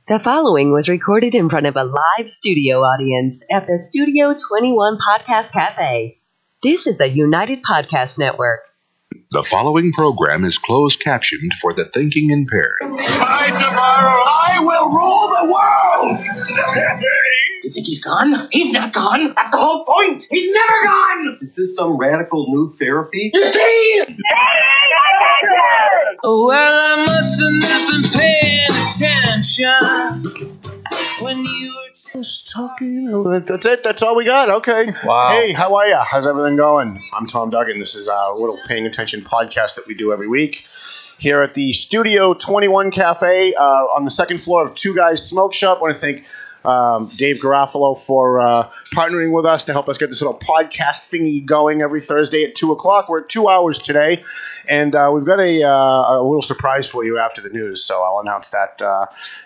The following was recorded in front of a live studio audience at the Studio 21 Podcast Cafe. This is the United Podcast Network. The following program is closed captioned for the thinking impaired. By tomorrow, I will rule the world! You think he's gone? He's not gone. That's the whole point. He's never gone. Is this some radical new therapy? You see? Well, I must have not been paying attention when you were just talking. That's it. That's all we got. Okay. Wow. Hey, how are ya? How's everything going? I'm Tom Duggan. This is our little paying attention podcast that we do every week here at the Studio 21 Cafe on the second floor of Two Guys Smoke Shop. I want to thank Dave Garofalo for partnering with us to help us get this little podcast thingy going every Thursday at 2 o'clock. We're at 2 hours today, and we've got a little surprise for you after the news, so I'll announce that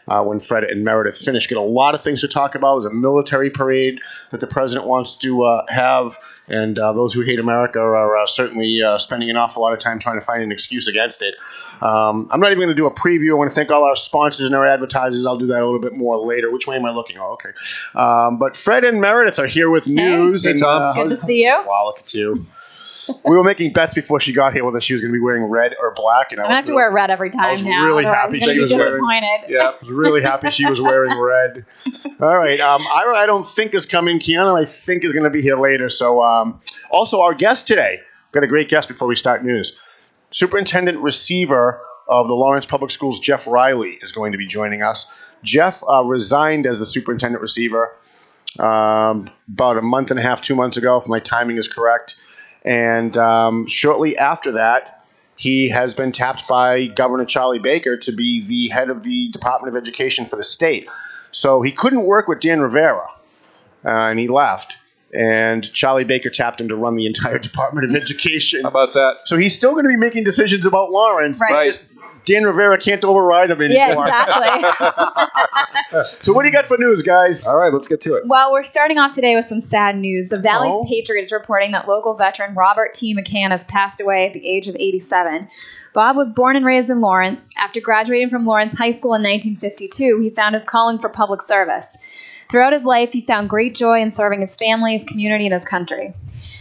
when Fred and Meredith finish. Got a lot of things to talk about. There's a military parade that the president wants to have, and those who hate America are certainly spending an awful lot of time trying to find an excuse against it. I'm not even going to do a preview. I want to thank all our sponsors and our advertisers. I'll do that a little bit more later. Which way am I looking? Oh, okay. But Fred and Meredith are here with news. Hey, and Tom. Good to see you. Wow, look at you. We were making bets before she got here whether she was going to be wearing red or black. And I'm going to have to wear red every time now. Really happy she was wearing. Yeah, I was really happy she was wearing red. All right. Ira, I don't think is coming. Keanu, I think, is going to be here later. So, also our guest today. We've got a great guest before we start news. Superintendent Receiver of the Lawrence Public Schools, Jeff Riley, is going to be joining us. Jeff resigned as the Superintendent Receiver about a month and a half, 2 months ago, if my timing is correct. And shortly after that, he has been tapped by Governor Charlie Baker to be the head of the Department of Education for the state. So he couldn't work with Dan Rivera, and he left. And Charlie Baker tapped him to run the entire Department of Education. How about that? So he's still going to be making decisions about Lawrence. Right. Just Dan Rivera can't override him anymore. Yeah, exactly. So what do you got for news, guys? All right, let's get to it. Well, we're starting off today with some sad news. The Valley Patriot is reporting that local veteran Robert T. McCann has passed away at the age of 87. Bob was born and raised in Lawrence. After graduating from Lawrence High School in 1952, he found his calling for public service. Throughout his life, he found great joy in serving his family, his community, and his country.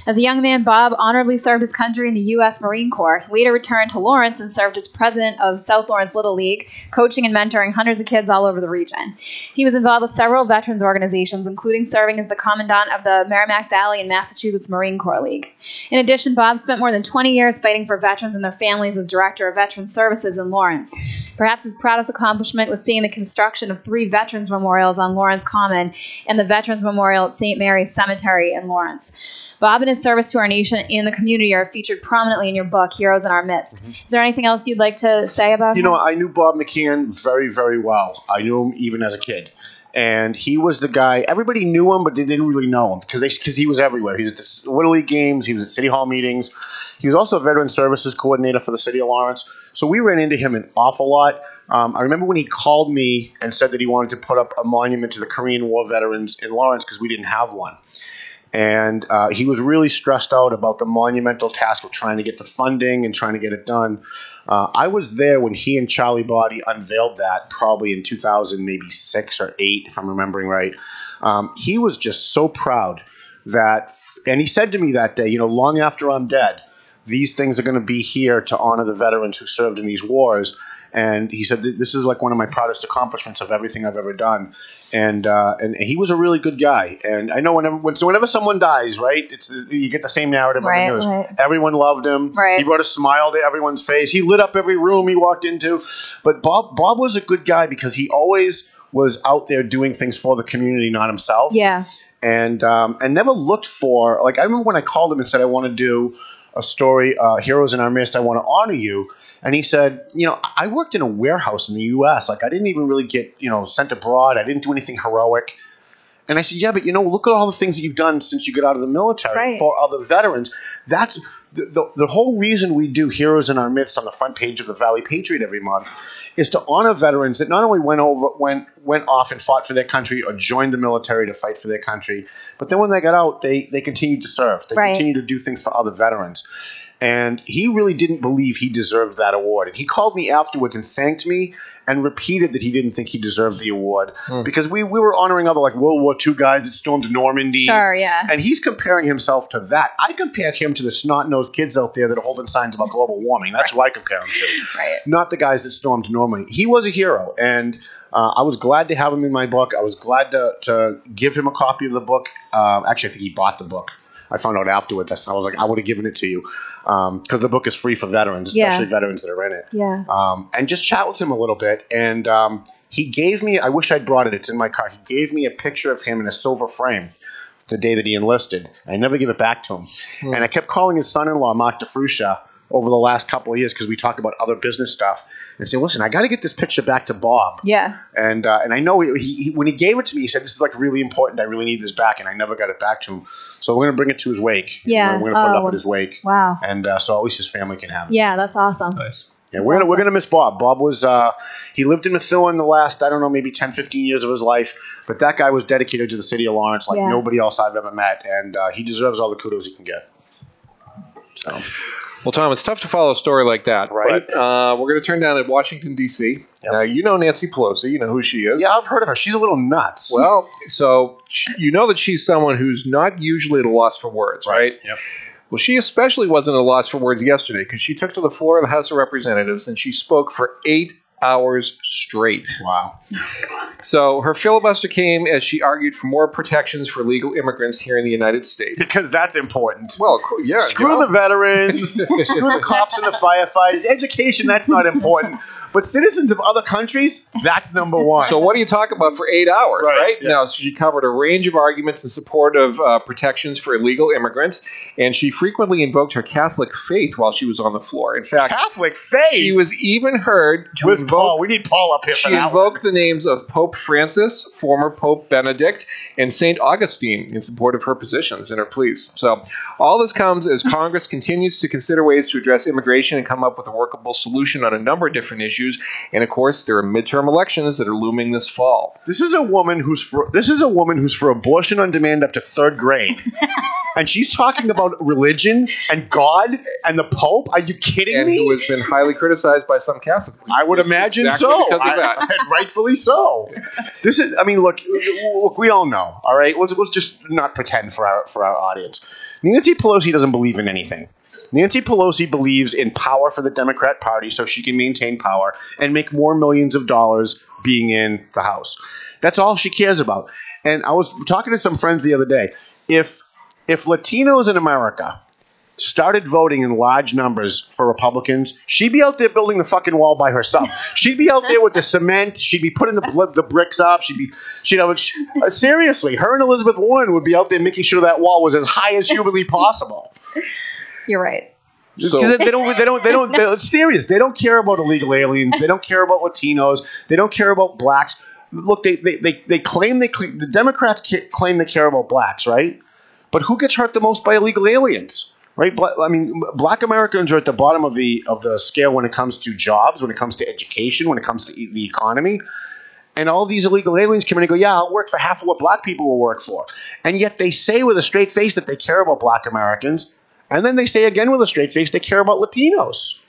As a young man, Bob honorably served his country in the U.S. Marine Corps. He later returned to Lawrence and served as president of South Lawrence Little League, coaching and mentoring hundreds of kids all over the region. He was involved with several veterans organizations, including serving as the commandant of the Merrimack Valley and Massachusetts Marine Corps League. In addition, Bob spent more than 20 years fighting for veterans and their families as director of Veteran Services in Lawrence. Perhaps his proudest accomplishment was seeing the construction of 3 veterans memorials on Lawrence Common and the Veterans Memorial at St. Mary's Cemetery in Lawrence. Bob and his service to our nation and the community are featured prominently in your book, Heroes in Our Midst. Mm-hmm. Is there anything else you'd like to say about him? You know, I knew Bob McCann very, very well. I knew him even as a kid. And he was the guy, everybody knew him, but they didn't really know him because he was everywhere. He was at the Little League games. He was at City Hall meetings. He was also a Veteran Services Coordinator for the city of Lawrence. So we ran into him an awful lot. I remember when he called me and said that he wanted to put up a monument to the Korean War veterans in Lawrence because we didn't have one. And he was really stressed out about the monumental task of trying to get the funding and trying to get it done. I was there when he and Charlie Body unveiled that, probably in 2000, maybe 6 or 8, if I'm remembering right. He was just so proud that, and he said to me that day, long after I'm dead, these things are going to be here to honor the veterans who served in these wars. And he said, this is like one of my proudest accomplishments of everything I've ever done. And he was a really good guy. And I know whenever someone dies, right, you get the same narrative on the news. Right. Everyone loved him. Right. He brought a smile to everyone's face. He lit up every room he walked into. But Bob was a good guy because he always was out there doing things for the community, not himself. Yeah. And never looked for, like, I remember when I called him and said, I want to do a story, Heroes in Our Midst, I want to honor you. And he said, I worked in a warehouse in the U.S. Like, I didn't even really get, sent abroad. I didn't do anything heroic. And I said, yeah, but, look at all the things that you've done since you got out of the military for other veterans. That's the whole reason we do Heroes in Our Midst on the front page of the Valley Patriot every month is to honor veterans that not only went off and fought for their country or joined the military to fight for their country, but then when they got out, they continued to serve. They continued to do things for other veterans. And he really didn't believe he deserved that award. And he called me afterwards and thanked me and repeated that he didn't think he deserved the award because we were honoring other like World War II guys that stormed Normandy. Sure, yeah. And he's comparing himself to that. I compare him to the snot-nosed kids out there that are holding signs about global warming. That's who I compare him to. Right. Not the guys that stormed Normandy. He was a hero, and I was glad to have him in my book. I was glad to give him a copy of the book. Actually, I think he bought the book. I found out afterwards. I was like, I would have given it to you because the book is free for veterans, especially veterans that are in it. Yeah. And just chat with him a little bit. And he gave me, I wish I'd brought it. It's in my car. He gave me a picture of him in a silver frame the day that he enlisted. I never gave it back to him. And I kept calling his son-in-law, Mark DeFruscia, over the last couple of years because we talk about other business stuff and say, listen, I got to get this picture back to Bob. Yeah. And I know he when he gave it to me, he said, this is like really important. I really need this back. And I never got it back to him. So we're going to bring it to his wake. Yeah. We're going to put it up at his wake. Wow. And so at least his family can have it. Yeah, that's awesome. Nice. Yeah, we're gonna miss Bob. Bob was he lived in Methuen the last, I don't know, maybe 10, 15 years of his life. But that guy was dedicated to the city of Lawrence like nobody else I've ever met. And he deserves all the kudos he can get. So... Well, Tom, it's tough to follow a story like that, right? But we're going to turn down at Washington, D.C. Yep. Now, you know Nancy Pelosi. You know who she is. Yeah, I've heard of her. She's a little nuts. Well, so you know that she's someone who's not usually at a loss for words, right? Yep. Well, she especially wasn't at a loss for words yesterday because she took to the floor of the House of Representatives and she spoke for 8 hours straight. Wow. So her filibuster came as she argued for more protections for illegal immigrants here in the United States. Because that's important. Well, yeah. Screw the veterans. Screw the cops and the firefighters. Education, that's not important. But citizens of other countries, that's number one. So what do you talk about for 8 hours, right? Yeah. Now, so she covered a range of arguments in support of protections for illegal immigrants, and she frequently invoked her Catholic faith while she was on the floor. In fact, Catholic faith? She was even heard to With Paul. We need Paul up here for She that invoked the names of Pope Francis, former Pope Benedict, and St. Augustine in support of her positions and her pleas. So all this comes as Congress continues to consider ways to address immigration and come up with a workable solution on a number of different issues. And of course, there are midterm elections that are looming this fall. This is a woman who's for abortion on demand up to 3rd grade. And she's talking about religion and God and the Pope. Are you kidding me? And who has been highly criticized by some Catholic people. I would imagine exactly so. Because of that. And rightfully so. This is. I mean, look. We all know. All right. Let's just not pretend for our audience. Nancy Pelosi doesn't believe in anything. Nancy Pelosi believes in power for the Democrat Party so she can maintain power and make more millions of dollars being in the House. That's all she cares about. And I was talking to some friends the other day. If Latinos in America started voting in large numbers for Republicans, she'd be out there building the fucking wall by herself. She'd be out there with the cement. She'd be putting the bricks up. Seriously, her and Elizabeth Warren would be out there making sure that wall was as high as humanly possible. You're right. Because they're serious. They don't care about illegal aliens. They don't care about Latinos. They don't care about blacks. Look, the Democrats claim they care about blacks, right? But who gets hurt the most by illegal aliens, right? Black Americans are at the bottom of the scale when it comes to jobs, when it comes to education, when it comes to the economy. And all these illegal aliens come in and go, yeah, I'll work for half of what black people will work for. And yet they say with a straight face that they care about black Americans. And then they say again with a straight face they care about Latinos.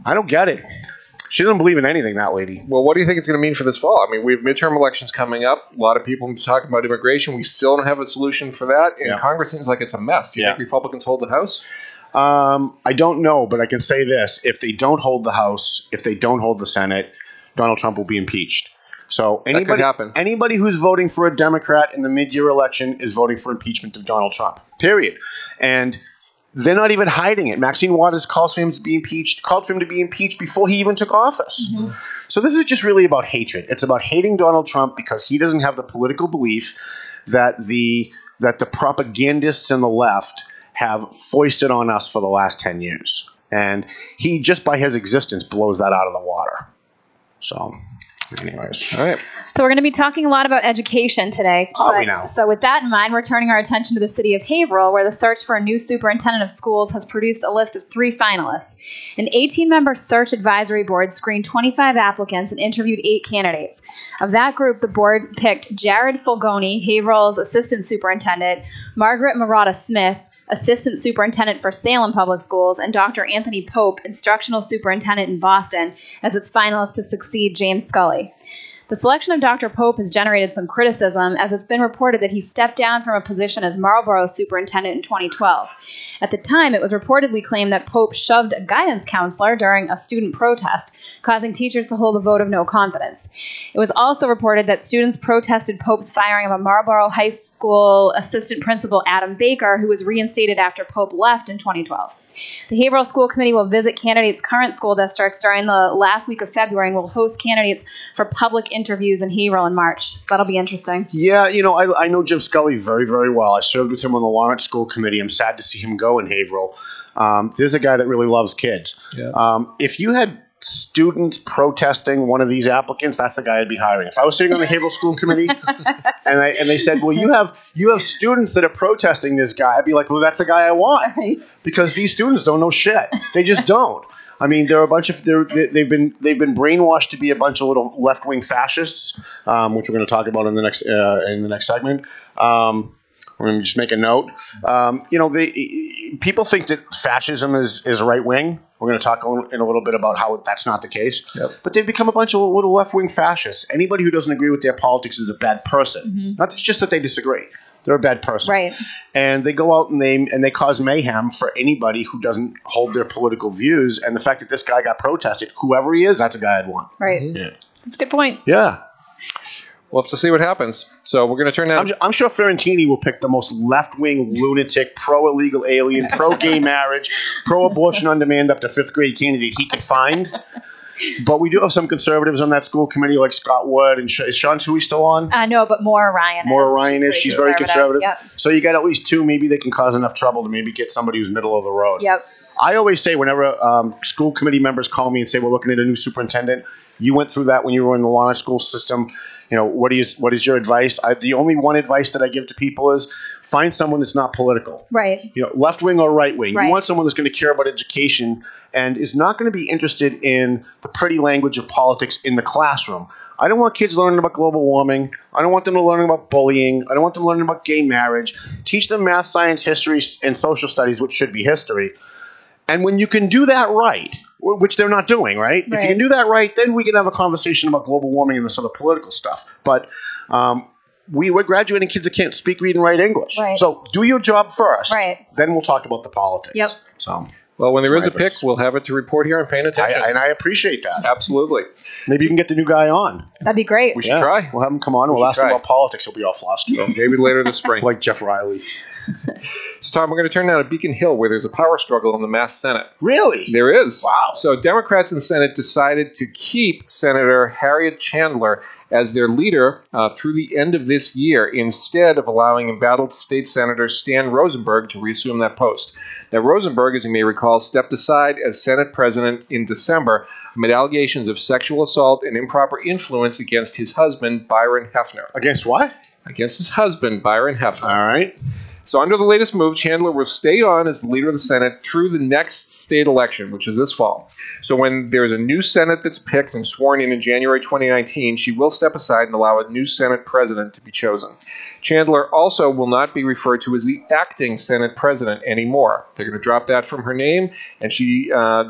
I don't get it. She doesn't believe in anything, that lady. Well, what do you think it's going to mean for this fall? I mean, we have midterm elections coming up. A lot of people talking about immigration. We still don't have a solution for that. And Congress seems like it's a mess. Do you think Republicans hold the House? I don't know, but I can say this. If they don't hold the House, if they don't hold the Senate, Donald Trump will be impeached. So anybody who's voting for a Democrat in the mid-year election is voting for impeachment of Donald Trump, period. And they're not even hiding it. Maxine Waters called for him to be impeached before he even took office. Mm-hmm. So this is just really about hatred. It's about hating Donald Trump because he doesn't have the political belief that the propagandists on the left have foisted on us for the last 10 years. And he, just by his existence, blows that out of the water. So, anyways. All right. So we're going to be talking a lot about education today. We know. So with that in mind, we're turning our attention to the city of Haverhill, where the search for a new superintendent of schools has produced a list of 3 finalists. An 18-member search advisory board screened 25 applicants and interviewed 8 candidates. Of that group, the board picked Jared Fulgoni, Haverhill's assistant superintendent, Margaret Murata Smith, assistant superintendent for Salem Public Schools, and Dr. Anthony Pope, instructional superintendent in Boston, as its finalists to succeed James Scully. The selection of Dr. Pope has generated some criticism, as it's been reported that he stepped down from a position as Marlborough superintendent in 2012. At the time, it was reportedly claimed that Pope shoved a guidance counselor during a student protest, causing teachers to hold a vote of no confidence. It was also reported that students protested Pope's firing of a Marlborough High School assistant principal, Adam Baker, who was reinstated after Pope left in 2012. The Haverhill School Committee will visit candidates' current school districts during the last week of February and will host candidates for public interviews in Haverhill in March. So that'll be interesting. Yeah, I know Jim Scully very, very well. I served with him on the Lawrence School Committee. I'm sad to see him go in Haverhill. There's a guy that really loves kids. Yeah. If you had students protesting one of these applicants, that's the guy I'd be hiring. If I was sitting on the Haverhill School Committee and they said, well, you have students that are protesting this guy, I'd be like, well, that's the guy I want. Right. Because these students don't know shit. They just don't. I mean, they're a bunch of they've been brainwashed to be a bunch of little left-wing fascists, which we're going to talk about in the next segment. We're going to just make a note. People think that fascism is right wing. We're going to talk in a little bit about how that's not the case. Yep. But they've become a bunch of little left wing fascists. Anybody who doesn't agree with their politics is a bad person. Mm-hmm. Not just that they disagree. They're a bad person. Right. And they go out and they cause mayhem for anybody who doesn't hold their political views. And the fact that this guy got protested, whoever he is, that's a guy I'd want. Right. Yeah. That's a good point. Yeah. We'll have to see what happens. So we're going to turn now. I'm sure Ferentini will pick the most left-wing lunatic, pro-illegal alien, pro-gay marriage, pro-abortion on demand up to fifth grade candidate he could find. But we do have some conservatives on that school committee, like Scott Wood, and is Sean Tui still on? No, but Maura Ryan. She's very conservative. Yep. So you got at least two. Maybe they can cause enough trouble to maybe get somebody who's middle of the road. Yep. I always say whenever school committee members call me and say we're looking at a new superintendent, you went through that when you were in the Lawrence school system. What is your advice? The only one advice that I give to people is find someone that's not political. Right. Left wing or right wing. Right. You want someone that's going to care about education and is not going to be interested in the pretty language of politics in the classroom. I don't want kids learning about global warming. I don't want them learning about bullying. I don't want them learning about gay marriage. Teach them math, science, history, and social studies, which should be history. And when you can do that right, which they're not doing, right? If you can do that right, then we can have a conversation about global warming and this other political stuff. But we're graduating kids that can't speak, read, and write English. Right. So do your job first. Right. Then we'll talk about the politics. Yep. So, well, when there is a pick, we'll have it to report here and paying attention. And I appreciate that. Absolutely. Maybe you can get the new guy on. That'd be great. We should try. We'll have him come on. We'll ask him about politics. He'll be all flustered. Maybe later this spring. Like Jeff Riley. So, Tom, we're going to turn now to Beacon Hill, where there's a power struggle in the Mass Senate. Really? There is. Wow. So, Democrats in the Senate decided to keep Senator Harriet Chandler as their leader through the end of this year, instead of allowing embattled state Senator Stan Rosenberg to reassume that post. Now, Rosenberg, as you may recall, stepped aside as Senate president in December amid allegations of sexual assault and improper influence against his husband, Byron Hefner. Against what? Against his husband, Byron Hefner. All right. So under the latest move, Chandler will stay on as the leader of the Senate through the next state election, which is this fall. So when there's a new Senate that's picked and sworn in January 2019, she will step aside and allow a new Senate president to be chosen. Chandler also will not be referred to as the acting Senate president anymore. They're going to drop that from her name, and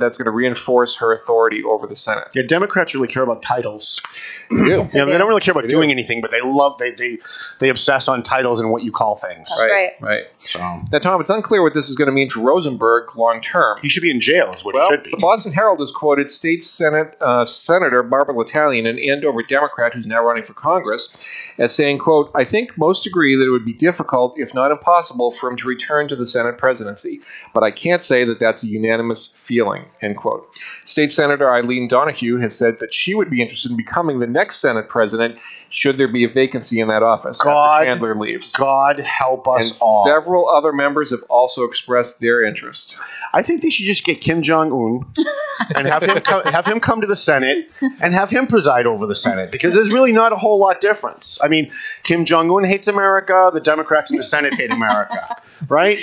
that's going to reinforce her authority over the Senate. Yeah, Democrats really care about titles. They do. They don't really care about doing anything, but they obsess on titles and what you call things. That's right. So. Now, Tom, it's unclear what this is going to mean for Rosenberg long term. He should be in jail, is what he should be. The Boston Herald has quoted State Senate Senator Barbara L'Italian, an Andover Democrat who's now running for Congress, as saying, quote, "I think most agree that it would be difficult, if not impossible, for him to return to the Senate presidency, but I can't say that that's a unanimous feeling," end quote. State Senator Eileen Donoghue has said that she would be interested in becoming the next Senate president should there be a vacancy in that office after Chandler leaves. God help us and all. Several other members have also expressed their interest. I think they should just get Kim Jong-un and have him come to the Senate and have him preside over the Senate, because there's really not a whole lot difference. I mean, Kim Jong-un hates America. The Democrats in the Senate hate America, right?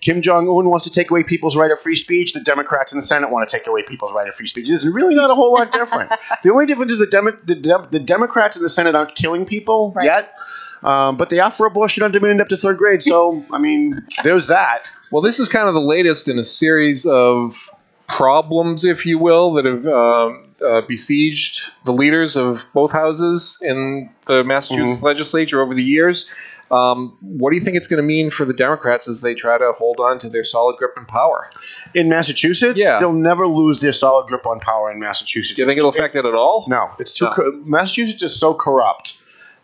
Kim Jong-un wants to take away people's right of free speech. The Democrats in the Senate want to take away people's right of free speech. There's really not a whole lot different. The only difference is the Democrats in the Senate aren't killing people yet. But they are for abortion on demand up to 3rd grade. So, I mean, there's that. Well, this is kind of the latest in a series of problems, if you will, that have besieged the leaders of both houses in the Massachusetts legislature over the years. What do you think it's going to mean for the Democrats as they try to hold on to their solid grip in power? In Massachusetts, they'll never lose their solid grip on power in Massachusetts. Do you think it'll affect it at all? No. It's too Massachusetts is so corrupt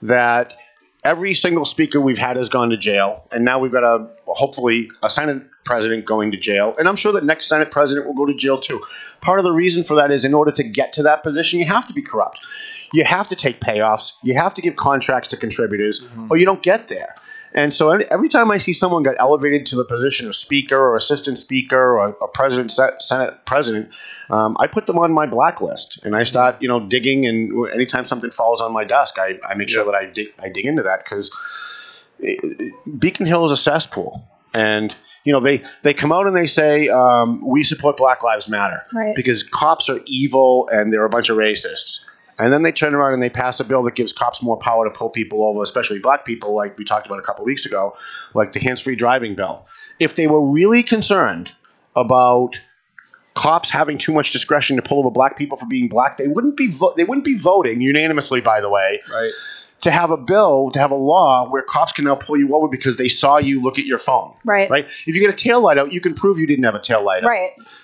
that every single speaker we've had has gone to jail, and now we've got hopefully a Senate president going to jail, and I'm sure that next Senate president will go to jail too. Part of the reason for that is in order to get to that position, you have to be corrupt. You have to take payoffs. You have to give contracts to contributors, or you don't get there. And so every time I see someone get elevated to the position of speaker or assistant speaker or president, Senate president, I put them on my blacklist, and I start, digging. And anytime something falls on my desk, I make sure that I dig into that, because Beacon Hill is a cesspool, and they come out and they say we support Black Lives Matter because cops are evil and they're a bunch of racists. And then they turn around and they pass a bill that gives cops more power to pull people over, especially black people, like we talked about a couple of weeks ago, like the hands-free driving bill. If they were really concerned about cops having too much discretion to pull over black people for being black, they wouldn't be voting unanimously, by the way, to have a bill, to have a law where cops can now pull you over because they saw you look at your phone. Right. If you get a taillight out, you can prove you didn't have a taillight out.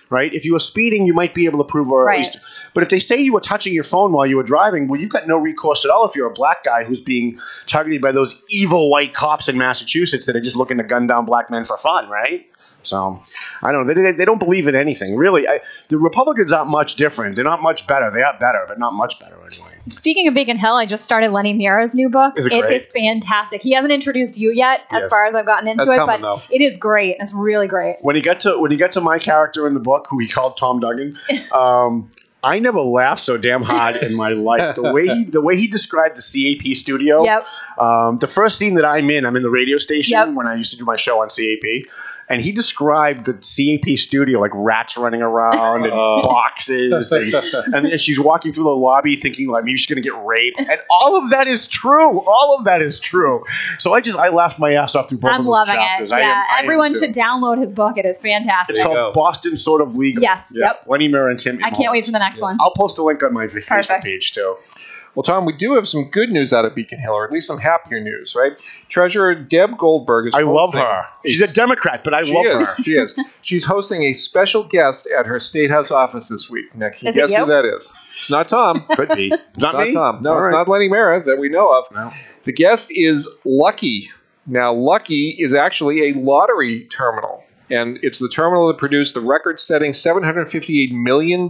Right. If you were speeding, you might be able to prove, or at least. But if they say you were touching your phone while you were driving, well, you've got no recourse at all if you're a black guy who's being targeted by those evil white cops in Massachusetts that are just looking to gun down black men for fun, right? So, I don't know. They don't believe in anything. Really, the Republicans aren't much different. They're not much better. They are better, but not much better anyway. Speaking of Beacon Hill, I just started Lenny Mira's new book. Is it great? It is fantastic. He hasn't introduced you yet, as far as I've gotten into it, but it is great. It's really great. When you get to my character in the book, who he called Tom Duggan, I never laughed so damn hard in my life. The way he described the CAP studio. The first scene that I'm in the radio station when I used to do my show on CAP. And he described the CAP studio like rats running around and boxes. And she's walking through the lobby thinking like maybe she's going to get raped. And all of that is true. All of that is true. So I laughed my ass off through both of those chapters. I'm loving it. Everyone should download his book. It is fantastic. It's called Boston Sort of Legal. Yes. Lenny Mira and Tim. I can't wait for the next one. I'll post a link on my Facebook page too. Well, Tom, we do have some good news out of Beacon Hill, or at least some happier news, right? Treasurer Deb Goldberg is I love her. She's a Democrat, but I love her. She is. She's hosting a special guest at her State House office this week. Now, can you guess who that is? It's not Tom. Could be. It's not me? Tom. No, it's not Lenny Mira that we know of. No. The guest is Lucky. Now, Lucky is actually a lottery terminal. And it's the terminal that produced the record-setting $758 million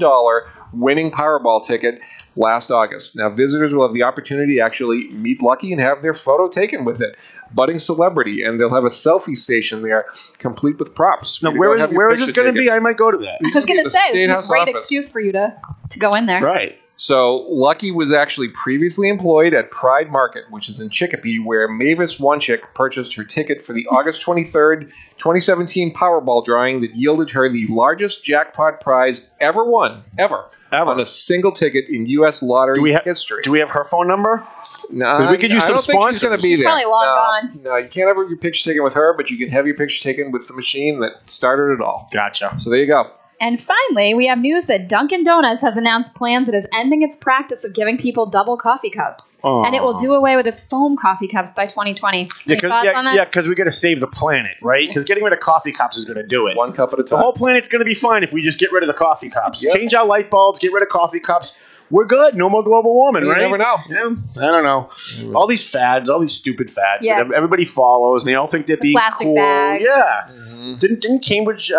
winning Powerball ticket last August. Now, visitors will have the opportunity to actually meet Lucky and have their photo taken with it. Budding celebrity, and they'll have a selfie station there, complete with props. Now, where is this going to be? I might go to that. I was going to say, it's a great excuse for you to go in there. Right. So Lucky was actually previously employed at Pride Market, which is in Chicopee, where Mavis Onechik purchased her ticket for the August 23rd, 2017 Powerball drawing that yielded her the largest jackpot prize ever won, ever. On a single ticket in U.S. lottery history. Do we have her phone number? No, because we could use some sponsors. I don't think she's going to be there. Probably long gone. No, you can't have your picture taken with her, but you can have your picture taken with the machine that started it all. Gotcha. So there you go. And finally, we have news that Dunkin' Donuts has announced plans that is ending its practice of giving people double coffee cups. Aww. And it will do away with its foam coffee cups by 2020. Yeah, because we got to save the planet, right? Because getting rid of coffee cups is going to do it. One cup at a time. The whole planet's going to be fine if we just get rid of the coffee cups. Yep. Change our light bulbs, get rid of coffee cups. We're good. No more global warming, right? You never know. Yeah, I don't know. All these fads, all these stupid fads that everybody follows, and they all think they're being plastic cool. Bag. Yeah. Mm-hmm. Didn't Cambridge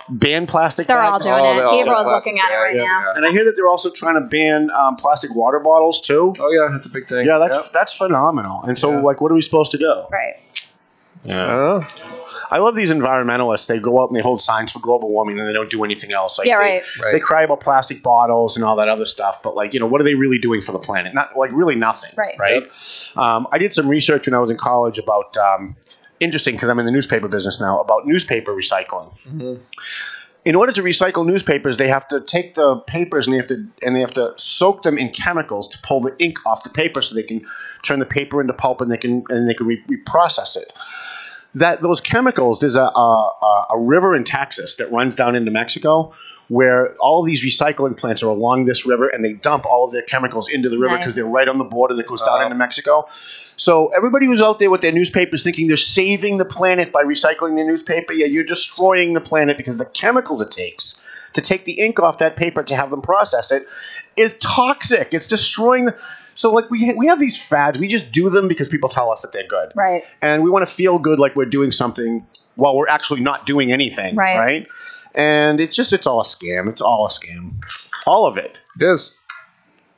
ban plastic They're bags? all doing it. Gabriel's looking at it right now. And I hear that they're also trying to ban plastic water bottles, too. Oh, yeah. That's a big thing. Yeah, that's phenomenal. And so, what are we supposed to do? Right. Yeah. I don't know. I love these environmentalists. They go out and they hold signs for global warming and they don't do anything else. Like they cry about plastic bottles and all that other stuff. But, what are they really doing for the planet? Not really nothing. Right. Yep. I did some research when I was in college about interesting because I'm in the newspaper business now, about newspaper recycling. Mm-hmm. in order to recycle newspapers, they have to take the papers and they have to soak them in chemicals to pull the ink off the paper, so they can turn the paper into pulp and they can reprocess it. Those chemicals, there's a river in Texas that runs down into Mexico, where all of these recycling plants are along this river, and they dump all of their chemicals into the river because they're right on the border that goes down into Mexico. So everybody who's out there with their newspapers thinking they're saving the planet by recycling their newspaper, yeah, you're destroying the planet, because the chemicals it takes to take the ink off that paper to have them process it is toxic. It's destroying the... So, like, we have these fads. We just do them because people tell us that they're good. Right. And we want to feel good like we're doing something while we're actually not doing anything. Right? And it's all a scam. It's all a scam. All of it. It is.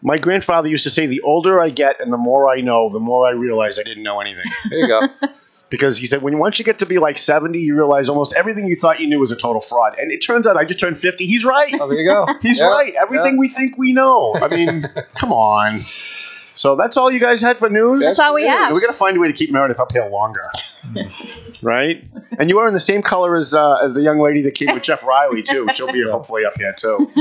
My grandfather used to say, the older I get and the more I know, the more I realize I didn't know anything. There you go. Because he said, once you get to be like 70, you realize almost everything you thought you knew was a total fraud. And it turns out I just turned 50. He's right. Oh, there you go. He's right. Everything we think we know. I mean, come on. So that's all you guys had for news? That's all we have. We're going to find a way to keep Meredith up here longer. Right? And you are in the same color as the young lady that came with Jeff Riley, too. She'll be hopefully up here, too.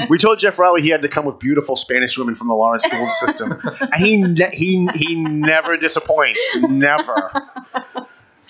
We told Jeff Riley he had to come with beautiful Spanish women from the Lawrence school system. And he never disappoints. Never.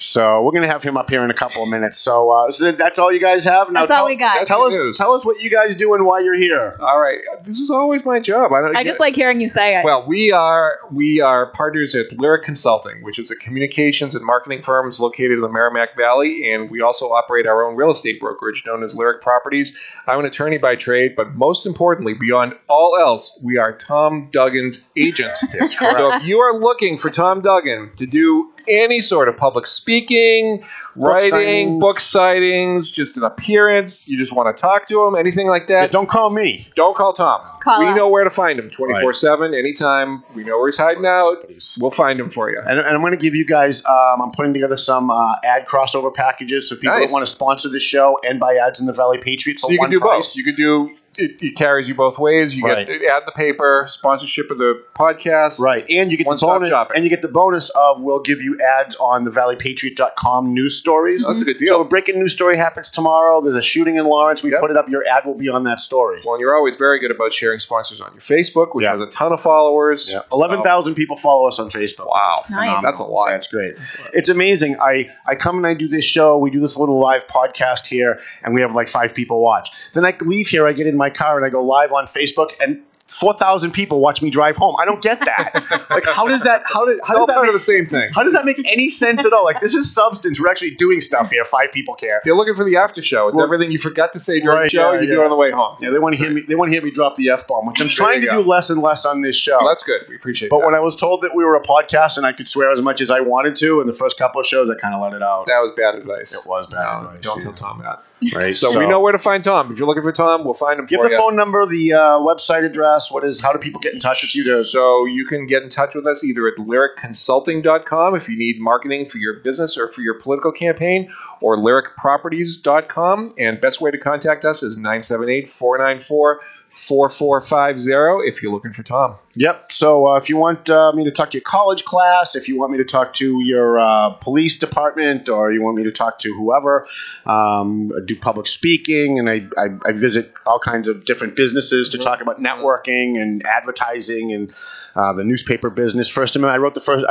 So we're going to have him up here in a couple of minutes. So that's all you guys have? Now, that's all we got. Tell us what you guys do and why you're here. All right. This is always my job. I just like hearing you say it. Well, we are partners at Lyric Consulting, which is a communications and marketing firm located in the Merrimack Valley, and we also operate our own real estate brokerage known as Lyric Properties. I'm an attorney by trade, but most importantly, beyond all else, we are Tom Duggan's agent. So if you are looking for Tom Duggan to do any sort of public speaking, writing, book sightings, just an appearance, you just want to talk to him, anything like that. Yeah, don't call me. Don't call Tom. We know where to find him 24/7, anytime. We know where he's hiding out. We'll find him for you. And I'm going to give you guys, I'm putting together some ad crossover packages for people that want to sponsor the show and buy ads in the Valley Patriot. So you can do both. You could do... It carries you both ways. You get add the paper, sponsorship of the podcast. Right. And you get the bonus of we'll give you ads on the valleypatriot.com news stories. That's a good deal. So a breaking news story happens tomorrow. There's a shooting in Lawrence. We put it up. Your ad will be on that story. Well, and you're always very good about sharing sponsors on your Facebook, which has a ton of followers. Yeah. 11,000 people follow us on Facebook. Wow. Nice. That's a lot. That's great. It's amazing. I come and I do this show. We do this little live podcast here, and we have like 5 people watch. Then I leave here. I get in my car and I go live on Facebook, and 4,000 people watch me drive home. I don't get that. Like, how does that? How does that make the same thing? How does that make any sense at all? Like, this is substance. We're actually doing stuff here. 5 people care. If you're looking for the after show, it's everything you forgot to say during the show. You do it on the way home. Yeah, they want to hear me. They want to hear me drop the F-bomb, which I'm trying to do less and less on this show. Well, that's good. We appreciate that. But when I was told that we were a podcast and I could swear as much as I wanted to in the first couple of shows, I kind of let it out. That was bad advice. It was bad advice. Don't tell Tom that. Right. So we know where to find Tom. If you're looking for Tom, we'll find him for you. Give the phone number, the website address. How do people get in touch with you? So you can get in touch with us either at lyricconsulting.com if you need marketing for your business or for your political campaign, or lyricproperties.com. And best way to contact us is 978-494-4450 if you're looking for Tom. Yep. So if you want me to talk to your college class, if you want me to talk to your police department, or you want me to talk to whoever, I do public speaking, and I visit all kinds of different businesses to talk about networking and advertising and the newspaper business. First Amendment. I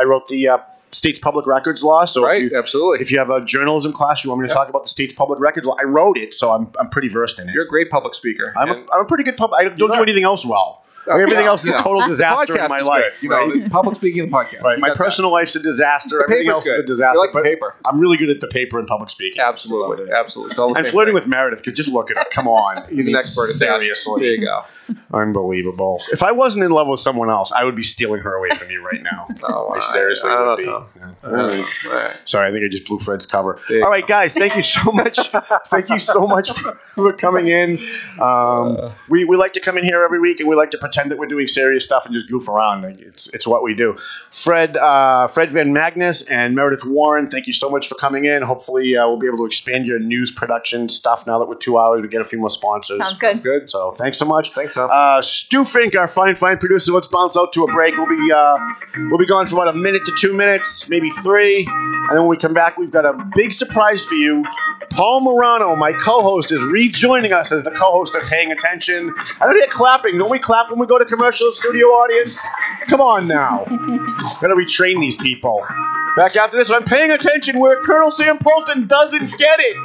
wrote the state's public records law. So absolutely. If you have a journalism class, you want me to talk about the state's public records law, I wrote it, so I'm pretty versed in it. You're a great public speaker. I'm a pretty good public. I don't do anything else well. Everything else is a total disaster in my life. You know, public speaking and the podcast. Right. My personal life's a disaster. Everything else is a disaster. You like the paper. I'm really good at the paper and public speaking. Absolutely. Absolutely. It's all the I'm flirting with Meredith, because just look at her. Come on. He's an expert at that. Seriously. There you go. Unbelievable. If I wasn't in love with someone else, I would be stealing her away from you right now. I seriously would be. All right. Sorry, I think I just blew Fred's cover. All right, guys, thank you so much. Thank you so much for coming in. We like to come in here every week, and we like to pretend pretend that we're doing serious stuff and just goof around. It's what we do. Fred Van Magnus and Meredith Warren, thank you so much for coming in. Hopefully we'll be able to expand your news production stuff now that we're 2 hours. We get a few more sponsors. Sounds good. Good. So thanks so much. Thanks, so. Stu Fink, our fine producer. Let's bounce out to a break. We'll be gone for about a minute to 2 minutes, maybe 3, and then when we come back, we've got a big surprise for you. Paul Murano, my co-host, is rejoining us as the co-host of Paying Attention. I don't hear clapping. Don't we clap when we go to commercial studio audience? Come on now. Gotta retrain these people. Back after this, I'm Paying Attention, where Colonel Sam Polton doesn't get it.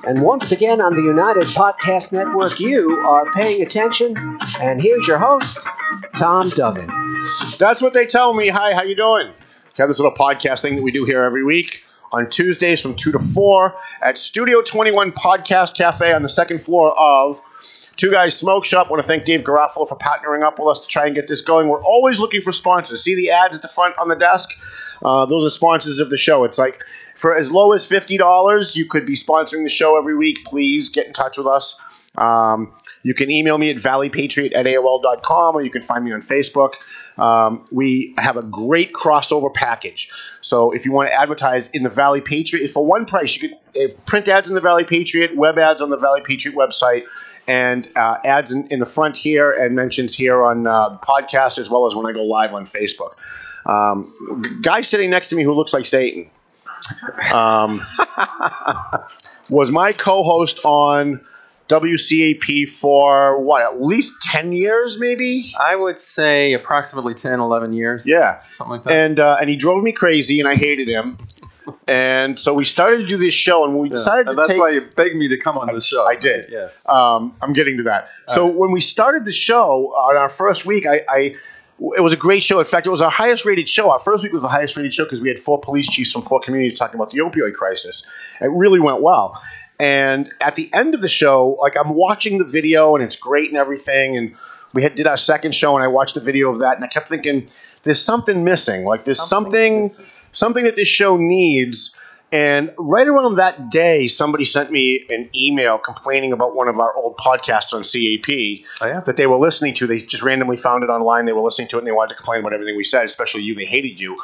And once again on the United Podcast Network, you are paying attention. And here's your host, Tom Duggan. That's what they tell me. Hi, how you doing? We have this little podcast thing that we do here every week on Tuesdays from 2 to 4 at Studio 21 Podcast Cafe on the second floor of Two Guys Smoke Shop. I want to thank Dave Garofalo for partnering up with us to try and get this going. We're always looking for sponsors. See the ads at the front on the desk? Those are sponsors of the show. It's like for as low as $50, you could be sponsoring the show every week. Please get in touch with us. You can email me at valleypatriot@aol.com, or you can find me on Facebook. We have a great crossover package. So if you want to advertise in the Valley Patriot, for one price, you could print ads in the Valley Patriot, web ads on the Valley Patriot website, and ads in the front here and mentions here on the podcast, as well as when I go live on Facebook. Guy sitting next to me who looks like Satan was my co-host on WCAP for, at least 10 years, maybe? I would say approximately 10, 11 years. Yeah. Something like that. And he drove me crazy, and I hated him. And so we started to do this show, and we decided to that's why you begged me to come on the show. I did. Yes. I'm getting to that. So when we started the show on our first week, it was a great show. In fact, it was our highest rated show. Our first week was the highest rated show because we had 4 police chiefs from 4 communities talking about the opioid crisis. It really went well. And at the end of the show, like, I'm watching the video, and it's great and everything, and we did our second show, and I watched the video of that, and I kept thinking, there's something missing. Like, there's something that this show needs. And right around that day, somebody sent me an email complaining about one of our old podcasts on CAP that they were listening to. They just randomly found it online. They were listening to it, and they wanted to complain about everything we said, especially you. They hated you.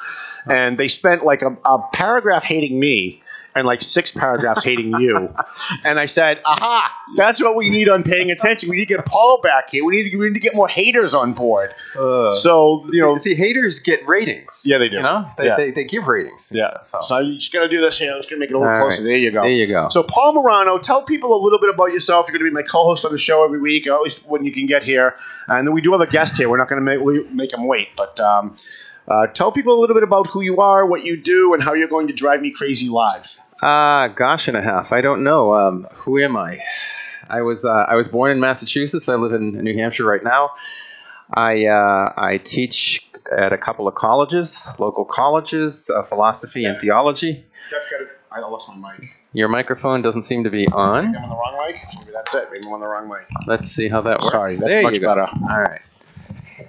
And they spent like a paragraph hating me and like 6 paragraphs hating you. And I said, aha, that's what we need on Paying Attention. We need to get Paul back here. We need to get more haters on board. So, See, haters get ratings. Yeah, they do. You know? They give ratings. Yeah. So you just got to do this here. I'm just going to make it a little closer. Right. There you go. There you go. So, Paul Murano, tell people a little bit about yourself. You're going to be my co-host on the show every week, always when you can get here. And then we do have a guest here. We're not going to make him wait, but tell people a little bit about who you are, what you do, and how you're going to drive me crazy live. Gosh and a half. I don't know. Who am I? I was born in Massachusetts. I live in New Hampshire right now. I teach at a couple of colleges, local colleges, philosophy and theology. I lost my mic. Your microphone doesn't seem to be on. I'm on the wrong mic? Maybe that's it. Maybe I'm on the wrong mic. Let's see how that works. Sorry, that's there much you go. better. All right.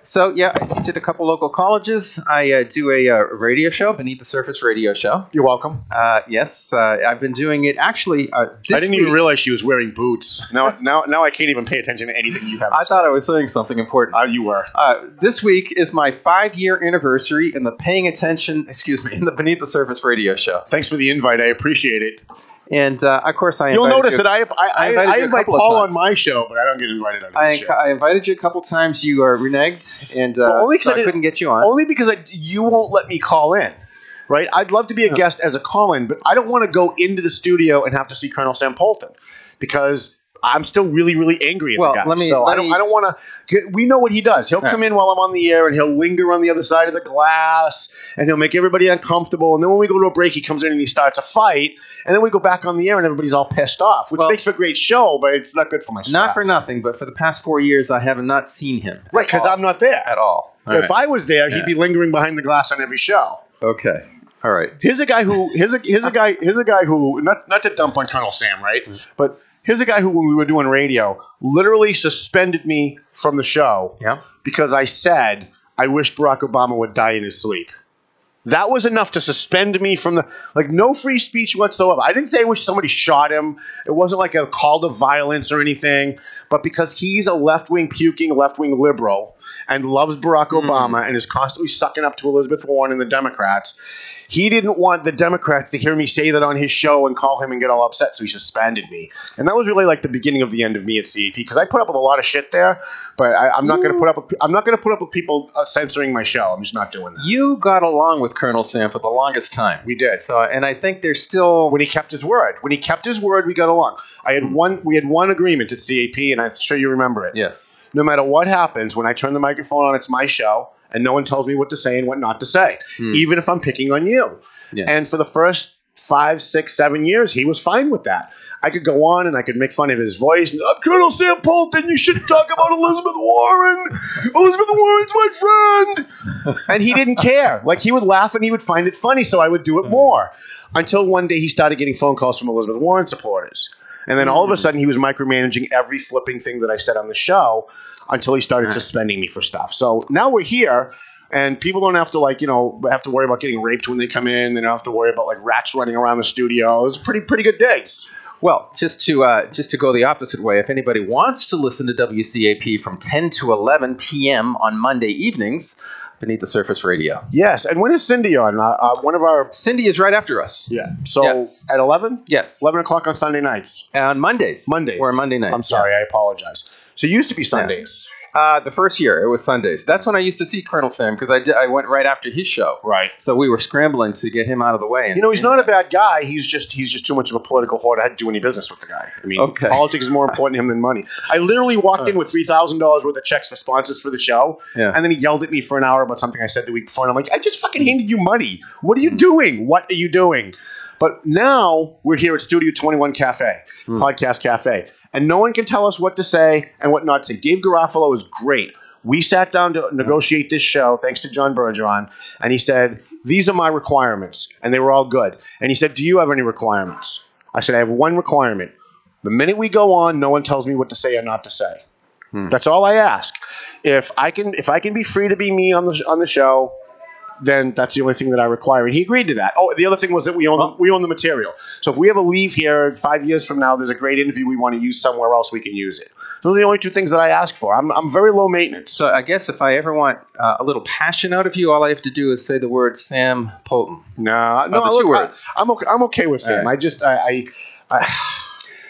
So, yeah, I teach at a couple local colleges. I do a radio show, Beneath the Surface radio show. You're welcome. Yes, I've been doing it. Actually, I didn't even realize she was wearing boots. Now I can't even pay attention to anything you have. I thought I was saying something important. You were. This week is my 5-year anniversary in the in the Beneath the Surface radio show. Thanks for the invite. I appreciate it. And, of course, You'll notice that I invite Paul on my show, but I don't get invited on his show. I invited you a couple times. You reneged, and only so I couldn't get you on. Only because you won't let me call in, right? I'd love to be a guest as a call-in, but I don't want to go into the studio and have to see Colonel Sam Polton because I'm still really, really angry at the guy. I don't want to. We know what he does. He'll come in while I'm on the air, and he'll linger on the other side of the glass, and he'll make everybody uncomfortable. And then when we go to a break, he comes in and he starts a fight. And then we go back on the air and everybody's all pissed off, which makes for a great show, but it's not good for my staff. Not for nothing, but for the past 4 years, I have not seen him. Right, because I'm not there. At all. If I was there, he'd be lingering behind the glass on every show. Okay. All right. Here's a guy who not to dump on Colonel Sam, right? But here's a guy who, when we were doing radio, literally suspended me from the show because I said I wish Barack Obama would die in his sleep. That was enough to suspend me from no free speech whatsoever. I didn't say I wish somebody shot him. It wasn't like a call to violence or anything. But because he's a left-wing puking, left-wing liberal and loves Barack Obama and is constantly sucking up to Elizabeth Warren and the Democrats, he didn't want the Democrats to hear me say that on his show and call him and get all upset, so he suspended me. And that was really like the beginning of the end of me at CAP because I put up with a lot of shit there, but I'm not going to put up with people censoring my show. I'm just not doing that. You got along with Colonel Sam for the longest time. We did. So, and I think there's still when he kept his word. When he kept his word, we got along. We had one agreement at CAP, and I'm sure you remember it. Yes. No matter what happens, when I turn the microphone on, it's my show. And no one tells me what to say and what not to say, even if I'm picking on you. Yes. And for the first 5, 6, 7 years, he was fine with that. I could go on and I could make fun of his voice. I'm Colonel Sam Polton. You shouldn't talk about Elizabeth Warren. Elizabeth Warren's my friend. And he didn't care. Like, he would laugh and he would find it funny, so I would do it more. Until one day he started getting phone calls from Elizabeth Warren supporters. And then all of a sudden he was micromanaging every flipping thing that I said on the show until he started suspending me for stuff. So now we're here, and people don't have to have to worry about getting raped when they come in. They don't have to worry about rats running around the studio. It was pretty good days. Well, just to go the opposite way, if anybody wants to listen to WCAP from 10 to 11 p.m. on Monday evenings, Beneath the Surface Radio. Yes, and when is Cindy on? One of our Cindy is right after us. Yeah. So at 11? Yes. 11 o'clock on Sunday nights. On Mondays. Mondays. Or Monday nights. I'm sorry, I apologize. So it used to be Sundays. The first year, it was Sundays. That's when I used to see Colonel Sam because I went right after his show. Right. So we were scrambling to get him out of the way. And, he's not a bad guy. He's just too much of a political whore to do any business with the guy. I mean, politics is more important to him than money. I literally walked in with $3,000 worth of checks for sponsors for the show, and then he yelled at me for an hour about something I said the week before, and I'm like, I just fucking handed you money. What are you doing? What are you doing? But now we're here at Studio 21 Cafe, Podcast Cafe, and no one can tell us what to say and what not to say. Dave Garofalo is great. We sat down to negotiate this show, thanks to John Bergeron, and he said, these are my requirements, and they were all good. And he said, do you have any requirements? I said, I have one requirement. The minute we go on, no one tells me what to say or not to say. That's all I ask. If I can be free to be me on the show, then that's the only thing that I require. And he agreed to that. Oh, the other thing was that we own the material. So if we ever leave here 5 years from now, there's a great interview we want to use somewhere else, we can use it. Those are the only two things that I ask for. I'm very low maintenance. So I guess if I ever want a little passion out of you, all I have to do is say the word Sam Polton. No, two words. I'm okay with Sam. Right.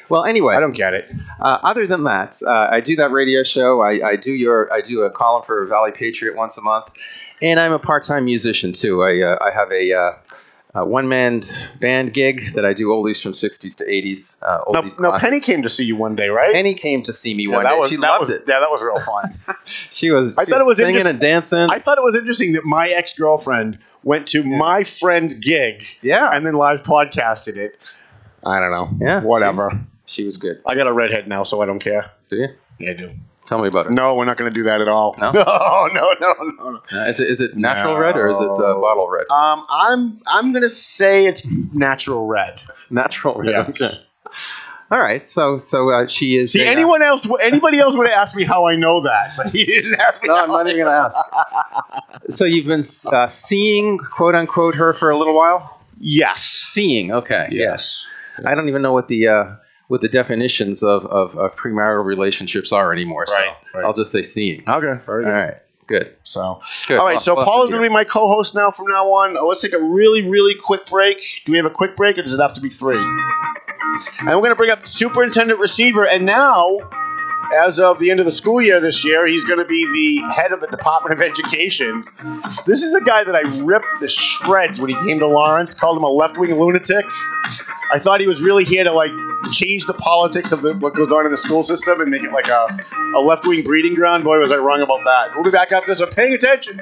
Well, anyway, I don't get it. Other than that, I do that radio show. I do a column for Valley Patriot once a month, and I'm a part-time musician too. I have a one-man band gig that I do oldies from 60s to 80s. Now, Penny came to see you one day, right? Penny came to see me one day. She loved it. Yeah, that was real fun. She was singing and dancing. I thought it was interesting that my ex-girlfriend went to my friend's gig and then live podcasted it. I don't know. Yeah. Whatever. She was good. I got a redhead now, so I don't care. Do you? Yeah, I do. Tell me about it. No, we're not going to do that at all. No? No. Is it natural red or is it bottle red? I'm going to say it's natural red. Natural red. Yeah. Okay. All right. So she is. See, anybody else would have asked me how I know that, but he didn't ask me. No, I'm not even going to ask. So you've been seeing, quote unquote, her for a little while? Yes. Seeing. Okay. Yes. Yeah. I don't even know what the definitions of premarital relationships are anymore. So right. I'll just say seeing. Okay. Very good. All right. Good. So, good. All right. So Paul is going to be my co-host now from now on. Let's take a really, really quick break. Do we have a quick break, or does it have to be 3? And we're going to bring up Superintendent Receiver. And now, as of the end of the school year this year, he's going to be the head of the Department of Education. This is a guy that I ripped to shreds when he came to Lawrence. Called him a left-wing lunatic. I thought he was really here to change the politics of what goes on in the school system and make it like a left-wing breeding ground. Boy, was I wrong about that. We'll be back after this. So paying attention.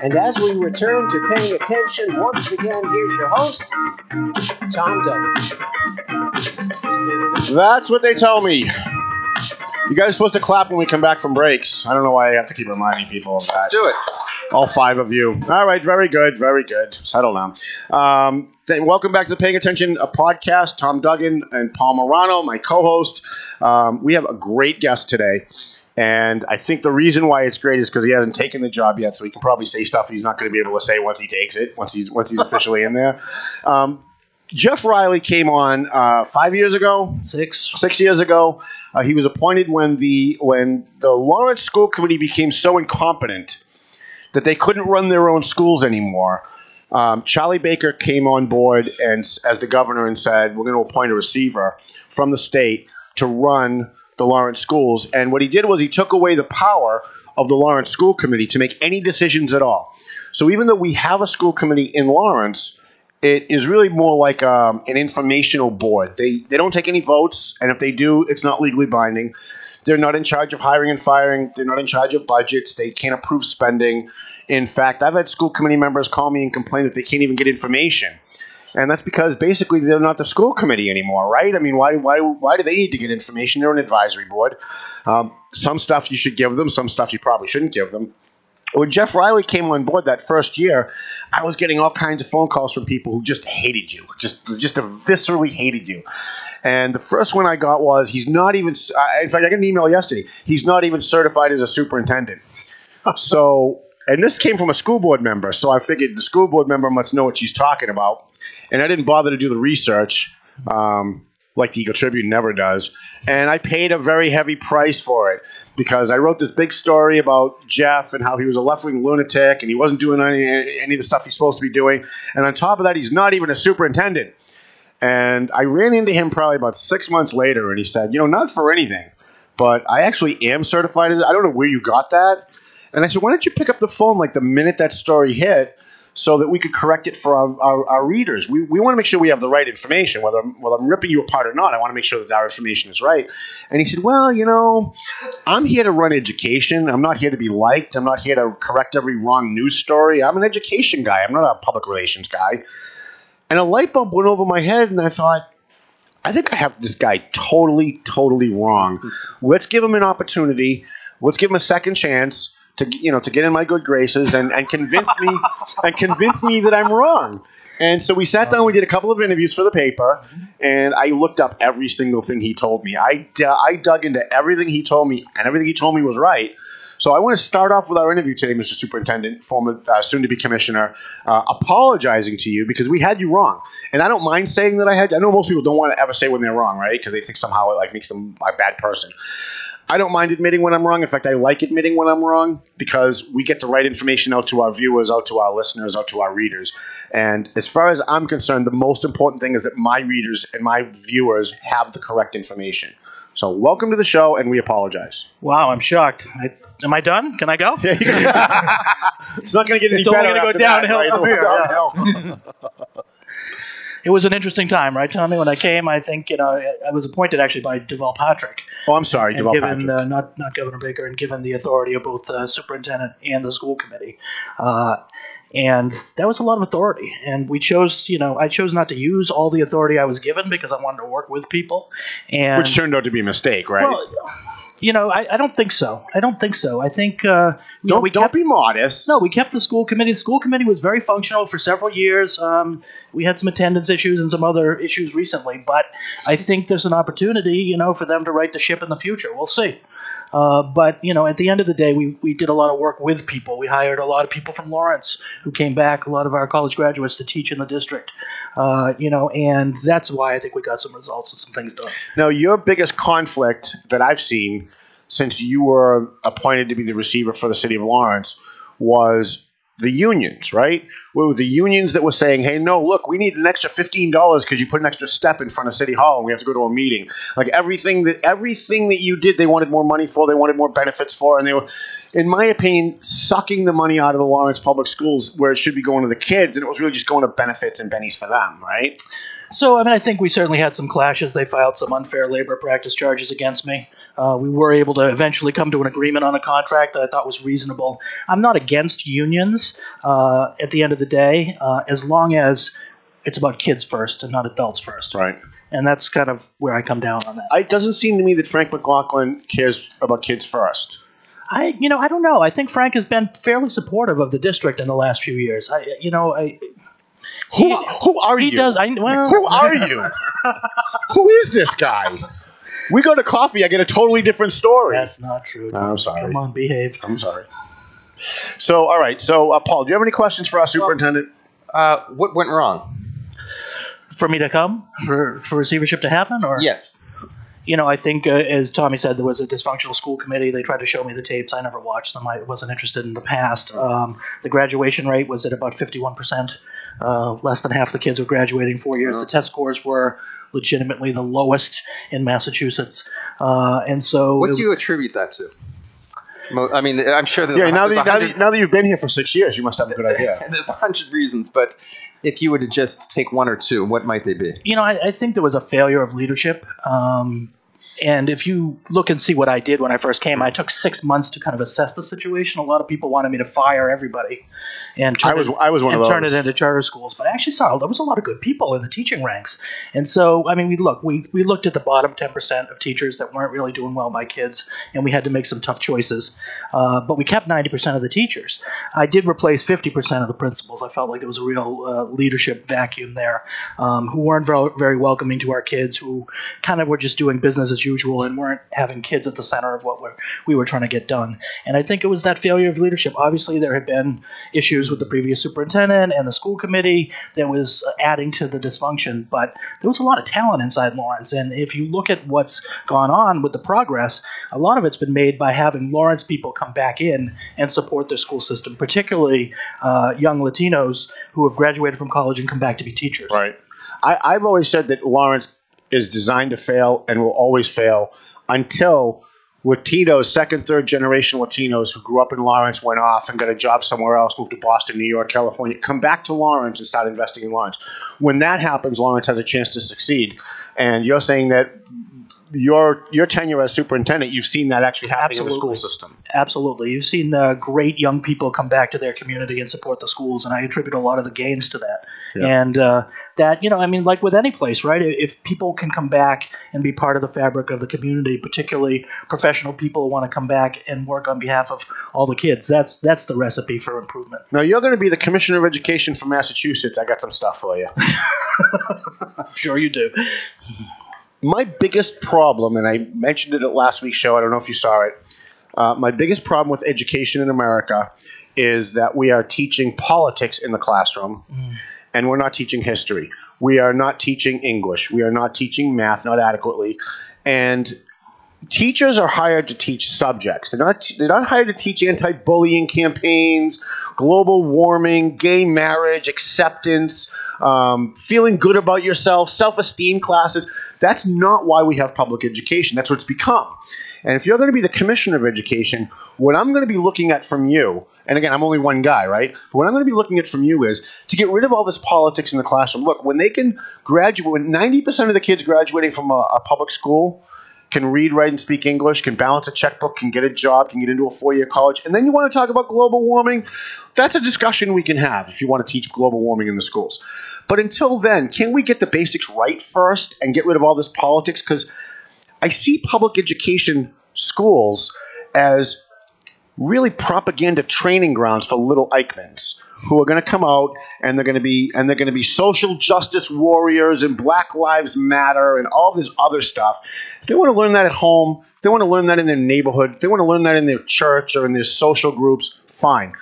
And as we return to paying attention, once again, here's your host, Tom Duggan. That's what they tell me. You guys are supposed to clap when we come back from breaks. I don't know why I have to keep reminding people of that. Let's do it. All 5 of you. All right, very good, very good. Settle down. Welcome back to the Paying Attention podcast. Tom Duggan and Paul Murano, my co-host. We have a great guest today. And I think the reason why it's great is because he hasn't taken the job yet, so he can probably say stuff he's not going to be able to say once he takes it, once he's officially in there. Jeff Riley came on 5 years ago, 6 years ago. He was appointed when the Lawrence School Committee became so incompetent that they couldn't run their own schools anymore. Charlie Baker came on board and as the governor and said, we're going to appoint a receiver from the state to run the Lawrence schools. And what he did was he took away the power of the Lawrence School Committee to make any decisions at all. So even though we have a school committee in Lawrence, it is really more like an informational board. They don't take any votes, and if they do, it's not legally binding. They're not in charge of hiring and firing. They're not in charge of budgets. They can't approve spending. In fact, I've had school committee members call me and complain that they can't even get information. And that's because basically they're not the school committee anymore, right? I mean, why do they need to get information? They're an advisory board. Some stuff you should give them. Some stuff you probably shouldn't give them. When Jeff Riley came on board that first year, I was getting all kinds of phone calls from people who just hated you, just viscerally hated you. And the first one I got was, he's not even, in fact, I got an email yesterday, he's not even certified as a superintendent. So, and this came from a school board member, so I figured the school board member must know what she's talking about. And I didn't bother to do the research, like the Eagle Tribune never does. And I paid a very heavy price for it because I wrote this big story about Jeff and how he was a left-wing lunatic and he wasn't doing any of the stuff he's supposed to be doing. And on top of that, he's not even a superintendent. And I ran into him probably about 6 months later, and he said, not for anything, but I actually am certified. I don't know where you got that. And I said, why don't you pick up the phone like the minute that story hit, so that we could correct it for our readers. We want to make sure we have the right information. Whether I'm ripping you apart or not, I want to make sure that our information is right. And he said, well, I'm here to run education. I'm not here to be liked. I'm not here to correct every wrong news story. I'm an education guy. I'm not a public relations guy. And a light bulb went over my head, and I thought, I think I have this guy totally, totally wrong. Let's give him an opportunity. Let's give him a second chance to get in my good graces and convince me that I'm wrong. And so we sat down, we did a couple of interviews for the paper, and I looked up every single thing he told me. I dug into everything he told me, and everything he told me was right. So I want to start off with our interview today, Mr. Superintendent, former soon-to-be commissioner, apologizing to you because we had you wrong. And I don't mind saying that I know most people don't want to ever say when they're wrong, right? Because they think somehow it makes them a bad person. I don't mind admitting when I'm wrong. In fact, I like admitting when I'm wrong because we get the right information out to our viewers, out to our listeners, out to our readers. And as far as I'm concerned, the most important thing is that my readers and my viewers have the correct information. So welcome to the show, and we apologize. Wow, I'm shocked. Am I done? Can I go? Yeah, it's not going to get any better. It's only going to go downhill from here. It was an interesting time, right, Tommy? When I came, I think I was appointed actually by Valley Patriot. Oh, I'm sorry, Valley Patriot. Not Governor Baker, and given the authority of both the superintendent and the school committee, and that was a lot of authority. And we chose, I chose not to use all the authority I was given because I wanted to work with people, and which turned out to be a mistake, right? Well, I don't think so. I think don't be modest. No, we kept the school committee. The school committee was very functional for several years. We had some attendance issues and some other issues recently, but I think there's an opportunity, for them to right the ship in the future. We'll see. But at the end of the day, we did a lot of work with people. We hired a lot of people from Lawrence who came back, a lot of our college graduates to teach in the district, and that's why I think we got some results and some things done. Now, your biggest conflict that I've seen since you were appointed to be the receiver for the city of Lawrence was the unions, right? Well, the unions that were saying, hey, no, look, we need an extra $15 because you put an extra step in front of City Hall and we have to go to a meeting. Like everything that you did, they wanted more money for, they wanted more benefits for, and they were, in my opinion, sucking the money out of the Lawrence public schools where it should be going to the kids, and it was really just going to benefits and bennies for them, right? So, I think we certainly had some clashes. They filed some unfair labor practice charges against me. We were able to eventually come to an agreement on a contract that I thought was reasonable. I'm not against unions at the end of the day, as long as it's about kids first and not adults first. Right. And that's kind of where I come down on that. It doesn't seem to me that Frank McLaughlin cares about kids first. I don't know. I think Frank has been fairly supportive of the district in the last few years. Who are you? He does. Who are you? Who is this guy? We go to coffee, I get a totally different story. That's not true. I'm sorry. Come on, behave. I'm sorry. So, all right. So, Paul, do you have any questions for us, Superintendent? What went wrong? For me to come? For receivership to happen? Or Yes. I think, as Tommy said, there was a dysfunctional school committee. They tried to show me the tapes. I never watched them. I wasn't interested in the past. The graduation rate was at about 51%. Less than half the kids were graduating 4 years. The test scores were legitimately the lowest in Massachusetts. And so... What do you attribute that to? I mean, I'm sure there's now that you've been here for 6 years, you must have a good idea. There's 100 reasons, but if you were to just take one or two, what might they be? I think there was a failure of leadership. And if you look and see what I did when I first came, I took 6 months to kind of assess the situation. A lot of people wanted me to fire everybody and turn it into charter schools. But I actually saw there was a lot of good people in the teaching ranks. And so, I mean, we looked at the bottom 10% of teachers that weren't really doing well by kids, and we had to make some tough choices. But we kept 90% of the teachers. I did replace 50% of the principals. I felt like there was a real leadership vacuum there, who weren't very welcoming to our kids, who kind of were just doing business as usual and weren't having kids at the center of what we were trying to get done. And I think it was that failure of leadership. Obviously, there had been issues with the previous superintendent and the school committee that was adding to the dysfunction, but there was a lot of talent inside Lawrence. And if you look at what's gone on with the progress, a lot of it's been made by having Lawrence people come back in and support their school system, particularly young Latinos who have graduated from college and come back to be teachers. Right. I've always said that Lawrence is designed to fail and will always fail until Latinos, second, third generation Latinos who grew up in Lawrence, went off and got a job somewhere else, moved to Boston, New York, California, come back to Lawrence and start investing in Lawrence. When that happens, Lawrence has a chance to succeed. And you're saying that your tenure as superintendent, you've seen that actually happening in the school system. Absolutely. You've seen great young people come back to their community and support the schools, and I attribute a lot of the gains to that. Yeah. And that, I mean, like with any place, right? If people can come back and be part of the fabric of the community, particularly professional people who want to come back and work on behalf of all the kids, that's the recipe for improvement. Now, you're going to be the Commissioner of Education for Massachusetts. I got some stuff for you. I'm sure you do. My biggest problem, and I mentioned it at last week's show, I don't know if you saw it, my biggest problem with education in America is that we are teaching politics in the classroom, and we're not teaching history. We are not teaching English. We are not teaching math, not adequately. And teachers are hired to teach subjects. They're not hired to teach anti-bullying campaigns, global warming, gay marriage, acceptance, feeling good about yourself, self-esteem classes. That's not why we have public education. That's what it's become. And if you're going to be the Commissioner of Education, what I'm going to be looking at from you, and again, I'm only one guy, right? But what I'm going to be looking at from you is to get rid of all this politics in the classroom. Look, when they can graduate, when 90% of the kids graduating from a public school can read, write, and speak English, can balance a checkbook, can get a job, can get into a 4-year college, and then you want to talk about global warming, that's a discussion we can have if you want to teach global warming in the schools. But until then, can we get the basics right first and get rid of all this politics? Because I see public education schools as really propaganda training grounds for little Eichmanns who are going to come out and they're going to be social justice warriors and Black Lives Matter and all this other stuff. If they want to learn that at home, if they want to learn that in their neighborhood, if they want to learn that in their church or in their social groups, fine.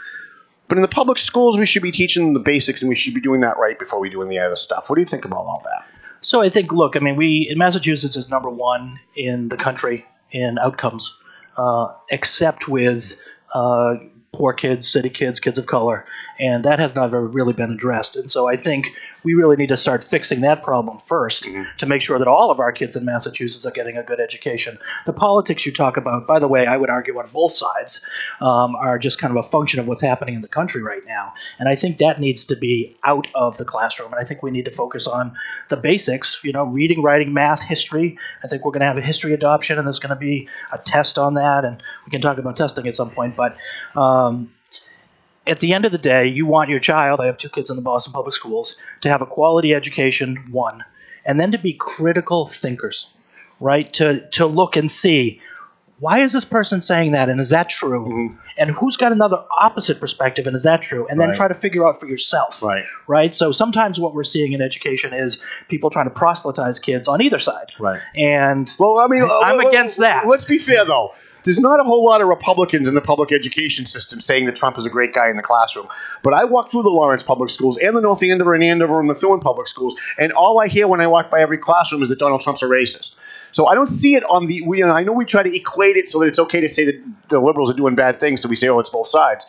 But in the public schools, we should be teaching them the basics, and we should be doing that right before we do any other stuff. What do you think about all that? So I think, look, I mean, Massachusetts is number one in the country in outcomes, except with poor kids, city kids, kids of color, and that has not really been addressed. And so I think we really need to start fixing that problem first to make sure that all of our kids in Massachusetts are getting a good education. The politics you talk about, by the way, I would argue on both sides, are just kind of a function of what's happening in the country right now. And I think that needs to be out of the classroom. And I think we need to focus on the basics, reading, writing, math, history. I think we're going to have a history adoption, and there's going to be a test on that. And we can talk about testing at some point. But at the end of the day, you want your child, I have 2 kids in the Boston Public Schools, to have a quality education, one, and then to be critical thinkers, right? To look and see why is this person saying that, and is that true? Mm-hmm. And who's got another opposite perspective, and is that true? And then try to figure out for yourself. Right? So sometimes what we're seeing in education is people trying to proselytize kids on either side. Right. And well, I mean, I'm against that. Let's be fair, though. There's not a whole lot of Republicans in the public education system saying that Trump is a great guy in the classroom. But I walk through the Lawrence public schools and the North Andover and Andover and Methuen public schools, and all I hear when I walk by every classroom is that Donald Trump's a racist. So I don't see it on the – I know we try to equate it so that it's okay to say that the liberals are doing bad things, so we say, oh, it's both sides.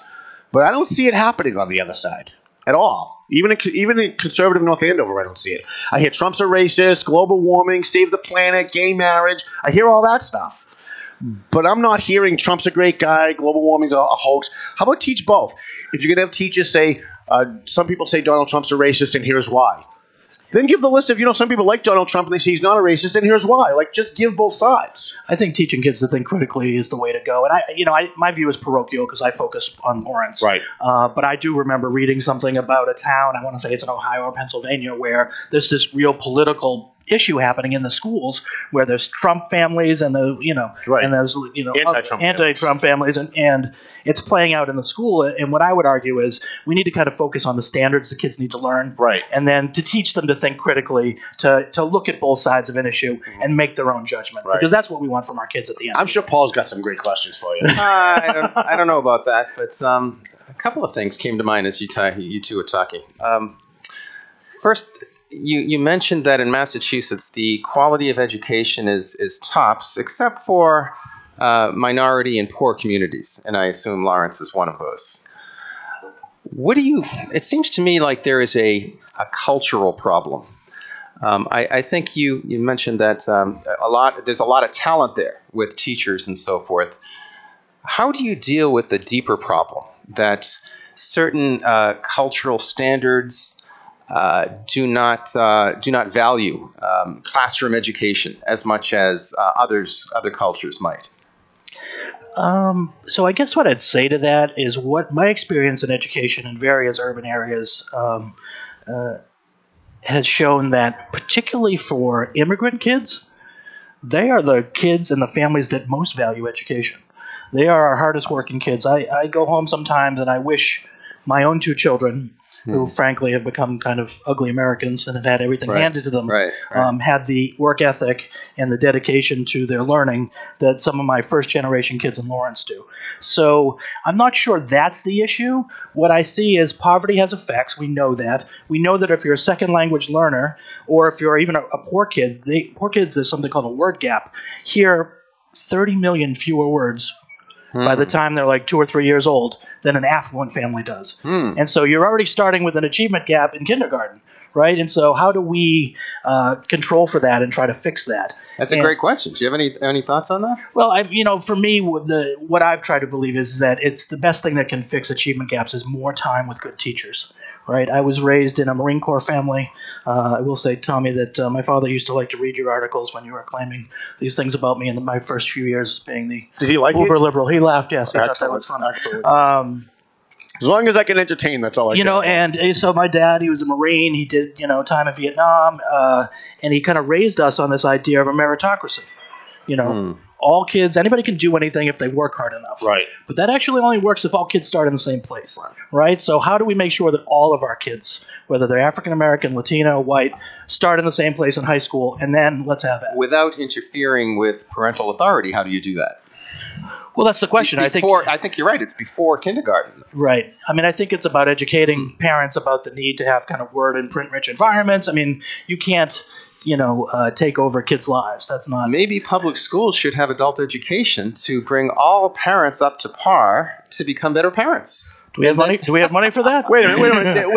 But I don't see it happening on the other side at all. Even in conservative North Andover, I don't see it. I hear Trump's a racist, global warming, save the planet, gay marriage. I hear all that stuff. But I'm not hearing Trump's a great guy, global warming's a hoax. How about teach both? If you're going to have teachers say, some people say Donald Trump's a racist and here's why. Then give the list of, some people like Donald Trump and they say he's not a racist and here's why. Like, just give both sides. I think teaching kids to think critically is the way to go. And my view is parochial because I focus on Lawrence. Right. But I do remember reading something about a town, I want to say it's in Ohio or Pennsylvania, where there's this real political issue happening in the schools where there's Trump families and and there's anti-Trump families and it's playing out in the school. And what I would argue is we need to kind of focus on the standards the kids need to learn, and then to teach them to think critically, to look at both sides of an issue and make their own judgment, because that's what we want from our kids at the end. I'm sure Paul's got some great questions for you. I don't know about that, but a couple of things came to mind as you two were talking. First, you mentioned that in Massachusetts the quality of education is tops, except for minority and poor communities, and I assume Lawrence is one of those. It seems to me like there is a cultural problem. I think you mentioned that there's a lot of talent there with teachers and so forth. How do you deal with the deeper problem that certain cultural standards do not value classroom education as much as other cultures might? So I guess what I'd say to that is what my experience in education in various urban areas has shown that, particularly for immigrant kids, they are the kids and the families that most value education. They are our hardest working kids. I go home sometimes and I wish my own two children, who frankly have become kind of ugly Americans and have had everything handed to them, had the work ethic and the dedication to their learning that some of my first generation kids in Lawrence do. So I'm not sure that's the issue. What I see is poverty has effects. We know that. We know that if you're a second language learner, or if you're even a poor kids, there's something called a word gap. Hear 30 million fewer words by the time they're like 2 or 3 years old than an affluent family does. And so you're already starting with an achievement gap in kindergarten, right? And so how do we control for that and try to fix that? That's a great question. Do you have any thoughts on that? Well, for me, what I've tried to believe is that it's the best thing that can fix achievement gaps is more time with good teachers. Right, I was raised in a Marine Corps family. I will say, Tommy, that my father used to like to read your articles when you were claiming these things about me in my first few years as being the Did he like uber it? liberal. He laughed. Yes, he thought that was fun. Excellent. As long as I can entertain, that's all I care about. And so my dad, he was a Marine. He did time in Vietnam, and he kind of raised us on this idea of a meritocracy. All kids, anybody can do anything if they work hard enough. Right. But that actually only works if all kids start in the same place. Right? So how do we make sure that all of our kids, whether they're African American, Latino, white, start in the same place in high school, and then let's have it? Without interfering with parental authority, how do you do that? Well, that's the question. I think you're right. It's before kindergarten. Right. I mean, I think it's about educating parents about the need to have kind of word and print-rich environments. I mean, you can't take over kids' lives. That's not. Maybe public schools should have adult education to bring all parents up to par to become better parents. Do we have money? Do we have money for that? Wait a minute.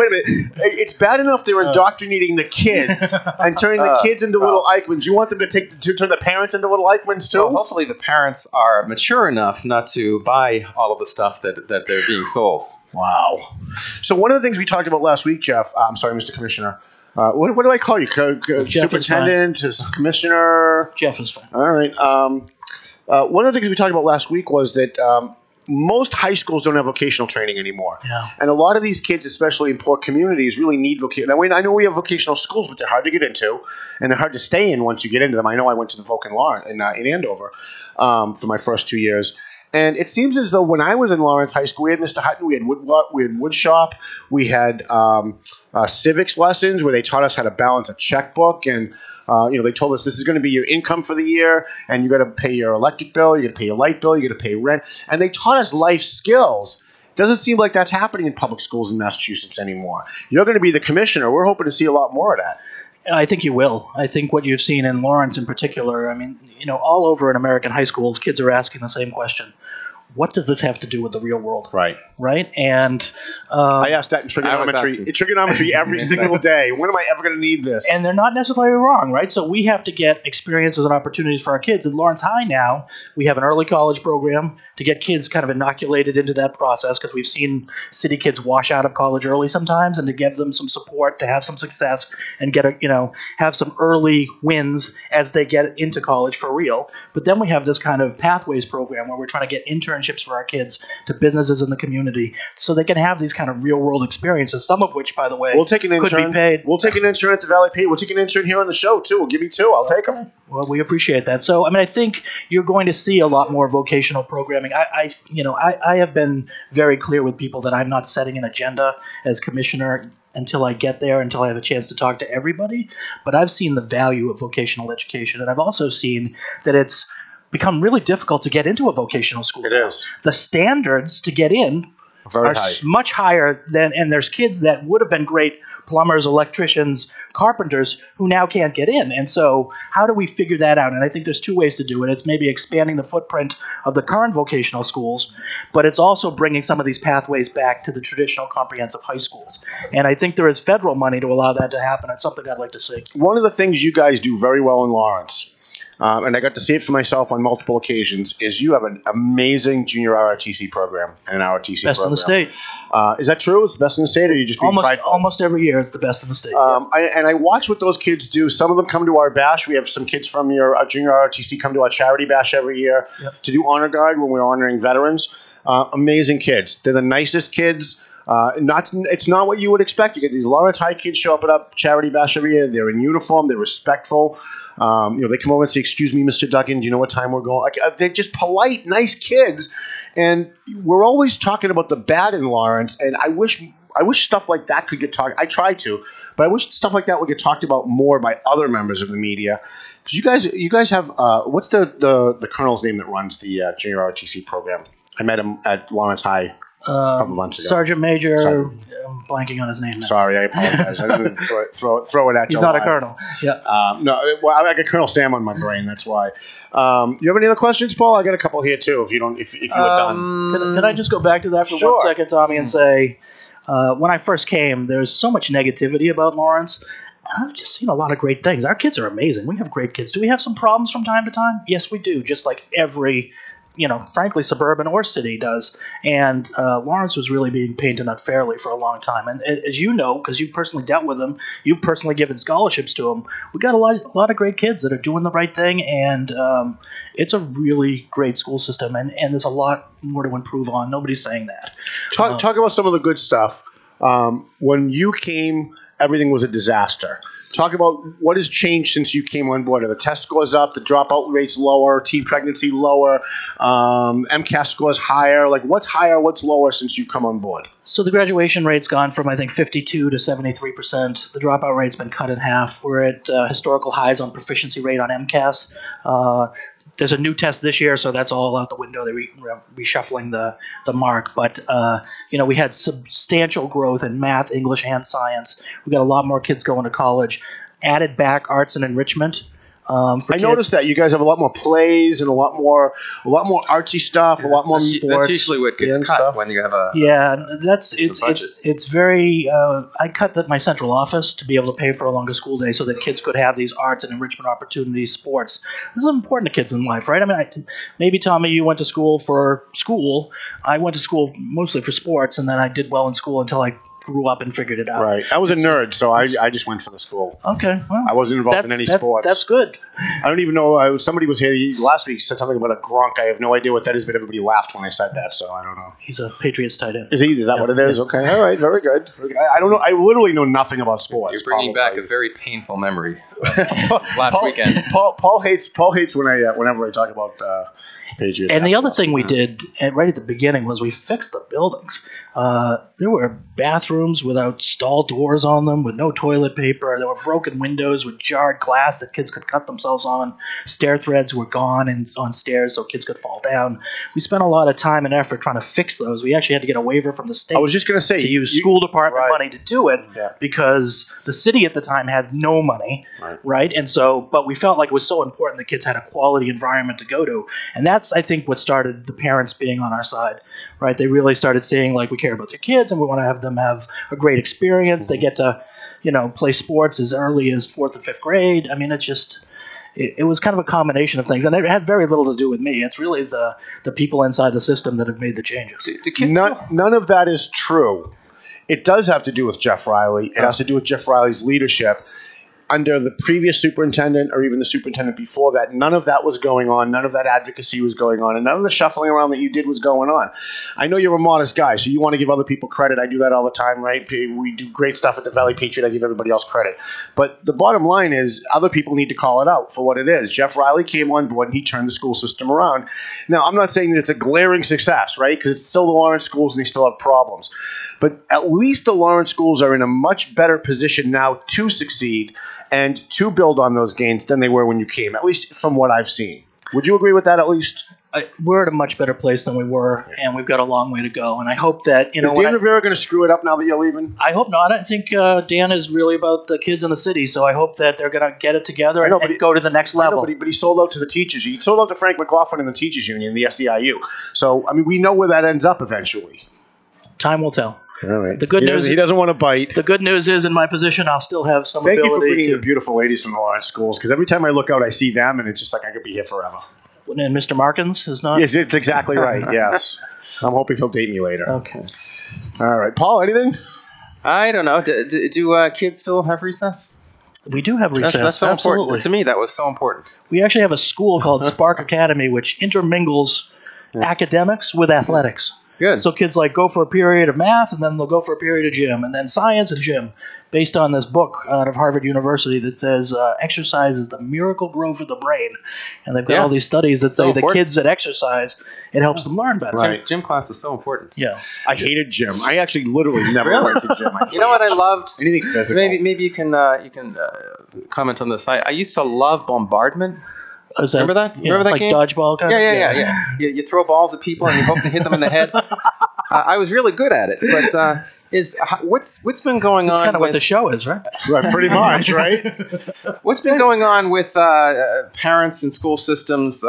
It's bad enough they're indoctrinating the kids and turning the kids into little Eichmanns. You want them to turn the parents into little Eichmanns too? Well, hopefully the parents are mature enough not to buy all of the stuff that they're being sold. Wow. So one of the things we talked about last week, Jeff. I'm sorry, Mr. Commissioner. What do I call you? Superintendent, Commissioner? Jeff is fine. All right. One of the things we talked about last week was that most high schools don't have vocational training anymore. Yeah. And a lot of these kids, especially in poor communities, really need vocational. I know we have vocational schools, but they're hard to get into, and they're hard to stay in once you get into them. I know I went to the Voc in Andover for my first 2 years. And it seems as though when I was in Lawrence High School, we had Mr. Hutton, we had wood shop, we had civics lessons where they taught us how to balance a checkbook, and they told us this is going to be your income for the year, and you got to pay your electric bill, you got to pay your light bill, you got to pay rent, and they taught us life skills. Doesn't seem like that's happening in public schools in Massachusetts anymore. You're going to be the commissioner. We're hoping to see a lot more of that. I think you will. I think what you've seen in Lawrence in particular, all over in American high schools, kids are asking the same question. What does this have to do with the real world? Right. And I asked that in trigonometry every single day. When am I ever going to need this? And they're not necessarily wrong, right? So we have to get experiences and opportunities for our kids. In Lawrence High now, we have an early college program to get kids kind of inoculated into that process, because we've seen city kids wash out of college early sometimes, and to give them some support to have some success and have some early wins as they get into college for real. But then we have this kind of pathways program where we're trying to get internships for our kids to businesses in the community, so they can have these kind of real world experiences, some of which, by the way, could be paid. We'll take an intern at the Valley Patriot. We'll take an intern here on the show too. We'll give you two. I'll take them. Well, we appreciate that. So, I think you're going to see a lot more vocational programming. I have been very clear with people that I'm not setting an agenda as commissioner until I get there, until I have a chance to talk to everybody. But I've seen the value of vocational education, and I've also seen that it's become really difficult to get into a vocational school. It is. The standards to get in are much higher than, and there's kids that would have been great plumbers, electricians, carpenters who now can't get in. And so how do we figure that out? And I think there's two ways to do it. It's maybe expanding the footprint of the current vocational schools, but it's also bringing some of these pathways back to the traditional comprehensive high schools. And I think there is federal money to allow that to happen. It's something I'd like to see. One of the things you guys do very well in Lawrence, and I got to see it for myself on multiple occasions, is you have an amazing junior ROTC program and an ROTC program. Best in the state. Is that true? It's the best in the state, or are you just being prideful? Almost every year it's the best in the state. I watch what those kids do. Some of them come to our bash. We have some kids from your junior ROTC come to our charity bash every year to do honor guard when we're honoring veterans. Amazing kids. They're the nicest kids. It's not what you would expect. You get these Lawrence High kids show up at a charity bash every year. They're in uniform. They're respectful. They come over and say, "Excuse me, Mr. Duggan, do you know what time we're going?" They're just polite, nice kids. And we're always talking about the bad in Lawrence. And I wish stuff like that could get talked. I try to, but I wish stuff like that would get talked about more by other members of the media. Because you guys have what's the colonel's name that runs the junior ROTC program? I met him at Lawrence High a couple months ago. Sergeant Major. I'm blanking on his name now. Sorry, I apologize. I didn't throw it at you. He's not a colonel. Yeah. I got Colonel Sam on my brain. That's why. You have any other questions, Paul? I got a couple here too. If you were done, can I just go back to that for 1 second, Tommy, and say, when I first came, there's so much negativity about Lawrence. I've just seen a lot of great things. Our kids are amazing. We have great kids. Do we have some problems from time to time? Yes, we do. Just like every, frankly, suburban or city does. And Lawrence was really being painted unfairly for a long time. And as you know, because you've personally dealt with them, you've personally given scholarships to them, we got a lot of great kids that are doing the right thing. And it's a really great school system. And there's a lot more to improve on. Nobody's saying that. Talk about some of the good stuff. When you came, everything was a disaster. Talk about what has changed since you came on board. Are the test scores up, the dropout rates lower, teen pregnancy lower, MCAS scores higher? Like, what's higher, what's lower since you've come on board? So the graduation rate's gone from, I think, 52 to 73%. The dropout rate's been cut in half. We're at historical highs on proficiency rate on MCAS. There's a new test this year, so that's all out the window. They're reshuffling the mark. But, we had substantial growth in math, English, and science. We got a lot more kids going to college. Added back arts and enrichment. I noticed that you guys have a lot more plays and a lot more artsy stuff, a lot more sports. That's usually what gets cut stuff. when you have a it's very. I cut my central office to be able to pay for a longer school day so that kids could have these arts and enrichment opportunities, sports. This is important to kids in life, right? I mean, maybe Tommy, you went to school for school. I went to school mostly for sports, and then I did well in school until I grew up and figured it out. Right. I was a nerd, so I just went for the school. Okay. Well, I wasn't involved in any sports. That's good. I don't even know. Somebody was here last week, said something about a Gronk. I have no idea what that is, but everybody laughed when I said that, so I don't know. He's a Patriots tight end. Is he? Is that what it is? Okay. All right. Very good. I don't know. I literally know nothing about sports. You're bringing back a very painful memory. Last weekend. Paul hates whenever I talk about Patriots. And the other thing we did right at the beginning was we fixed the buildings. There were bathrooms without stall doors on them, with no toilet paper. There were broken windows with jarred glass that kids could cut themselves on. Stair threads were gone and on stairs so kids could fall down. We spent a lot of time and effort trying to fix those. We actually had to get a waiver from the state. I was just going to say, to use school department money to do it because the city at the time had no money, right? And so, but we felt like it was so important that kids had a quality environment to go to, and that's, I think, what started the parents being on our side, right? They really started saying, like, we care about their kids and we want to have them have a great experience. They get to, play sports as early as 4th and 5th grade. I mean, it was kind of a combination of things, and it had very little to do with me. It's really the people inside the system that have made the changes. None of that is true. It does have to do with Jeff Riley. It has to do with Jeff Riley's leadership. Under the previous superintendent or even the superintendent before that, none of that was going on. None of that advocacy was going on. And none of the shuffling around that you did was going on. I know you're a modest guy, so you want to give other people credit. I do that all the time, right? We do great stuff at the Valley Patriot. I give everybody else credit. But the bottom line is other people need to call it out for what it is. Jeff Riley came on board and he turned the school system around. Now, I'm not saying that it's a glaring success, right? Because it's still the Lawrence schools and they still have problems. But at least the Lawrence schools are in a much better position now to succeed and to build on those gains than they were when you came, at least from what I've seen. Would you agree with that at least? We're at a much better place than we were, and we've got a long way to go. And I hope that, Is Dan Rivera going to screw it up now that you're leaving? I hope not. I think Dan is really about the kids in the city, so I hope that they're going to get it together and go to the next level. But he sold out to the teachers. He sold out to Frank McLaughlin and the teachers union, the SEIU. So, I mean, we know where that ends up eventually. Time will tell. All right. The good news he doesn't want to bite. The good news is, in my position, I'll still have some ability. Thank you for bringing the beautiful ladies from the Lawrence schools, because every time I look out, I see them, and it's just like I could be here forever. And Mr. Markins is not? Yes, it's exactly right, yes. I'm hoping he'll date me later. Okay. All right. Paul, anything? I don't know. Do kids still have recess? We do have recess. That's so Absolutely. important. To me, that was so important. We actually have a school called Spark Academy, which intermingles academics with athletics. Good. So kids go for a period of math, and then they'll go for a period of gym, and then science and gym, based on this book out of Harvard University that says exercise is the miracle grow for the brain. And they've got all these studies that say the kids that exercise, it helps them learn better. Right. Gym class is so important. Yeah. I hated gym. I actually literally never went to gym. You know what I loved? Anything physical. Maybe you can comment on this. I used to love bombardment. Remember that? Remember that like game? Dodgeball kind of? Yeah. You throw balls at people and you hope to hit them in the head. I was really good at it, but what's been going on? That's kind of what the show is, right? Right, pretty much, right? What's been going on with parents and school systems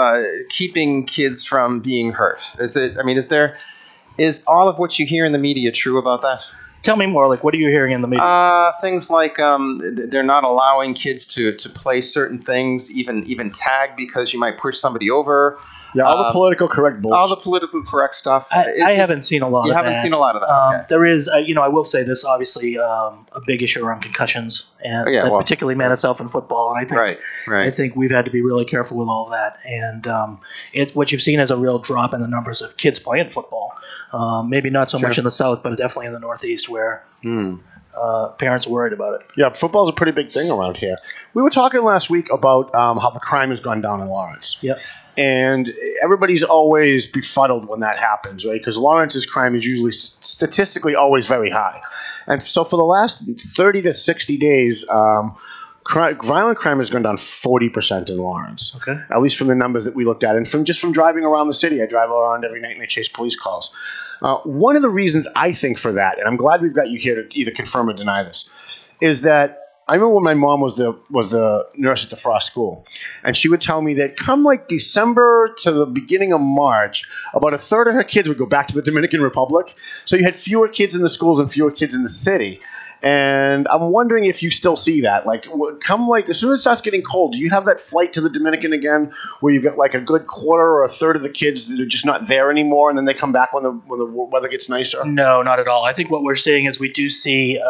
keeping kids from being hurt? Is all of what you hear in the media true about that? Tell me more. What are you hearing in the media? Things like they're not allowing kids to play certain things, even tag because you might push somebody over. Yeah, all the political correct bullshit. All the political correct stuff. I haven't seen a lot of that. You haven't seen a lot of that. Okay. There is, I will say this, obviously, a big issue around concussions, and particularly manage itself in football. And I think, I think we've had to be really careful with all of that. And what you've seen is a real drop in the numbers of kids playing football. Maybe not so much in the South, but definitely in the Northeast, where parents are worried about it. Yeah, football's a pretty big thing around here. We were talking last week about how the crime has gone down in Lawrence. Yep. And everybody's always befuddled when that happens, right? Because Lawrence's crime is usually statistically always very high. And so for the last 30 to 60 days, violent crime has gone down 40% in Lawrence. Okay. At least from the numbers that we looked at. And from driving around the city, I drive around every night and I chase police calls. One of the reasons I think for that, and I'm glad we've got you here to either confirm or deny this, is that I remember when my mom was the nurse at the Frost School, and she would tell me that come December to the beginning of March, about a third of her kids would go back to the Dominican Republic. So you had fewer kids in the schools and fewer kids in the city. And I'm wondering if you still see that. Like, as soon as it starts getting cold, do you have that flight to the Dominican again, where you get like a good quarter or a third of the kids that are just not there anymore, and then they come back when the weather gets nicer? No, not at all. I think what we're seeing is we do see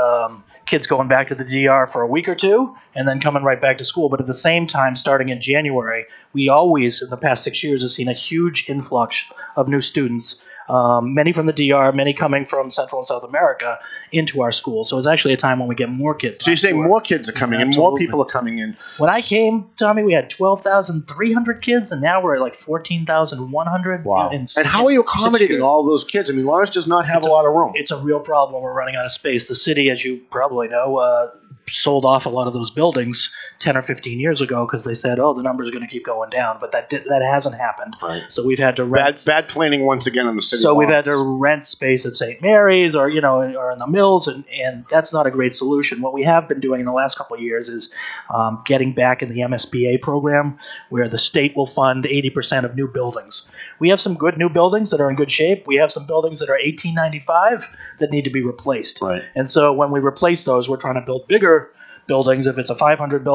kids going back to the DR for a week or two and then coming right back to school. But at the same time, starting in January, we always, in the past 6 years, have seen a huge influx of new students. Many from the DR, many coming from Central and South America into our school. So it's actually a time when we get more kids. So you're saying more kids are coming in, more people are coming in. When I came, Tommy, we had 12,300 kids, and now we're at like 14,100. Wow. And how are you accommodating all those kids? I mean, Lawrence does not have a lot of room. It's a real problem. We're running out of space. The city, as you probably know, sold off a lot of those buildings 10 or 15 years ago because they said, the numbers are going to keep going down. But that hasn't happened. Right. So we've had to rent. Bad planning once again in the city. So we've had to rent space at St. Mary's or in the Mills, and that's not a great solution. What we have been doing in the last couple of years is getting back in the MSBA program, where the state will fund 80% of new buildings. We have some good new buildings that are in good shape. We have some buildings that are 1895 that need to be replaced. Right. And so when we replace those, we're trying to build bigger buildings. If it's a 500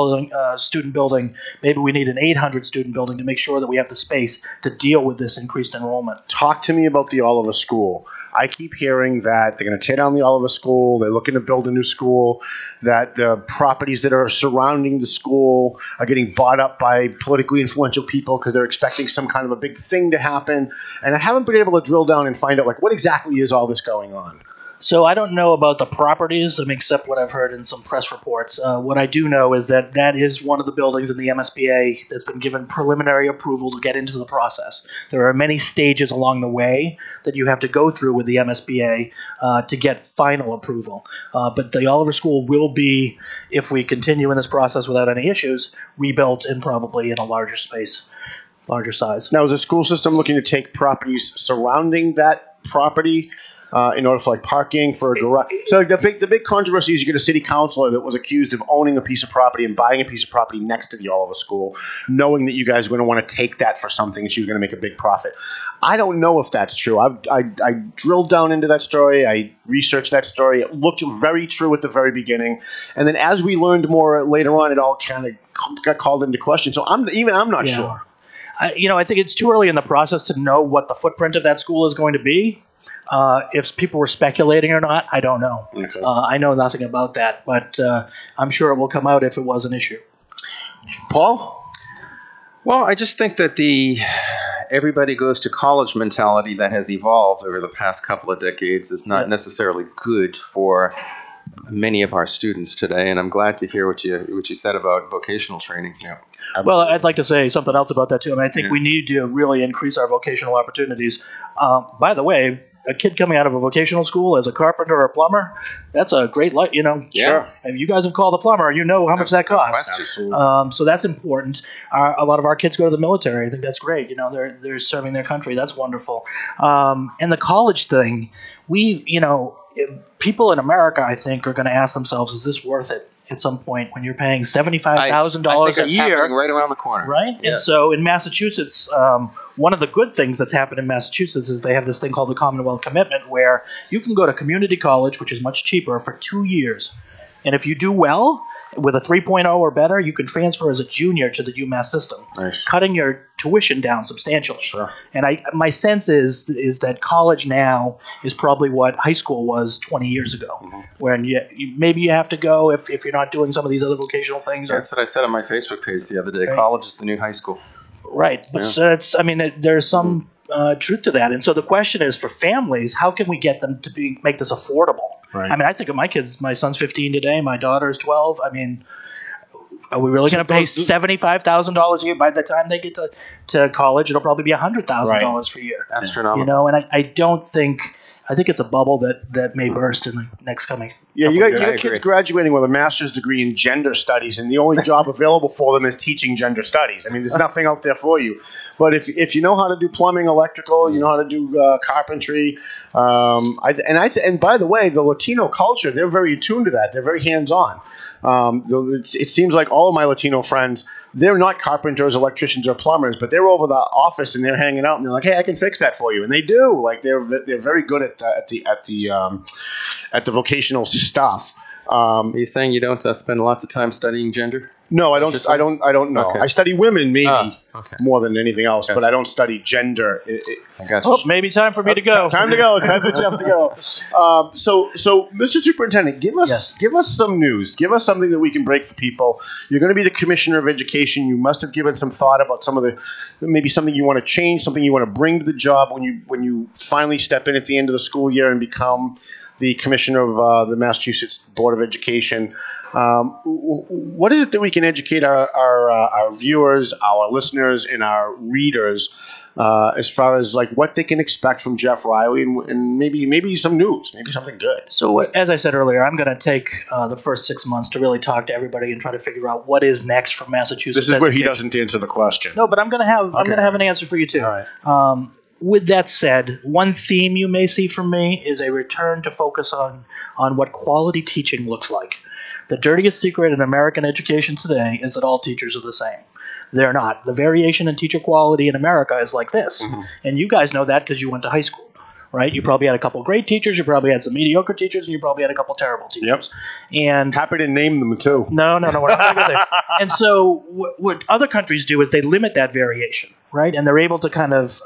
student building, maybe we need an 800 student building to make sure that we have the space to deal with this increased enrollment. Talk to me about the Oliver School. I keep hearing that they're going to tear down the Oliver School. They're looking to build a new school, that the properties that are surrounding the school are getting bought up by politically influential people because they're expecting some kind of a big thing to happen. And I haven't been able to drill down and find out, like, what exactly is all this going on? So I don't know about the properties, except what I've heard in some press reports. What I do know is that is one of the buildings in the MSBA that's been given preliminary approval to get into the process. There are many stages along the way that you have to go through with the MSBA to get final approval. But the Oliver School will be, if we continue in this process without any issues, rebuilt and probably in a larger space, larger size. Now, is the school system looking to take properties surrounding that property in order for like parking for a garage? So like the big controversy is you get a city councilor that was accused of owning a piece of property and buying a piece of property next to the Oliver School, knowing that you guys were going to want to take that for something and she was going to make a big profit. I don't know if that's true. I drilled down into that story. I researched that story. It looked very true at the very beginning, and then as we learned more later on, it all kind of got called into question. So I'm not sure. I think it's too early in the process to know what the footprint of that school is going to be. If people were speculating or not, I don't know. Okay. I know nothing about that, but I'm sure it will come out if it was an issue. Paul? Well, I just think that the everybody goes to college mentality that has evolved over the past couple of decades is not necessarily good for many of our students today, and I'm glad to hear what you said about vocational training. Yeah. Well, I'd like to say something else about that too. I think we need to really increase our vocational opportunities. By the way, a kid coming out of a vocational school as a carpenter or a plumber, that's a great life, Sure. If you guys have called a plumber, you know how much that costs. So that's important. A lot of our kids go to the military. I think that's great. They're serving their country. That's wonderful. And the college thing, people in America, I think, are going to ask themselves, is this worth it at some point when you're paying $75,000 a year? Right around the corner. Right? Yes. And so in Massachusetts, one of the good things that's happened in Massachusetts is they have this thing called the Commonwealth Commitment, where you can go to community college, which is much cheaper, for 2 years. And if you do well with a 3.0 or better, you can transfer as a junior to the UMass system, cutting your tuition down substantially. Sure. And my sense is that college now is probably what high school was 20 years ago, when maybe you have to go if you're not doing some of these other vocational things. That's what I said on my Facebook page the other day. Right. College is the new high school. Right. But there's some truth to that. And so the question is, for families, how can we get them to make this affordable? Right. I think of my kids. My son's 15 today. My daughter's 12. Are we really going to pay $75,000 a year? By the time they get to college, it'll probably be $100,000 per year. Astronomical. And I don't think. I think it's a bubble that may burst in the next coming. Yeah, you got kids graduating with a master's degree in gender studies, and the only job available for them is teaching gender studies. There's nothing out there for you. But if you know how to do plumbing, electrical, you know how to do carpentry, and by the way, the Latino culture, they're very attuned to that. They're very hands-on. It seems like all of my Latino friends, they're not carpenters, electricians, or plumbers, but they're over the office and they're hanging out and they're like, "Hey, I can fix that for you," and they do. Like they're very good at the vocational stuff. Are you saying you don't spend lots of time studying gender? No, I don't. I don't know. Okay. I study women maybe okay. more than anything else, Gotcha. but I don't study gender. I got you. Oh, maybe time for me to go. Time to go. Time for Jeff to go. So, Mr. Superintendent, give us some news. Give us something that we can break for people. You're going to be the Commissioner of Education. You must have given some thought about some of maybe something you want to change, something you want to bring to the job when you finally step in at the end of the school year and become the Commissioner of the Massachusetts Board of Education. What is it that we can educate our viewers, our listeners, and our readers as far as like what they can expect from Jeff Riley and maybe some news, maybe something good? So, as I said earlier, I'm going to take the first 6 months to really talk to everybody and try to figure out what is next for Massachusetts. This is where he doesn't answer the question. No, but I'm going to have an answer for you too. All right. With that said, one theme you may see from me is a return to focus on what quality teaching looks like. The dirtiest secret in American education today is that all teachers are the same. They're not. The variation in teacher quality in America is like this. Mm-hmm. And you guys know that because you went to high school, right? You probably had a couple great teachers, you probably had some mediocre teachers, and you probably had a couple terrible teachers. Yep. And happy to name them too. No, we're not going to go there. And so what other countries do is they limit that variation, right? And they're able to kind of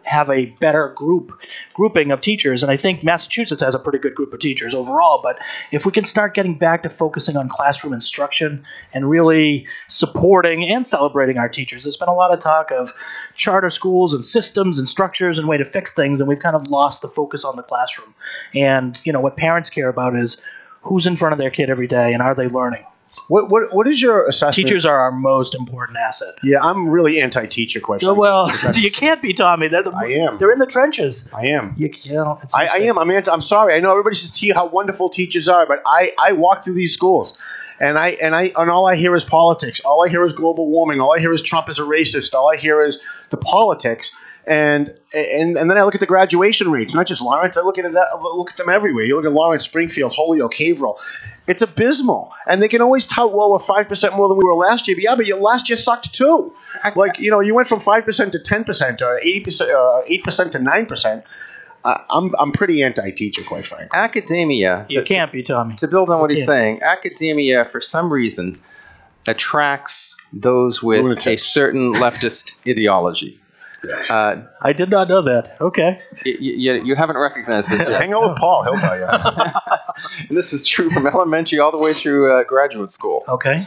have a better grouping of teachers. And I think Massachusetts has a pretty good group of teachers overall. But if we can start getting back to focusing on classroom instruction and really supporting and celebrating our teachers, there's been a lot of talk of charter schools and systems and structures and way to fix things, and we've kind of lost the focus on the classroom. And what parents care about is who's in front of their kid every day and are they learning? What is your assessment? Teachers are our most important asset. Yeah, I'm really anti-teacher, quite frankly. Well, you can't be, Tommy. I am. They're in the trenches. I am. I am. I'm sorry. I know everybody says to you how wonderful teachers are, but I walk through these schools, and all I hear is politics. All I hear is global warming. All I hear is Trump is a racist. All I hear is the politics. And then I look at the graduation rates, not just Lawrence. I look at them everywhere. You look at Lawrence, Springfield, Holyoke, Haverhill. It's abysmal. And they can always tout, well, we're 5% more than we were last year. But yeah, but your last year sucked too. You went from 5% to 10% or 8% to 9%. I'm pretty anti-teacher, quite frankly. Academia. You can't be, Tommy. To build on what he's saying, academia, for some reason, attracts those with a certain leftist ideology. I did not know that. Okay. You haven't recognized this yet. Hang out with Paul. He'll tell you. And this is true from elementary all the way through graduate school. Okay.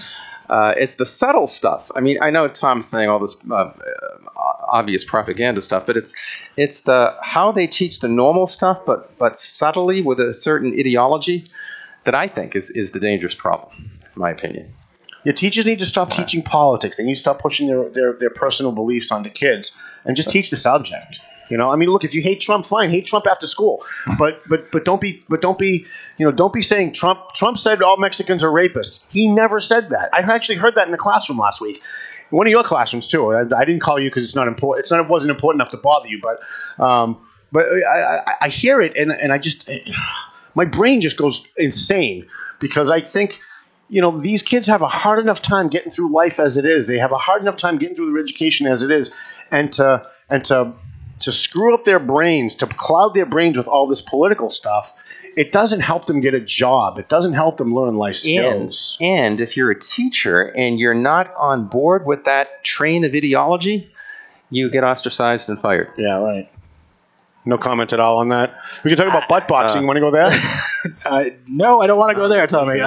It's the subtle stuff. I mean, I know Tom's saying all this obvious propaganda stuff, but it's the how they teach the normal stuff, but subtly with a certain ideology that I think is the dangerous problem, in my opinion. Yeah, teachers need to stop teaching politics. They need to stop pushing their personal beliefs onto kids and just teach the subject. I mean, look, if you hate Trump, fine, hate Trump after school, but don't be saying Trump said all Mexicans are rapists. He never said that. I actually heard that in the classroom last week. One of your classrooms too. I didn't call you because it's not important. It wasn't important enough to bother you, but I hear it and I just my brain just goes insane because I think. These kids have a hard enough time getting through life as it is. They have a hard enough time getting through their education as it is, and to screw up their brains, to cloud their brains with all this political stuff, it doesn't help them get a job. It doesn't help them learn life skills. And if you're a teacher and you're not on board with that train of ideology, you get ostracized and fired. Yeah, right. No comment at all on that. We can talk about butt boxing. You want to go there? No, I don't want to go there, Tommy.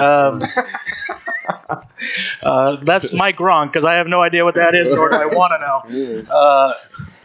That's Mike wrong because I have no idea what that is, nor do I want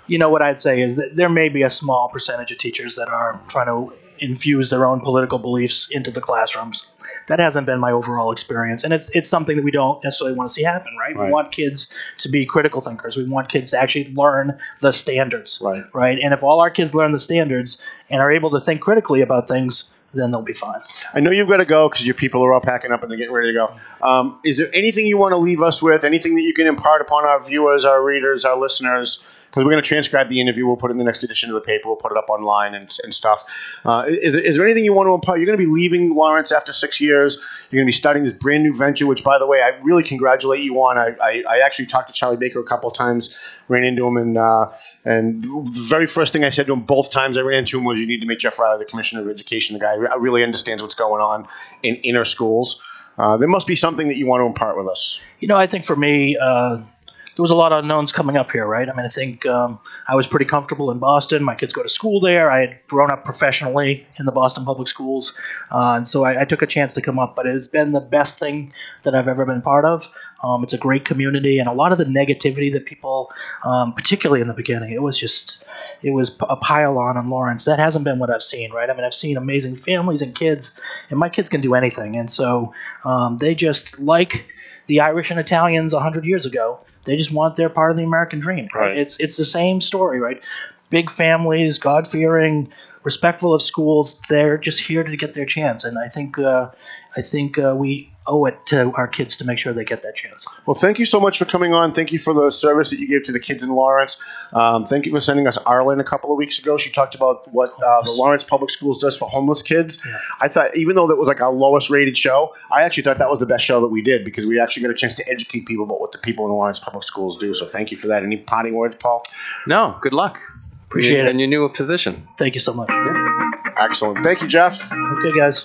to know. What I'd say is that there may be a small percentage of teachers that are trying to infuse their own political beliefs into the classrooms. That hasn't been my overall experience, and it's something that we don't necessarily want to see happen, right? We want kids to be critical thinkers. We want kids to actually learn the standards, right? And if all our kids learn the standards and are able to think critically about things, then they'll be fine. I know you've got to go because your people are all packing up and they're getting ready to go. Is there anything you want to leave us with, anything that you can impart upon our viewers, our readers, our listeners, because we're going to transcribe the interview. We'll put it in the next edition of the paper. We'll put it up online and stuff. Is there anything you want to impart? You're going to be leaving Lawrence after 6 years. You're going to be starting this brand new venture, which, by the way, I really congratulate you on. I actually talked to Charlie Baker a couple of times, ran into him, and the very first thing I said to him both times I ran into him was, you need to meet Jeff Riley, the Commissioner of Education. The guy really understands what's going on in inner schools. There must be something that you want to impart with us. I think for me, there was a lot of unknowns coming up here, right? I mean, I think I was pretty comfortable in Boston. My kids go to school there. I had grown up professionally in the Boston public schools, and so I took a chance to come up. But it has been the best thing that I've ever been part of. It's a great community, and a lot of the negativity that people, particularly in the beginning, it was a pile on in Lawrence. That hasn't been what I've seen, right? I mean, I've seen amazing families and kids, and my kids can do anything. And so they just, like the Irish and Italians 100 years ago, they just want their part of the American dream. Right? It's the same story, right? Big families, God-fearing, respectful of schools. They're just here to get their chance, and I think we owe it to our kids to make sure they get that chance. Well, thank you so much for coming on. Thank you for the service that you gave to the kids in Lawrence. Thank you for sending us Arlen a couple of weeks ago. She talked about what the Lawrence Public Schools does for homeless kids. Yeah. I thought, even though that was like our lowest rated show, I actually thought that was the best show that we did, because we actually got a chance to educate people about what the people in the Lawrence Public Schools do. So thank you for that. Any parting words, Paul? No, good luck. Appreciate it. And your new position. Thank you so much. Yeah. Excellent. Thank you, Jeff. Okay, guys.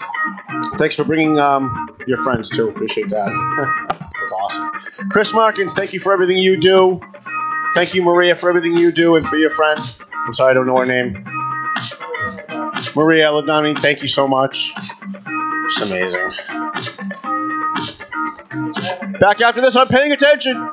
Thanks for bringing your friends, too. Appreciate that. That was awesome. Chris Markins, thank you for everything you do. Thank you, Maria, for everything you do, and for your friend. I'm sorry I don't know her name. Maria Ladani, thank you so much. It's amazing. Back after this on Paying Attention.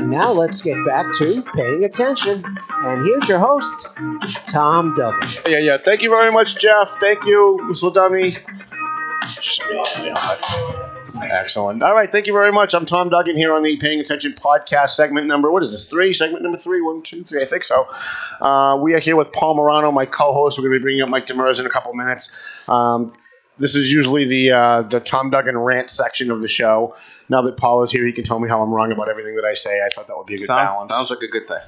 Now let's get back to Paying Attention. And here's your host, Tom Duggan. Yeah. Thank you very much, Jeff. Thank you, Ms. Ladami. Excellent. All right, thank you very much. I'm Tom Duggan here on the Paying Attention podcast, segment number, what is this, 3? Segment number 3, 1, 2, 3, I think so. We are here with Paul Murano, my co-host. We're going to be bringing up Mike Demers in a couple minutes. This is usually the Tom Duggan rant section of the show. Now that Paul is here, he can tell me how I'm wrong about everything that I say. I thought that would be a good balance. Sounds like a good thing.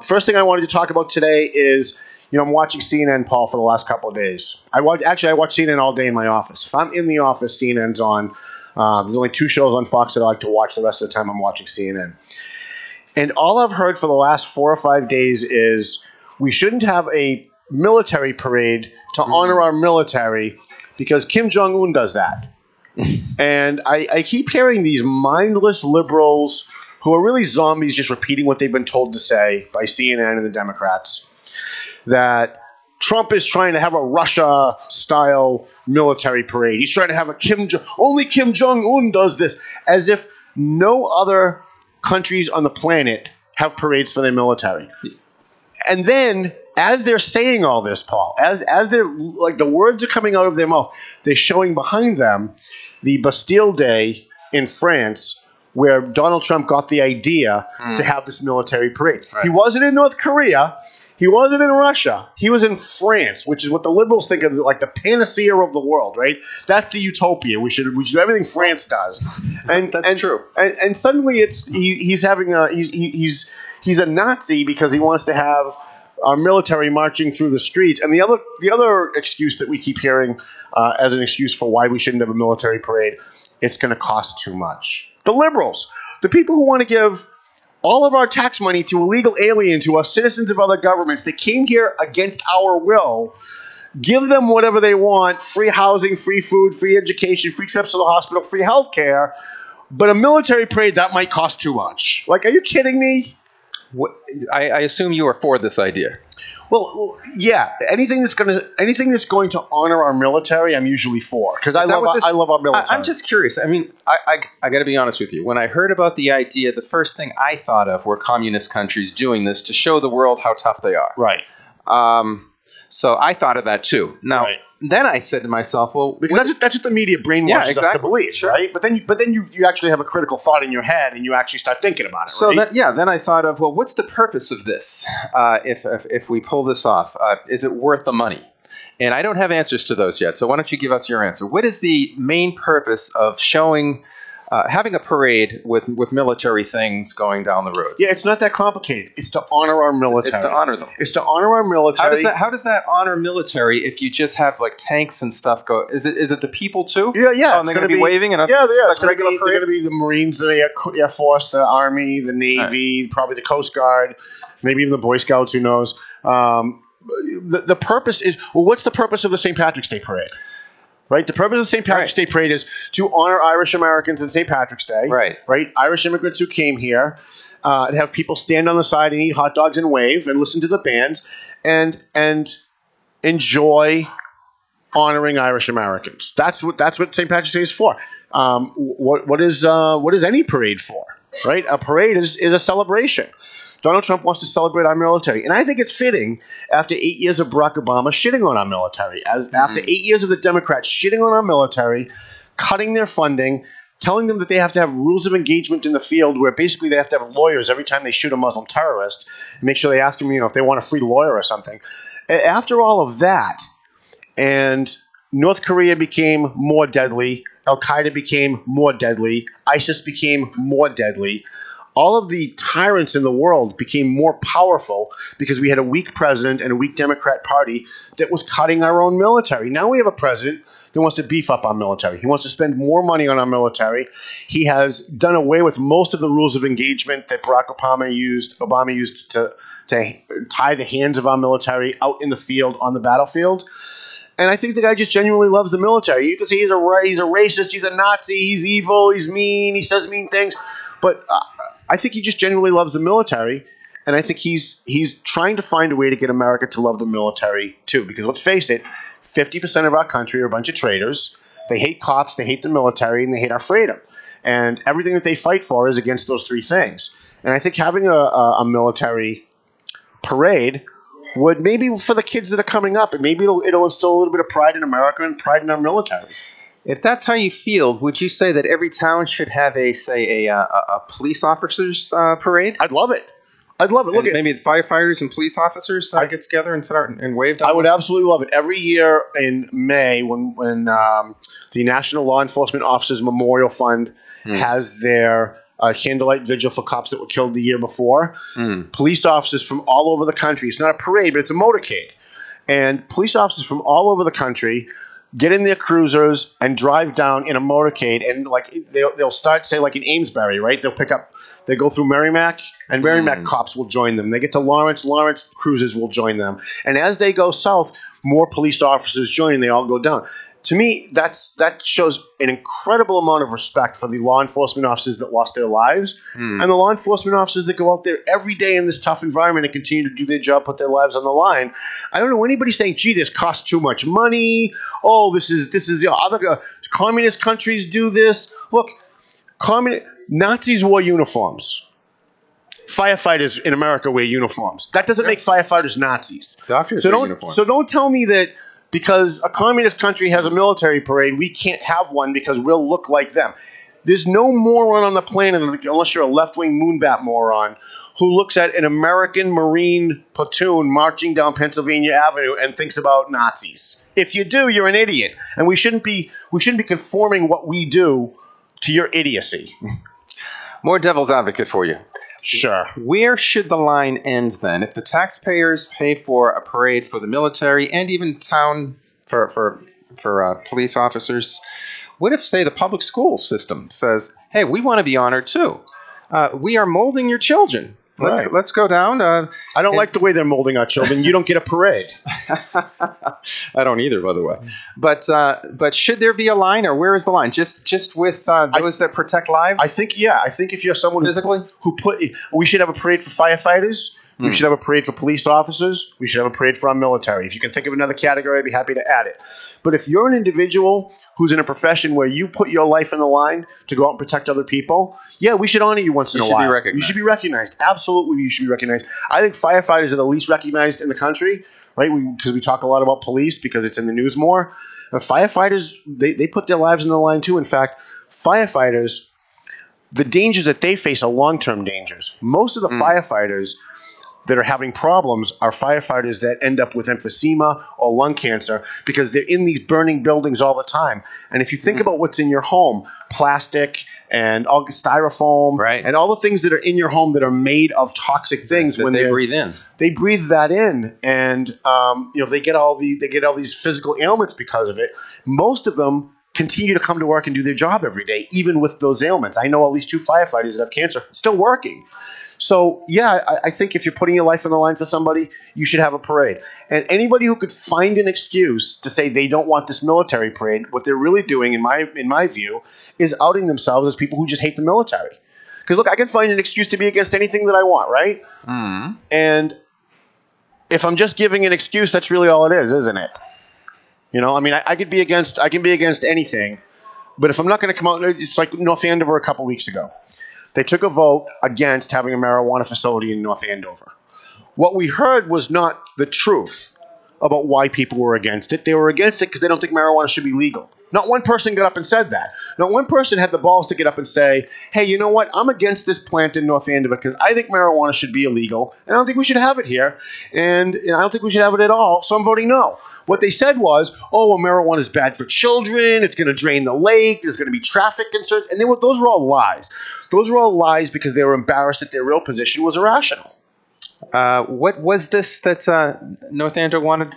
First thing I wanted to talk about today is, I'm watching CNN, Paul, for the last couple of days. I watch CNN all day in my office. If I'm in the office, CNN's on. There's only 2 shows on Fox that I like to watch. The rest of the time, I'm watching CNN. And all I've heard for the last 4 or 5 days is we shouldn't have a military parade to honor our military because Kim Jong-un does that. And I keep hearing these mindless liberals who are really zombies just repeating what they've been told to say by CNN and the Democrats, that Trump is trying to have a Russia-style military parade. He's trying to have only Kim Jong-un does this, as if no other countries on the planet have parades for their military. And then, as they're saying all this, Paul, as they're like the words are coming out of their mouth, they're showing behind them the Bastille Day in France, where Donald Trump got the idea to have this military parade. Right. He wasn't in North Korea. He wasn't in Russia. He was in France, which is what the liberals think of like the panacea of the world, right? That's the utopia. We should do everything France does. And that's true. And suddenly he's a Nazi because he wants to have our military marching through the streets. And the other excuse that we keep hearing as an excuse for why we shouldn't have a military parade, it's going to cost too much. The liberals, the people who want to give all of our tax money to illegal aliens who are citizens of other governments that came here against our will, give them whatever they want, free housing, free food, free education, free trips to the hospital, free health care, but a military parade, that might cost too much. Like, are you kidding me? I assume you are for this idea. Well, yeah. Anything that's going to honor our military, I'm usually for, because I love our military. I'm just curious. I mean, I got to be honest with you. When I heard about the idea, the first thing I thought of were communist countries doing this to show the world how tough they are. Right. So I thought of that too. Now, then I said to myself, well, because that's what the media brainwashes us to believe, right? But then you actually have a critical thought in your head and you actually start thinking about it. So right? Then I thought of, well, what's the purpose of this? If we pull this off, is it worth the money? And I don't have answers to those yet. So why don't you give us your answer? What is the main purpose of showing? Having a parade with military things going down the road. Yeah, it's not that complicated. It's to honor our military. It's to honor them. It's to honor our military. How does that honor military if you just have like tanks and stuff go? Is it the people too? Yeah. Oh, and they're going to be waving and it's going to be the Marines, the Air Force, the Army, the Navy, probably the Coast Guard, maybe even the Boy Scouts. Who knows? The purpose is what's the purpose of the St. Patrick's Day parade? Right. The purpose of the St. Patrick's Day parade is to honor Irish Americans on St. Patrick's Day. Right. Irish immigrants who came here, and have people stand on the side and eat hot dogs and wave and listen to the bands and enjoy honoring Irish Americans. That's what St. Patrick's Day is for. What is any parade for? Right. A parade is a celebration. Donald Trump wants to celebrate our military. And I think it's fitting after 8 years of Barack Obama shitting on our military, after 8 years of the Democrats shitting on our military, cutting their funding, telling them that they have to have rules of engagement in the field where basically they have to have lawyers every time they shoot a Muslim terrorist, and make sure they ask them, if they want a free lawyer or something. After all of that, and North Korea became more deadly, Al-Qaeda became more deadly, ISIS became more deadly, all of the tyrants in the world became more powerful because we had a weak president and a weak Democrat Party that was cutting our own military. Now we have a president that wants to beef up our military. He wants to spend more money on our military. He has done away with most of the rules of engagement that Barack Obama used to tie the hands of our military out in the field, on the battlefield. And I think the guy just genuinely loves the military. You can see he's a racist, he's a Nazi, he's evil, he's mean, he says mean things. But I think he just genuinely loves the military, and I think he's trying to find a way to get America to love the military too. Because let's face it, 50% of our country are a bunch of traitors. They hate cops, they hate the military, and they hate our freedom. And everything that they fight for is against those three things. And I think having a military parade would, maybe for the kids that are coming up, and maybe it'll instill a little bit of pride in America and pride in our military. If that's how you feel, would you say that every town should have a police officers parade? I'd love it. Look, maybe the firefighters and police officers get together and start and wave down. I would absolutely love it. Every year in May, when the National Law Enforcement Officers Memorial Fund has their candlelight vigil for cops that were killed the year before, police officers from all over the country. It's not a parade, but it's a motorcade, and police officers from all over the country get in their cruisers and drive down in a motorcade, and like they'll start, say, like in Amesbury, right? They go through Merrimack, and Merrimack cops will join them. They get to Lawrence cruisers will join them. And as they go south, more police officers join, they all go down. To me, that shows an incredible amount of respect for the law enforcement officers that lost their lives and the law enforcement officers that go out there every day in this tough environment and continue to do their job, put their lives on the line. I don't know anybody saying, gee, this costs too much money. Oh, this is other communist countries do this. Look, Nazis wore uniforms. Firefighters in America wear uniforms. That doesn't make firefighters Nazis. Doctors wear uniforms. So don't tell me that because a communist country has a military parade, we can't have one because we'll look like them. There's no moron on the planet, unless you're a left-wing moonbat moron, who looks at an American Marine platoon marching down Pennsylvania Avenue and thinks about Nazis. If you do, you're an idiot. And we shouldn't be conforming what we do to your idiocy. More devil's advocate for you. Sure. Where should the line end then? If the taxpayers pay for a parade for the military and even town for police officers, what if, say, the public school system says, hey, we want to be honored too. We are molding your children. Let's go down. I don't like the way they're molding our children. You don't get a parade. I don't either, by the way. But should there be a line, or where is the line? Just with those that protect lives? I think if you're someone physically we should have a parade for firefighters. We should have a parade for police officers. We should have a parade for our military. If you can think of another category, I'd be happy to add it. But if you're an individual who's in a profession where you put your life in the line to go out and protect other people, yeah, we should honor you once in a while. You should be recognized. Absolutely, you should be recognized. I think firefighters are the least recognized in the country, right? Because we talk a lot about police because it's in the news more. But firefighters, they put their lives in the line too. In fact, firefighters, the dangers that they face are long-term dangers. Most of the firefighters that are having problems are firefighters that end up with emphysema or lung cancer because they're in these burning buildings all the time. And if you think about what's in your home, plastic and all styrofoam and all the things that are in your home that are made of toxic things, when they breathe in, they breathe that in, and they get all these physical ailments because of it. Most of them continue to come to work and do their job every day, even with those ailments. I know at least 2 firefighters that have cancer still working. So, yeah, I think if you're putting your life on the line for somebody, you should have a parade. And anybody who could find an excuse to say they don't want this military parade, what they're really doing, in my view, is outing themselves as people who just hate the military. Because, look, I can find an excuse to be against anything that I want, right? And if I'm just giving an excuse, that's really all it is, isn't it? You know, I mean, I can be against anything, but if I'm not going to come out, it's like North Andover a couple weeks ago. They took a vote against having a marijuana facility in North Andover. What we heard was not the truth about why people were against it. They were against it because they don't think marijuana should be legal. Not one person got up and said that. Not one person had the balls to get up and say, hey, you know what? I'm against this plant in North Andover because I think marijuana should be illegal, and I don't think we should have it here, and I don't think we should have it at all, so I'm voting no. What they said was, oh, well, marijuana is bad for children. It's going to drain the lake. There's going to be traffic concerns. And those were all lies. Those were all lies because they were embarrassed that their real position was irrational. What was this that North Andover wanted?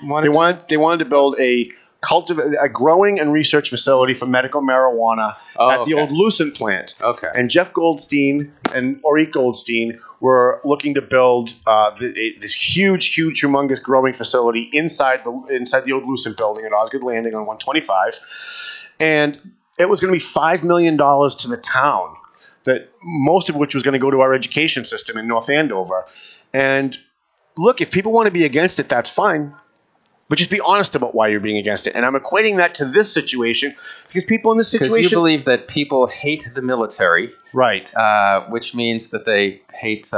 They wanted to build a growing and research facility for medical marijuana at the old Lucent plant. Okay. And Jeff Goldstein and Orit Goldstein were looking to build this huge, humongous growing facility inside the old Lucent building at Osgood Landing on 125. And it was going to be $5 million to the town, that most of which was going to go to our education system in North Andover. And look, if people want to be against it, that's fine. But just be honest about why you're being against it. And I'm equating that to this situation because people in this situation... Because you believe that people hate the military. Right. Which means that they hate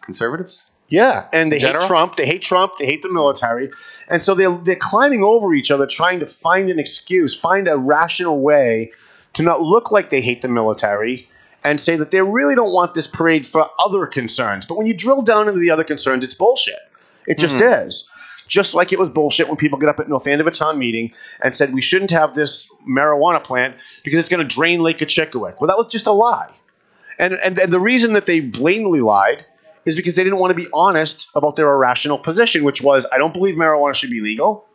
conservatives? Yeah, and they hate Trump. They hate Trump. They hate the military. And so they're climbing over each other trying to find an excuse, find a rational way to not look like they hate the military and say that they really don't want this parade for other concerns. But when you drill down into the other concerns, it's bullshit. It just is. Just like it was bullshit when people get up at North Andover town meeting and said we shouldn't have this marijuana plant because it's going to drain Lake Echikuik. Well, that was just a lie. And the reason that they blatantly lied is because they didn't want to be honest about their irrational position, which was, I don't believe marijuana should be legal,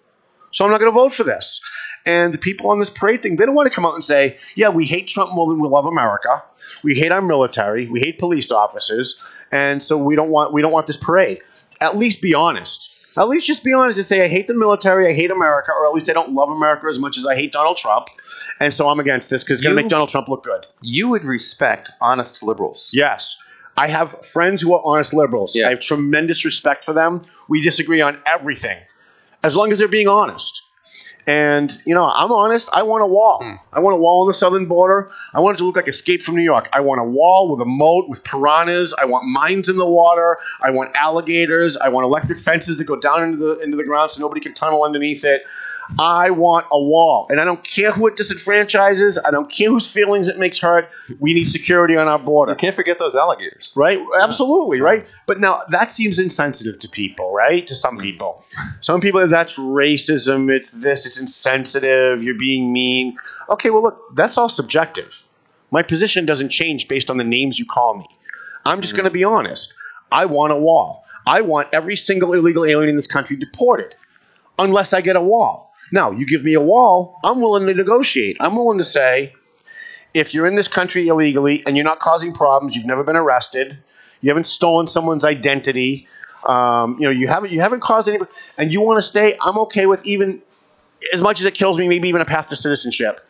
so I'm not going to vote for this. And the people on this parade thing, they don't want to come out and say, yeah, we hate Trump more than we love America. We hate our military. We hate police officers. And so we don't want this parade. At least be honest. At least just be honest and say, I hate the military, I hate America, or at least I don't love America as much as I hate Donald Trump. And so I'm against this because it's going to make Donald Trump look good. You would respect honest liberals. Yes. I have friends who are honest liberals. Yeah. I have tremendous respect for them. We disagree on everything, as long as they're being honest. And, you know, I'm honest. I want a wall. I want a wall on the southern border. I want it to look like Escape from New York. I want a wall with a moat with piranhas. I want mines in the water. I want alligators. I want electric fences that go down into the ground so nobody can tunnel underneath it. I want a wall. And I don't care who it disenfranchises. I don't care whose feelings it makes hurt. We need security on our border. You can't forget those alligators. Right? Absolutely, right? But now, that seems insensitive to people, right? To some people. Some people, that's racism, it's this, it's insensitive, you're being mean. Okay, well, look, that's all subjective. My position doesn't change based on the names you call me. I'm just going to be honest. I want a wall. I want every single illegal alien in this country deported, unless I get a wall. Now, you give me a wall, I'm willing to negotiate. I'm willing to say, if you're in this country illegally and you're not causing problems, you've never been arrested, you haven't stolen someone's identity, you haven't caused any, and you want to stay, I'm okay with even, as much as it kills me, maybe even a path to citizenship,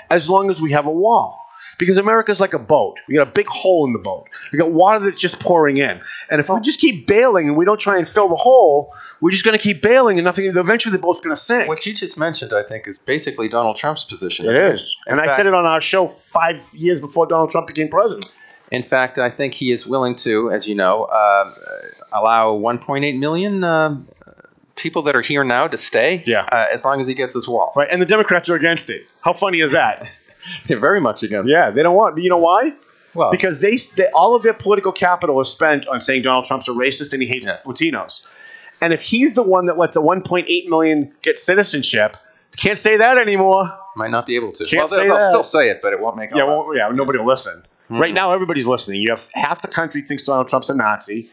as long as we have a wall. Because America's like a boat. We got a big hole in the boat. We got water that's just pouring in. And if we just keep bailing and we don't try and fill the hole, we're just going to keep bailing and nothing. Eventually, the boat's going to sink. What you just mentioned, I think, is basically Donald Trump's position. It is. And I said it on our show 5 years before Donald Trump became president. In fact, I think he is willing to, as you know, allow 1.8 million people that are here now to stay as long as he gets his wall. Right. And the Democrats are against it. How funny is that? They're very much against it. Yeah, they don't want it. You know why? Well, because they all of their political capital is spent on saying Donald Trump's a racist and he hates Latinos. And if he's the one that lets a 1.8 million get citizenship, can't say that anymore. Might not be able to. Can't they'll still say it, but it won't make nobody will listen. Right now, everybody's listening. You have half the country thinks Donald Trump's a Nazi,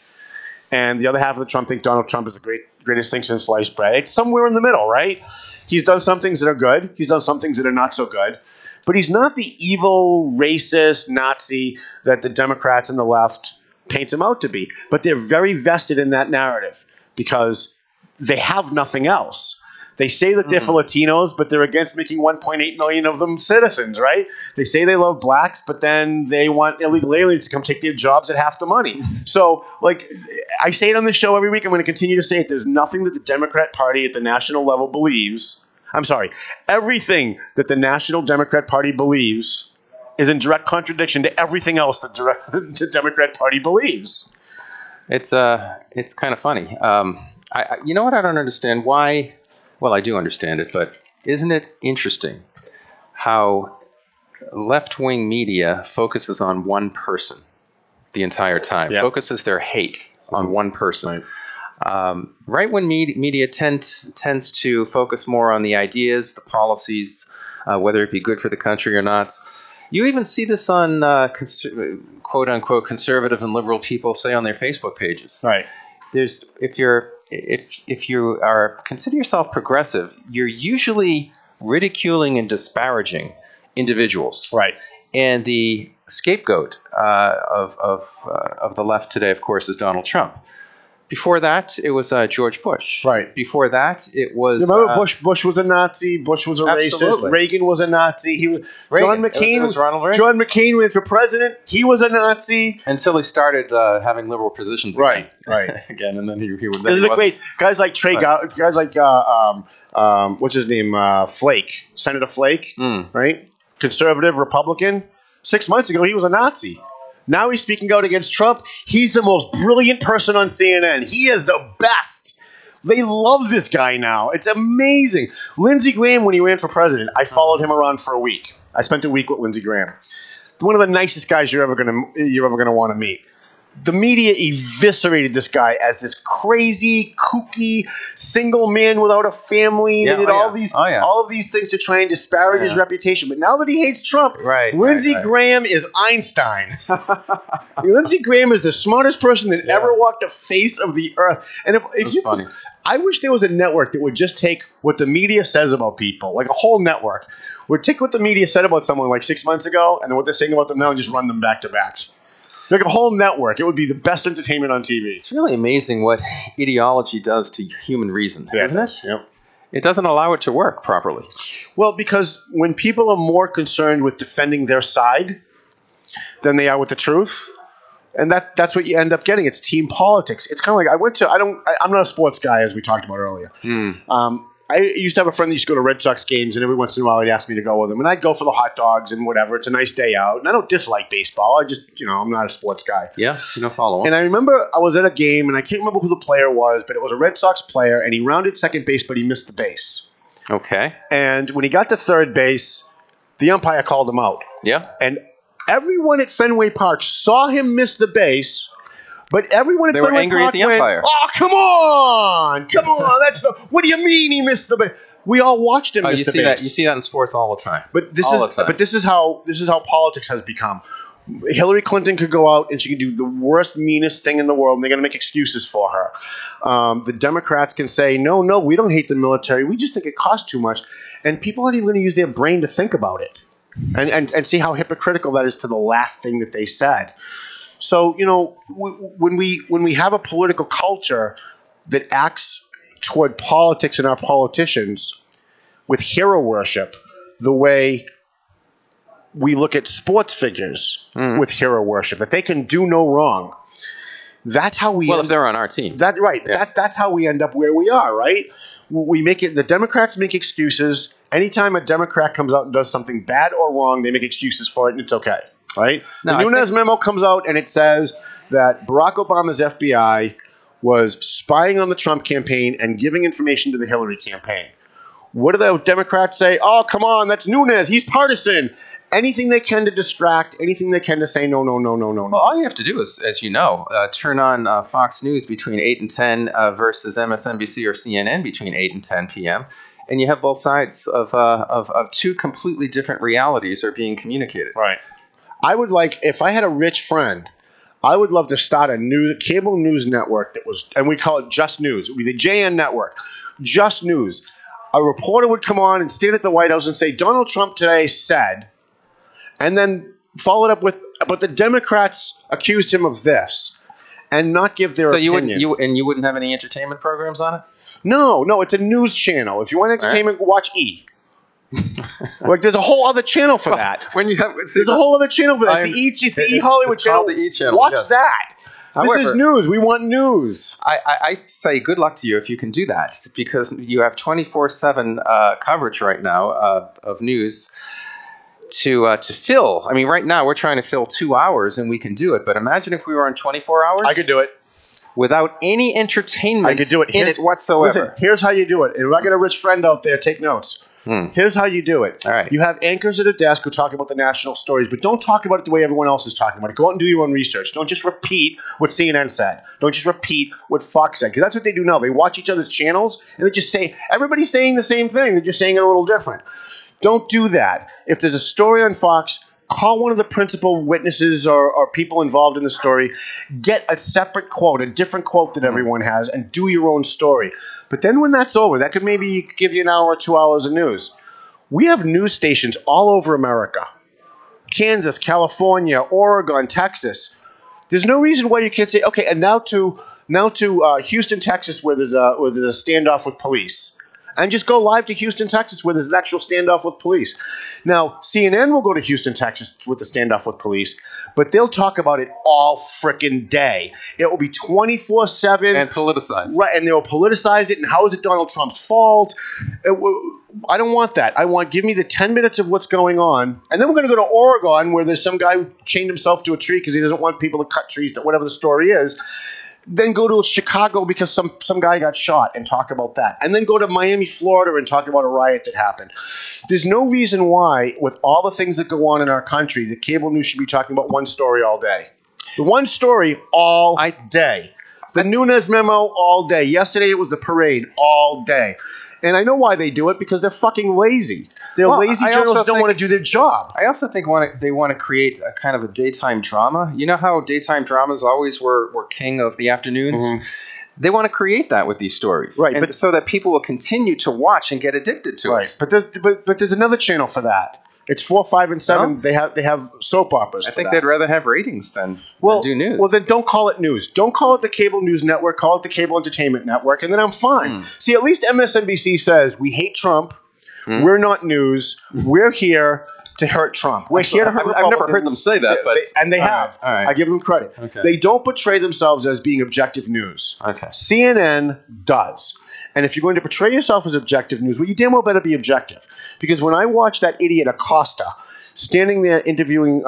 and the other half of the Trump think Donald Trump is the greatest thing since sliced bread. It's somewhere in the middle, right? He's done some things that are good. He's done some things that are not so good. But he's not the evil, racist Nazi that the Democrats and the left paint him out to be. But they're very vested in that narrative because they have nothing else. They say that they're for Latinos, but they're against making 1.8 million of them citizens, right? They say they love blacks, but then they want illegal aliens to come take their jobs at half the money. So, like, I say it on this show every week. I'm going to continue to say it. There's nothing that the Democrat Party at the national level believes. I'm sorry. Everything that the National Democrat Party believes is in direct contradiction to everything else that the Democrat Party believes. It's kind of funny. You know what? I don't understand why. Well, I do understand it, but isn't it interesting how left-wing media focuses on one person the entire time? Yeah. Focuses their hate on one person. Right-wing media tends to focus more on the ideas, the policies, whether it be good for the country or not. You even see this on quote-unquote conservative and liberal people say on their Facebook pages. Right. If you consider yourself progressive, you're usually ridiculing and disparaging individuals. Right. And the scapegoat of the left today, of course, is Donald Trump. Before that, it was George Bush. Right. Before that, it was... Remember, Bush was a Nazi. Bush was a racist. Reagan was a Nazi. John McCain was Ronald Reagan. John McCain went for president. He was a Nazi. Until he started having liberal positions again. Right. Again, and then he would... Isn't it great? Guys like guys like, what's his name? Flake. Senator Flake, right? Conservative, Republican. 6 months ago, he was a Nazi. Now he's speaking out against Trump. He's the most brilliant person on CNN. He is the best. They love this guy now. It's amazing. Lindsey Graham, when he ran for president, I followed him around for a week. I spent a week with Lindsey Graham. One of the nicest guys you're ever gonna want to meet. The media eviscerated this guy as this crazy, kooky, single man without a family. They did all of these things to try and disparage his reputation. But now that he hates Trump, Lindsey Graham is Einstein. Lindsey Graham is the smartest person that ever walked the face of the earth. And I wish there was a network that would just take what the media says about people, like a whole network, would take what the media said about someone like 6 months ago and then what they're saying about them now and just run them back to back. Like a whole network. It would be the best entertainment on TV. It's really amazing what ideology does to human reason, isn't it? Yep. It doesn't allow it to work properly. Well, because when people are more concerned with defending their side than they are with the truth, and that's what you end up getting. It's team politics. It's kind of like I'm not a sports guy, as we talked about earlier. I used to have a friend that used to go to Red Sox games, and every once in a while he'd ask me to go with him. And I'd go for the hot dogs and whatever. It's a nice day out. And I don't dislike baseball. I just, I'm not a sports guy. Yeah, you don't follow him. And I remember I was at a game, and I can't remember who the player was, but it was a Red Sox player, and he rounded second base, but he missed the base. Okay. And when he got to third base, the umpire called him out. Yeah. And everyone at Fenway Park saw him miss the base. But everyone at They were Fenway angry Park at the umpire. "Oh, come on! What do you mean he missed the base?" We all watched him miss the base. You see that in sports all the time. But this is how politics has become. Hillary Clinton could go out and she could do the worst, meanest thing in the world, and they're going to make excuses for her. The Democrats can say, no, we don't hate the military. We just think it costs too much. And people aren't even going to use their brain to think about it and see how hypocritical that is to the last thing that they said. So, when we have a political culture that acts toward politics and our politicians with hero worship, the way we look at sports figures with hero worship, that they can do no wrong. That's how we. Well, if they're on our team, Yeah. That's how we end up where we are. Right? We make it. The Democrats make excuses. Anytime a Democrat comes out and does something bad or wrong, they make excuses for it, and it's okay. Right? The Nunes memo comes out and it says that Barack Obama's FBI was spying on the Trump campaign and giving information to the Hillary campaign. What do the Democrats say? Oh, come on, that's Nunes. He's partisan. Anything they can to distract, anything they can to say no. Well, all you have to do is, as you know, turn on Fox News between 8 and 10 versus MSNBC or CNN between 8 and 10 p.m., and you have both sides of two completely different realities are being communicated. Right. I would like, if I had a rich friend, I would love to start a cable news network that was, and we call it Just News. It would be the JN network. Just News. A reporter would come on and stand at the White House and say, Donald Trump today said, and then follow it up with, but the Democrats accused him of this, and not give their opinion. You wouldn't have any entertainment programs on it? No, it's a news channel. If you want entertainment, watch E! Like there's a whole other channel for that. There's a whole other channel for that. It's the E Hollywood channel. The E channel. Watch that. However, this is news. We want news. I say good luck to you if you can do that, because you have 24/7 coverage right now of news to fill. I mean, right now we're trying to fill 2 hours and we can do it. But imagine if we were on 24 hours. I could do it. Without any entertainment I could do it. in it whatsoever. Listen, here's how you do it. And if I get a rich friend out there, take notes. Here's how you do it. All right. You have anchors at a desk who talk about the national stories, but don't talk about it the way everyone else is talking about it. Go out and do your own research. Don't just repeat what CNN said. Don't just repeat what Fox said, because that's what they do now. They watch each other's channels, and they just say, everybody's saying the same thing. They're just saying it a little different. Don't do that. If there's a story on Fox, call one of the principal witnesses or people involved in the story. Get a separate quote, a different quote that everyone has, and do your own story. But then when that's over, that could maybe give you an hour or 2 hours of news. We have news stations all over America. Kansas, California, Oregon, Texas. There's no reason why you can't say, okay, and now to Houston, Texas, where there's a standoff with police. And just go live to Houston, Texas, where there's an actual standoff with police. Now, CNN will go to Houston, Texas with the standoff with police, but they'll talk about it all frickin' day. It will be 24/7. And politicized. Right, and they'll politicize it, and how is it Donald Trump's fault? I don't want that. Give me the 10 minutes of what's going on, and then we're going to go to Oregon, where there's some guy who chained himself to a tree because he doesn't want people to cut trees, whatever the story is. Then go to Chicago because some guy got shot and talk about that. And then go to Miami, Florida and talk about a riot that happened. There's no reason why, with all the things that go on in our country, the cable news should be talking about one story all day. The one story all day. The Nunes memo all day. Yesterday it was the parade all day. And I know why they do it, because they're fucking lazy. They're lazy journalists who don't want to do their job. I also think they want to create a kind of a daytime drama. You know how daytime dramas always were king of the afternoons? Mm-hmm. They want to create that with these stories. Right. But so that people will continue to watch and get addicted to it. But there's another channel for that. It's 4, 5, and 7. No? They have soap operas. I think they'd rather have ratings than do news. Well, then don't call it news. Don't call it the cable news network. Call it the cable entertainment network, and then I'm fine. See, at least MSNBC says we hate Trump. We're not news. We're here to hurt Trump. We're here to hurt Republicans. I've never heard them say that, but they have. All right. I give them credit. Okay. They don't portray themselves as being objective news. Okay. CNN does. And if you're going to portray yourself as objective news, well, you damn well better be objective. Because when I watch that idiot Acosta standing there interviewing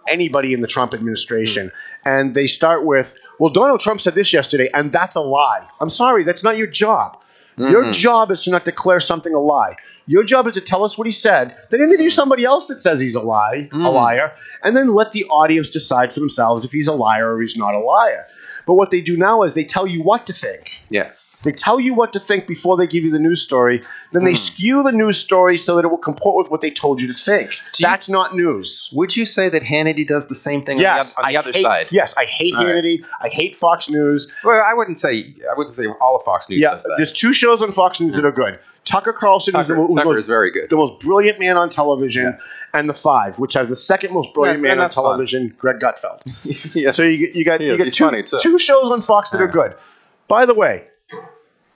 anybody in the Trump administration, and they start with, well, Donald Trump said this yesterday, and that's a lie. I'm sorry, that's not your job. Your job is to not declare something a lie. Your job is to tell us what he said, then interview somebody else that says he's a liar, and then let the audience decide for themselves if he's a liar or he's not a liar. But what they do now is they tell you what to think. Yes. They tell you what to think before they give you the news story. Then they skew the news story so that it will comport with what they told you to think. That's not news. Would you say that Hannity does the same thing on the other side? Yes, I hate Hannity. I hate Fox News. Well, I wouldn't say all of Fox News does that. There's 2 shows on Fox News that are good. Tucker Carlson is very good. The most brilliant man on television, and The Five, which has the second most brilliant man on television, Greg Gutfeld. Yes. So you got funny, two shows on Fox that are good. By the way,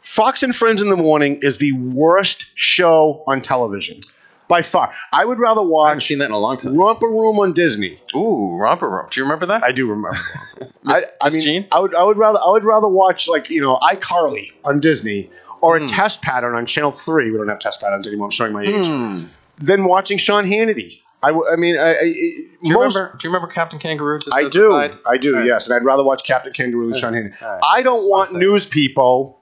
Fox and Friends in the Morning is the worst show on television. By far. I would rather watch... I haven't seen that in a long time. Romper Room on Disney. Ooh, Romper Room. Do you remember that? I do remember. Gene? I would rather watch iCarly on Disney or a test pattern on Channel 3. We don't have test patterns anymore. I'm showing my age. Than watching Sean Hannity. Do you remember Captain Kangaroo? I do, yes. And I'd rather watch Captain Kangaroo than Sean Hannity. Right. I don't want news people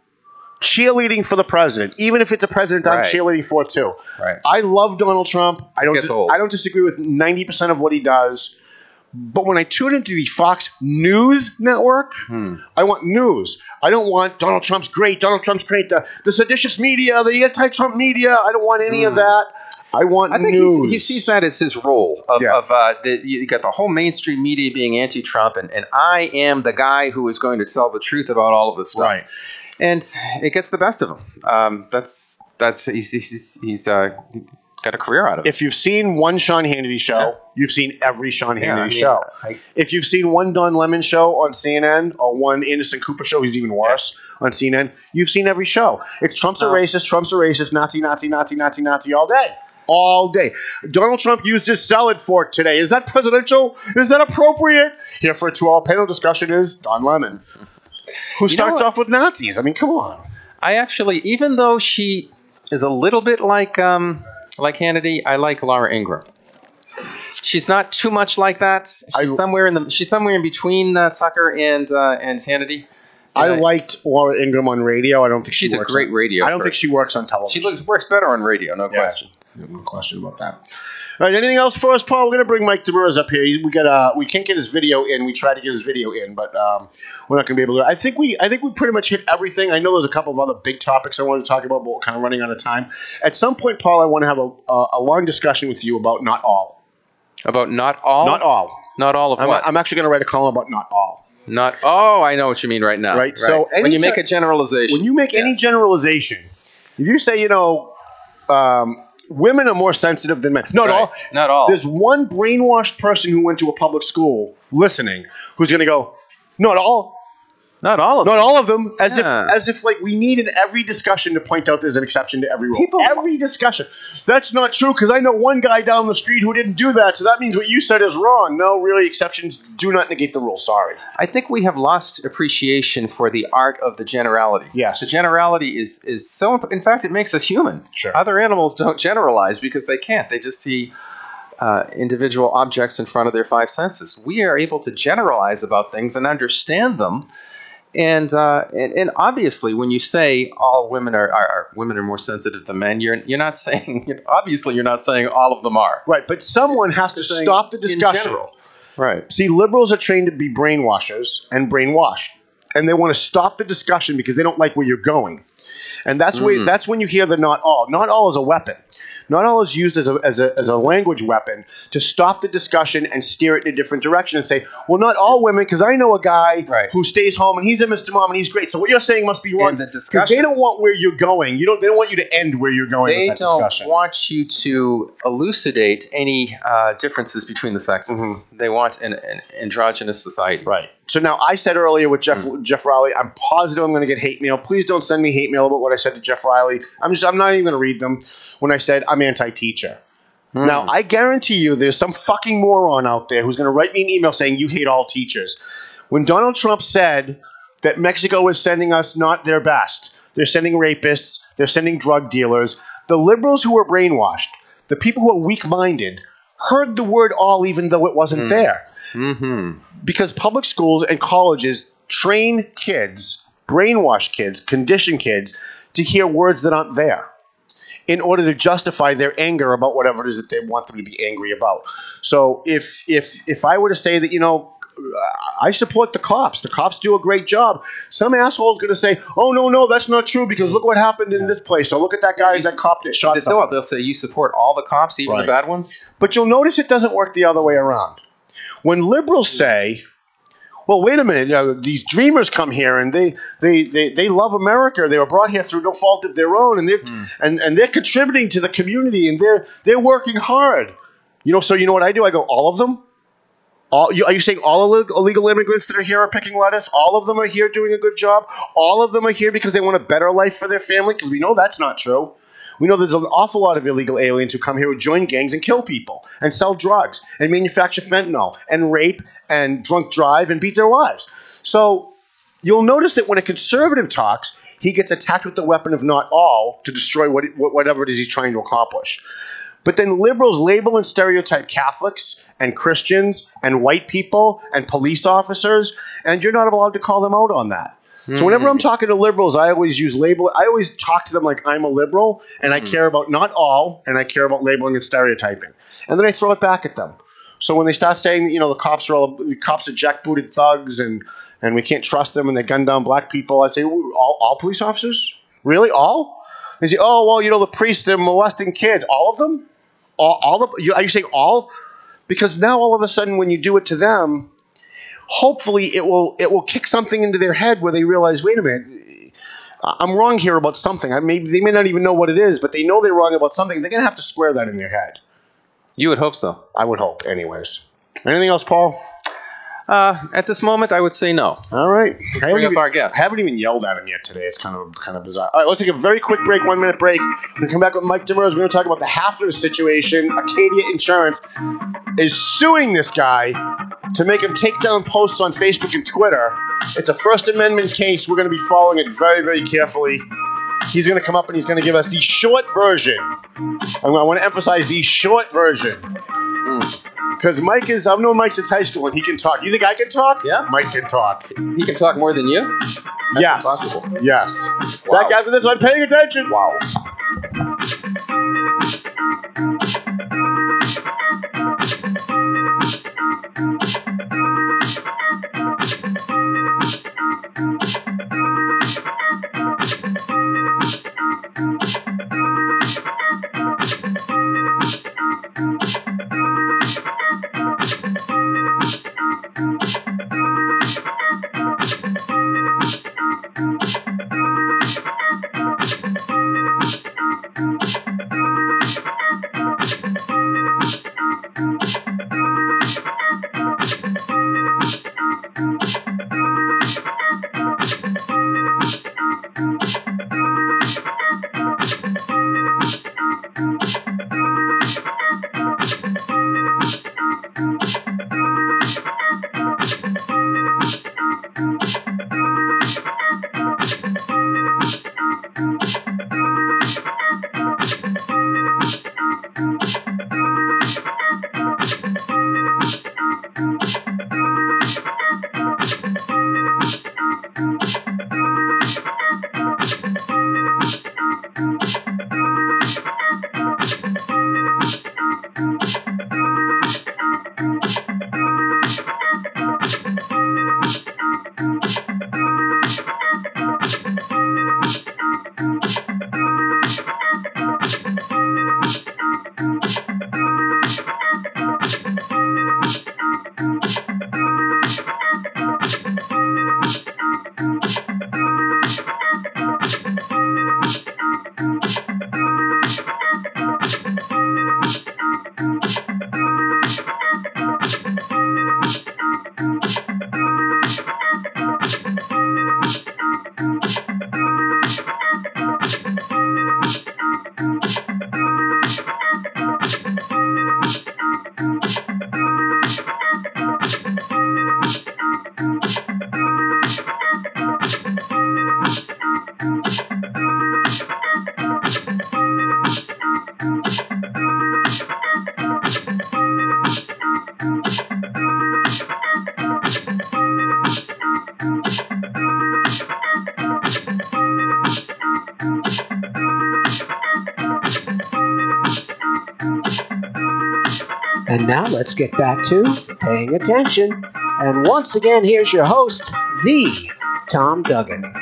cheerleading for the president, even if it's a president I'm cheerleading for too. Right. I love Donald Trump. I don't disagree with 90% of what he does. But when I tune into the Fox News network, I want news. I don't want Donald Trump's great, the seditious media, the anti-Trump media. I don't want any of that. I think news. He sees that as his role. You got the whole mainstream media being anti-Trump, and I am the guy who is going to tell the truth about all of this stuff. Right. And it gets the best of him. He's got a career out of it. If you've seen one Sean Hannity show, you've seen every Sean Hannity show. If you've seen one Don Lemon show on CNN or one Anderson Cooper show, he's even worse on CNN, you've seen every show. It's Trump's a racist, Nazi all day. Donald Trump used his salad fork today. Is that presidential? Is that appropriate? Here for a 2-hour panel discussion is Don Lemon, who starts off with Nazis. I mean, come on. I actually, even though she is a little bit like Hannity, I like Laura Ingraham. She's not too much like that. She's somewhere in between Tucker and Hannity. I liked Laura Ingraham on radio. I don't think she's a great radio. I don't think she works on television. She works better on radio, no question. No question about that. All right, anything else for us, Paul? We're going to bring Mike Demers up here. We can't get his video in. We tried to get his video in, but we're not going to be able to. I think we pretty much hit everything. I know there's a couple of other big topics I wanted to talk about, but we're kind of running out of time. At some point, Paul, I want to have a long discussion with you about not all. About not all? Not all. Not all of what? I'm actually going to write a column about not all. I know what you mean right now. Right. So when you make a generalization. When you make any generalization, if you say, women are more sensitive than men. Not all. There's one brainwashed person who went to a public school listening who's going to go, not all. Not all of them. Not all of them. As if like we need in every discussion to point out there's an exception to every rule. Every discussion. That's not true because I know one guy down the street who didn't do that, so that means what you said is wrong. No, really, exceptions do not negate the rule. Sorry. I think we have lost appreciation for the art of the generality. Yes. The generality is so. In fact, it makes us human. Sure. Other animals don't generalize because they can't. They just see individual objects in front of their 5 senses. We are able to generalize about things and understand them. And obviously, when you say all women are more sensitive than men, you're not saying obviously you're not saying all of them are. Right, but someone has to stop the discussion. In general. Right. See, liberals are trained to be brainwashers and brainwashed, and they want to stop the discussion because they don't like where you're going. And that's when you hear the not all. Not all is a weapon. Not all is used as a language weapon to stop the discussion and steer it in a different direction and say, well, not all women, because I know a guy who stays home and he's a Mr. Mom and he's great. So what you're saying must be wrong. Because they don't want where you're going. They don't want you to end where you're going with that discussion. They don't want you to elucidate any differences between the sexes. Mm-hmm. They want an androgynous society. Right. So now I said earlier with Jeff Riley, I'm positive I'm going to get hate mail. Please don't send me hate mail about what I said to Jeff Riley. I'm not even going to read them when I said I'm anti-teacher. Mm. Now, I guarantee you there's some fucking moron out there who's going to write me an email saying you hate all teachers. When Donald Trump said that Mexico is sending us not their best, they're sending rapists, they're sending drug dealers, the liberals who were brainwashed, the people who are weak-minded, heard the word all even though it wasn't there. Mm-hmm. Because public schools and colleges train kids, brainwash kids, condition kids to hear words that aren't there in order to justify their anger about whatever it is that they want them to be angry about. So if I were to say that, I support the cops do a great job, some asshole is going to say, oh, no, that's not true because look what happened in this place. So look at that guy, that cop that shot someone. They'll say you support all the cops, even the bad ones. But you'll notice it doesn't work the other way around. When liberals say, well, wait a minute, these dreamers come here and they love America. They were brought here through no fault of their own, and they're contributing to the community, and they're working hard. So you know what I do? I go, all of them? Are you saying all illegal immigrants that are here are picking lettuce? All of them are here doing a good job? All of them are here because they want a better life for their family? Because we know that's not true. We know there's an awful lot of illegal aliens who come here who join gangs and kill people and sell drugs and manufacture fentanyl and rape and drunk drive and beat their wives. So you'll notice that when a conservative talks, he gets attacked with the weapon of not all to destroy whatever it is he's trying to accomplish. But then liberals label and stereotype Catholics and Christians and white people and police officers, and you're not allowed to call them out on that. So whenever I'm talking to liberals, I always use label. I always talk to them like I'm a liberal, and I care about not all, and I care about labeling and stereotyping. And then I throw it back at them. So when they start saying, the cops are jackbooted thugs, and we can't trust them, and they gun down black people, I say, all police officers? Really, all? They say, oh well, the priests, they're molesting kids. All of them? Are you saying all? Because now all of a sudden, when you do it to them, hopefully it will kick something into their head where they realize, wait a minute, I'm wrong here about something. They may not even know what it is, but they know they're wrong about something. They're going to have to square that in their head. You would hope so. I would hope, anyways. Anything else, Paul? At this moment, I would say no. All right. Let's bring up our guest. I haven't even yelled at him yet today. It's kind of bizarre. All right, let's take a very quick break, 1 minute break. We're going to come back with Mike Demers. We're going to talk about the Hafner situation. Acadia Insurance is suing this guy to make him take down posts on Facebook and Twitter. It's a First Amendment case. We're going to be following it very, very carefully. He's going to come up and he's going to give us the short version. I want to emphasize the short version. Because I've known Mike since high school and he can talk. You think I can talk? Yeah. Mike can talk. He can talk more than you? Yes. Impossible. Yes. Wow. Back after this, I'm paying attention. Wow. And now let's get back to paying attention. And once again, here's your host, the Tom Duggan.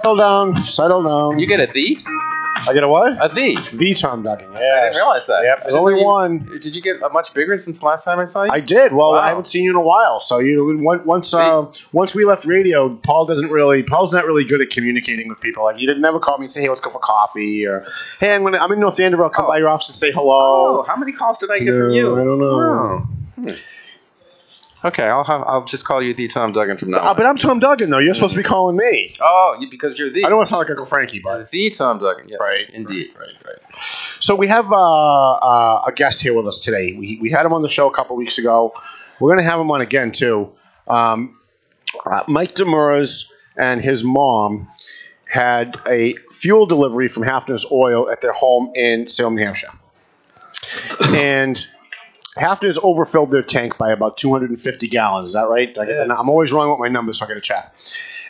Settle down. You get a the? I get a what? A the. The Tom Duggan. Yes. I didn't realize that. Yep. There's only one. Did you get much bigger since the last time I saw you? I did. Well, Wow. I haven't seen you in a while. So once we left radio, Paul's not really good at communicating with people. Like he didn't never call me and say, "Hey, let's go for coffee," or "Hey, I'm in North Andover. I'll come by your office and say hello." Oh, how many calls did I get from you? I don't know. Oh. Okay, I'll just call you the Tom Duggan from now on. But I'm Tom Duggan, though. You're supposed to be calling me. Oh, because you're the. I don't want to sound like Uncle Frankie, but the Tom Duggan. Yes, right, indeed. Right. So we have a guest here with us today. We had him on the show a couple weeks ago. We're going to have him on again too. Mike Demers and his mom had a fuel delivery from Hafner's Oil at their home in Salem, New Hampshire, and Hafner's overfilled their tank by about 250 gallons. Is that right? I'm always wrong with my numbers, so I got to check.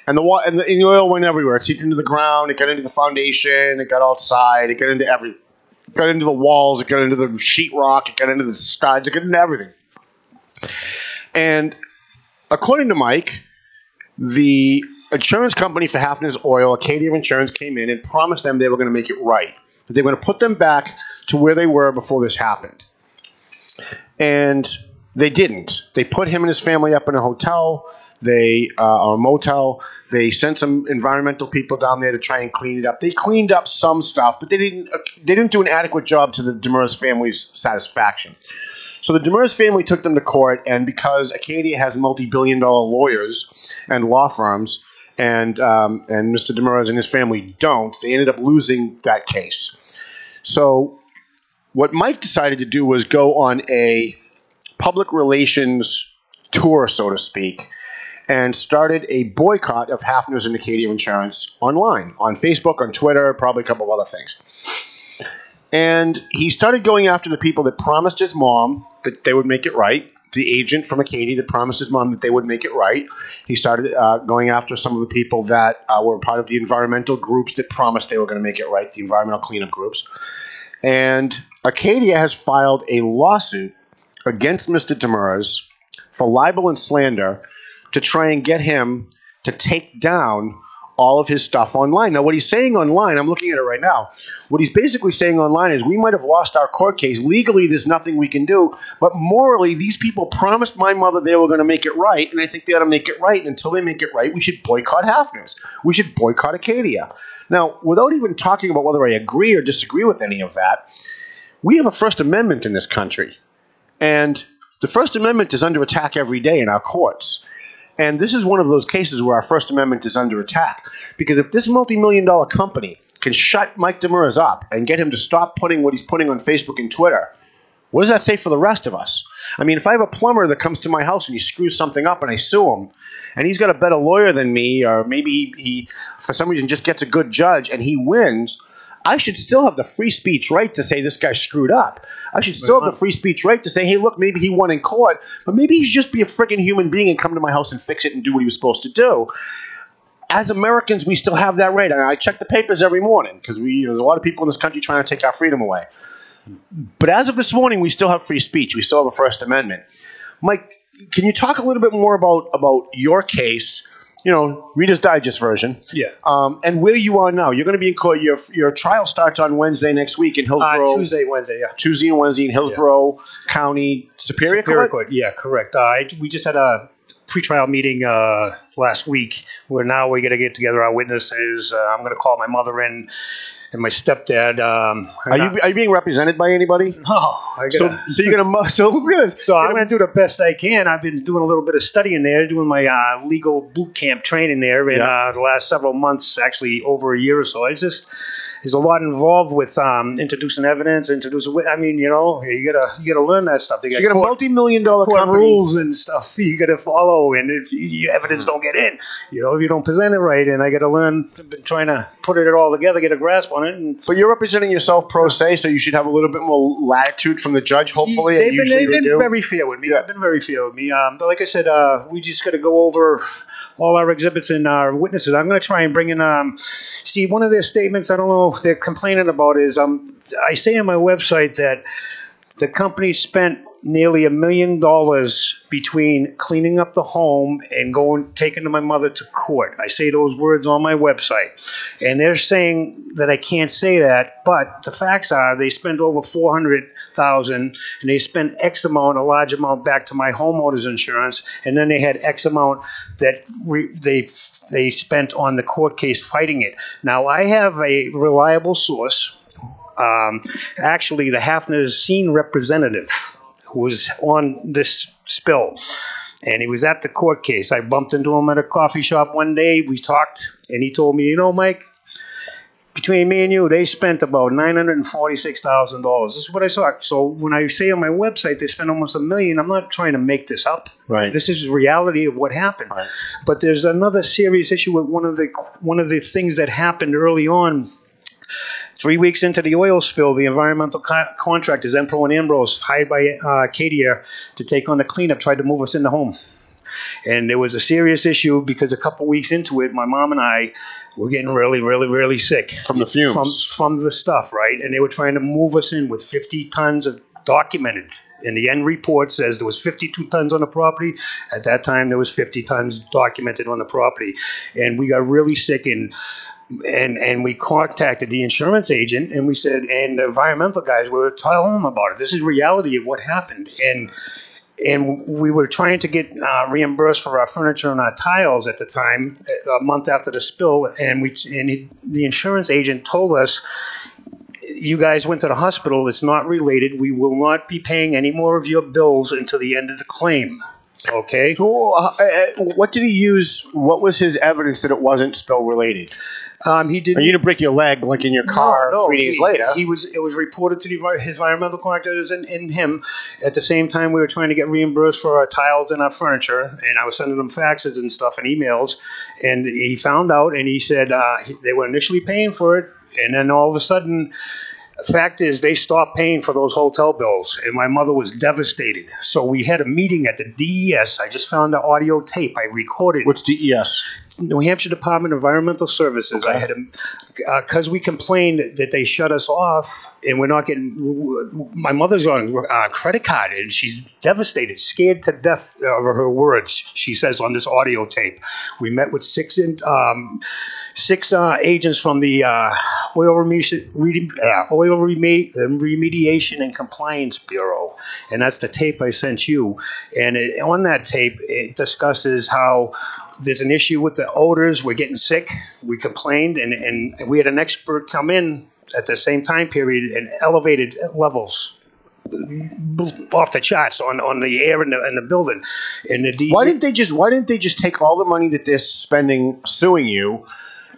And the oil went everywhere. It seeped into the ground. It got into the foundation. It got outside. It got into got into the walls. It got into the sheetrock. It got into the studs. It got into everything. And according to Mike, the insurance company for Hafner's Oil, Acadia Insurance, came in and promised them they were going to make it right. That they were going to put them back to where they were before this happened. And they didn't. They put him and his family up in a hotel, or a motel. They sent some environmental people down there to try and clean it up. They cleaned up some stuff, but they didn't do an adequate job to the Demers family's satisfaction. So the Demers family took them to court, and because Acadia has multi-billion-dollar lawyers and law firms, and Mr. Demers and his family don't, they ended up losing that case. So what Mike decided to do was go on a public relations tour, so to speak, and started a boycott of Hafner's and Acadia Insurance online, on Facebook, on Twitter, probably a couple of other things. And he started going after the people that promised his mom that they would make it right, the agent from Acadia that promised his mom that they would make it right. He started going after some of the people that were part of the environmental groups that promised they were going to make it right, the environmental cleanup groups. And Acadia has filed a lawsuit against Mr. Demers for libel and slander to try and get him to take down all of his stuff online. Now, what he's saying online, I'm looking at it right now, what he's basically saying online is we might have lost our court case. Legally, there's nothing we can do. But morally, these people promised my mother they were going to make it right, and I think they ought to make it right. And until they make it right, we should boycott Hafner's. We should boycott Acadia. Now, without even talking about whether I agree or disagree with any of that, we have a First Amendment in this country. And the First Amendment is under attack every day in our courts. And this is one of those cases where our First Amendment is under attack. Because if this multi-million-dollar company can shut Mike Demers up and get him to stop putting what he's putting on Facebook and Twitter, what does that say for the rest of us? I mean, if I have a plumber that comes to my house and he screws something up and I sue him, and he's got a better lawyer than me, or maybe he for some reason just gets a good judge and he wins, I should still have the free speech right to say this guy screwed up. I should still have the free speech right to say, hey, look, maybe he won in court, but maybe he should just be a freaking human being and come to my house and fix it and do what he was supposed to do. As Americans, we still have that right. And I check the papers every morning because there's a lot of people in this country trying to take our freedom away. But as of this morning, we still have free speech. We still have a First Amendment. Mike, can you talk a little bit more about your case, Reader's Digest version? Yeah. And where you are now. You're going to be in court. Your trial starts on Wednesday next week in Hillsborough. Wednesday, yeah. Tuesday and Wednesday in Hillsborough County Superior Court? Yeah, correct. We just had a pretrial meeting last week where now we're going to get together our witnesses. I'm going to call my mother in and my stepdad. Are you being represented by anybody? No. So you're going to... So I'm going to do the best I can. I've been doing a little bit of studying there, doing my legal boot camp training there in the last several months, actually over a year or so. There's a lot involved with introducing evidence, you gotta learn that stuff. You got a multi-million-dollar company. Rules and stuff you gotta follow, and your evidence don't get in. If you don't present it right, and I gotta learn. I've been trying to put it all together, get a grasp on it. But you're representing yourself pro se, so you should have a little bit more latitude from the judge, hopefully. They've been very fair with me. Yeah. They've been very fair with me. But like I said, we just got to go over all our exhibits and our witnesses. I'm going to try and bring in, one of their statements, I don't know if they're complaining about is, I say on my website that The company spent nearly $1 million between cleaning up the home and taking my mother to court. I say those words on my website. And they're saying that I can't say that, but the facts are they spent over $400,000 and they spent X amount, a large amount back to my homeowner's insurance, and then they had X amount that they spent on the court case fighting it. Now, I have a reliable source. Actually, the Hafner's scene representative who was on this spill, and he was at the court case. I bumped into him at a coffee shop one day. We talked, and he told me, Mike, between me and you, they spent about $946,000. This is what I saw. So when I say on my website they spent almost $1 million, I'm not trying to make this up. Right. This is reality of what happened. Right. But there's another serious issue with one of the things that happened early on. 3 weeks into the oil spill, the environmental contractors, Empro and Ambrose, hired by Cadia to take on the cleanup, tried to move us in the home. And there was a serious issue because a couple weeks into it, my mom and I were getting really, really, really sick. From the fumes. From the stuff, right? And they were trying to move us in with 50 tons of documented. And the end report says there was 52 tons on the property. At that time, there was 50 tons documented on the property. And we got really sick and we contacted the insurance agent and we said, and the environmental guys were telling them about it. This is reality of what happened. And we were trying to get reimbursed for our furniture and our tiles at the time, a month after the spill. And the insurance agent told us, you guys went to the hospital. It's not related. We will not be paying any more of your bills until the end of the claim. Okay. What did he use? What was his evidence that it wasn't spill related? He didn't. You didn't break your leg like in your car 3 days later. It was reported to his environmental contractors and him. At the same time, we were trying to get reimbursed for our tiles and our furniture, and I was sending them faxes and stuff and emails. And he found out, and he said they were initially paying for it, and then all of a sudden. The fact is, they stopped paying for those hotel bills, and my mother was devastated. So we had a meeting at the DES. I just found the audio tape. I recorded. What's DES? New Hampshire Department of Environmental Services. Okay. I had because we complained that they shut us off, and we're not getting. My mother's on credit card, and she's devastated, scared to death of her words. She says on this audio tape, we met with six agents from the Oil Remediation and Compliance Bureau, and that's the tape I sent you. And on that tape, it discusses how there's an issue with the odors. We're getting sick. We complained, and we had an expert come in at the same time period and elevated levels off the charts on the air in the building. And why didn't they just take all the money that they're spending suing you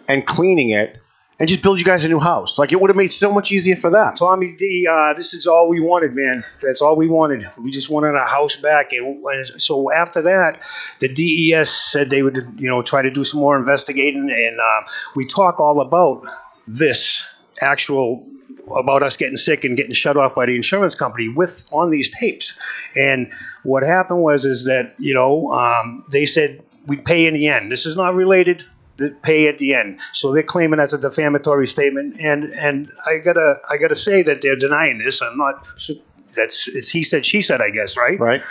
and cleaning it and just build you guys a new house? Like, it would have made it so much easier for them. Tommy D, this is all we wanted, man. That's all we wanted. We just wanted our house back. And so after that, the DES said they would, try to do some more investigating. And we talk all about this about us getting sick and getting shut off by the insurance company on these tapes. And what happened was that, they said we'd pay in the end. This is not related. Pay at the end. So they're claiming that's a defamatory statement, and I gotta say that they're denying this. I'm not. It's he said, she said, I guess, right? Right.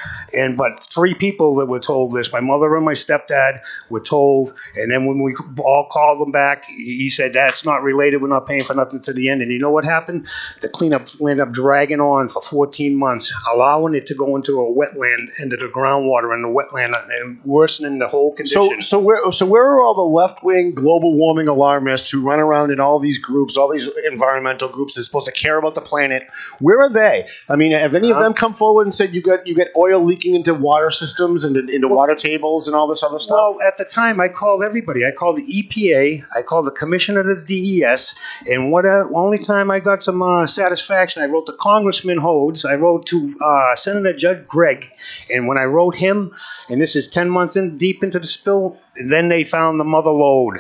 But 3 people that were told this, my mother and my stepdad were told, and then when we all called them back, he said, that's not related, we're not paying for nothing to the end. And you know what happened? The cleanup ended up dragging on for 14 months, allowing it to go into a wetland, into the groundwater in the wetland, and worsening the whole condition. So where are all the left-wing global warming alarmists who run around in all these groups, all these environmental groups that are supposed to care about the planet? Where are they? I mean, have any of them come forward and said you get oil leaking into water systems and into water tables and all this other stuff? Well, at the time, I called everybody. I called the EPA. I called the commissioner of the DES. And only time I got some satisfaction, I wrote to Congressman Hodes. I wrote to Senator Judge Gregg. And when I wrote him, and this is 10 months deep into the spill, then they found the mother lode.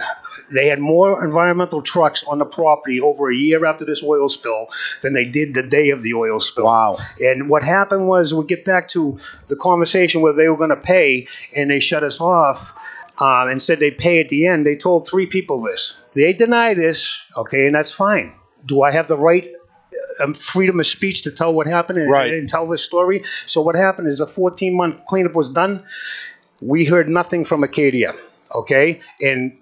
They had more environmental trucks on the property over a year after this oil spill than they did the day of the oil spill. Wow. And what happened was, we get back to the conversation where they were going to pay, and they shut us off and said they'd pay at the end. They told 3 people this. They deny this, okay, and that's fine. Do I have the right freedom of speech to tell what happened and tell this story. So what happened is the 14-month cleanup was done. We heard nothing from Acadia, okay? And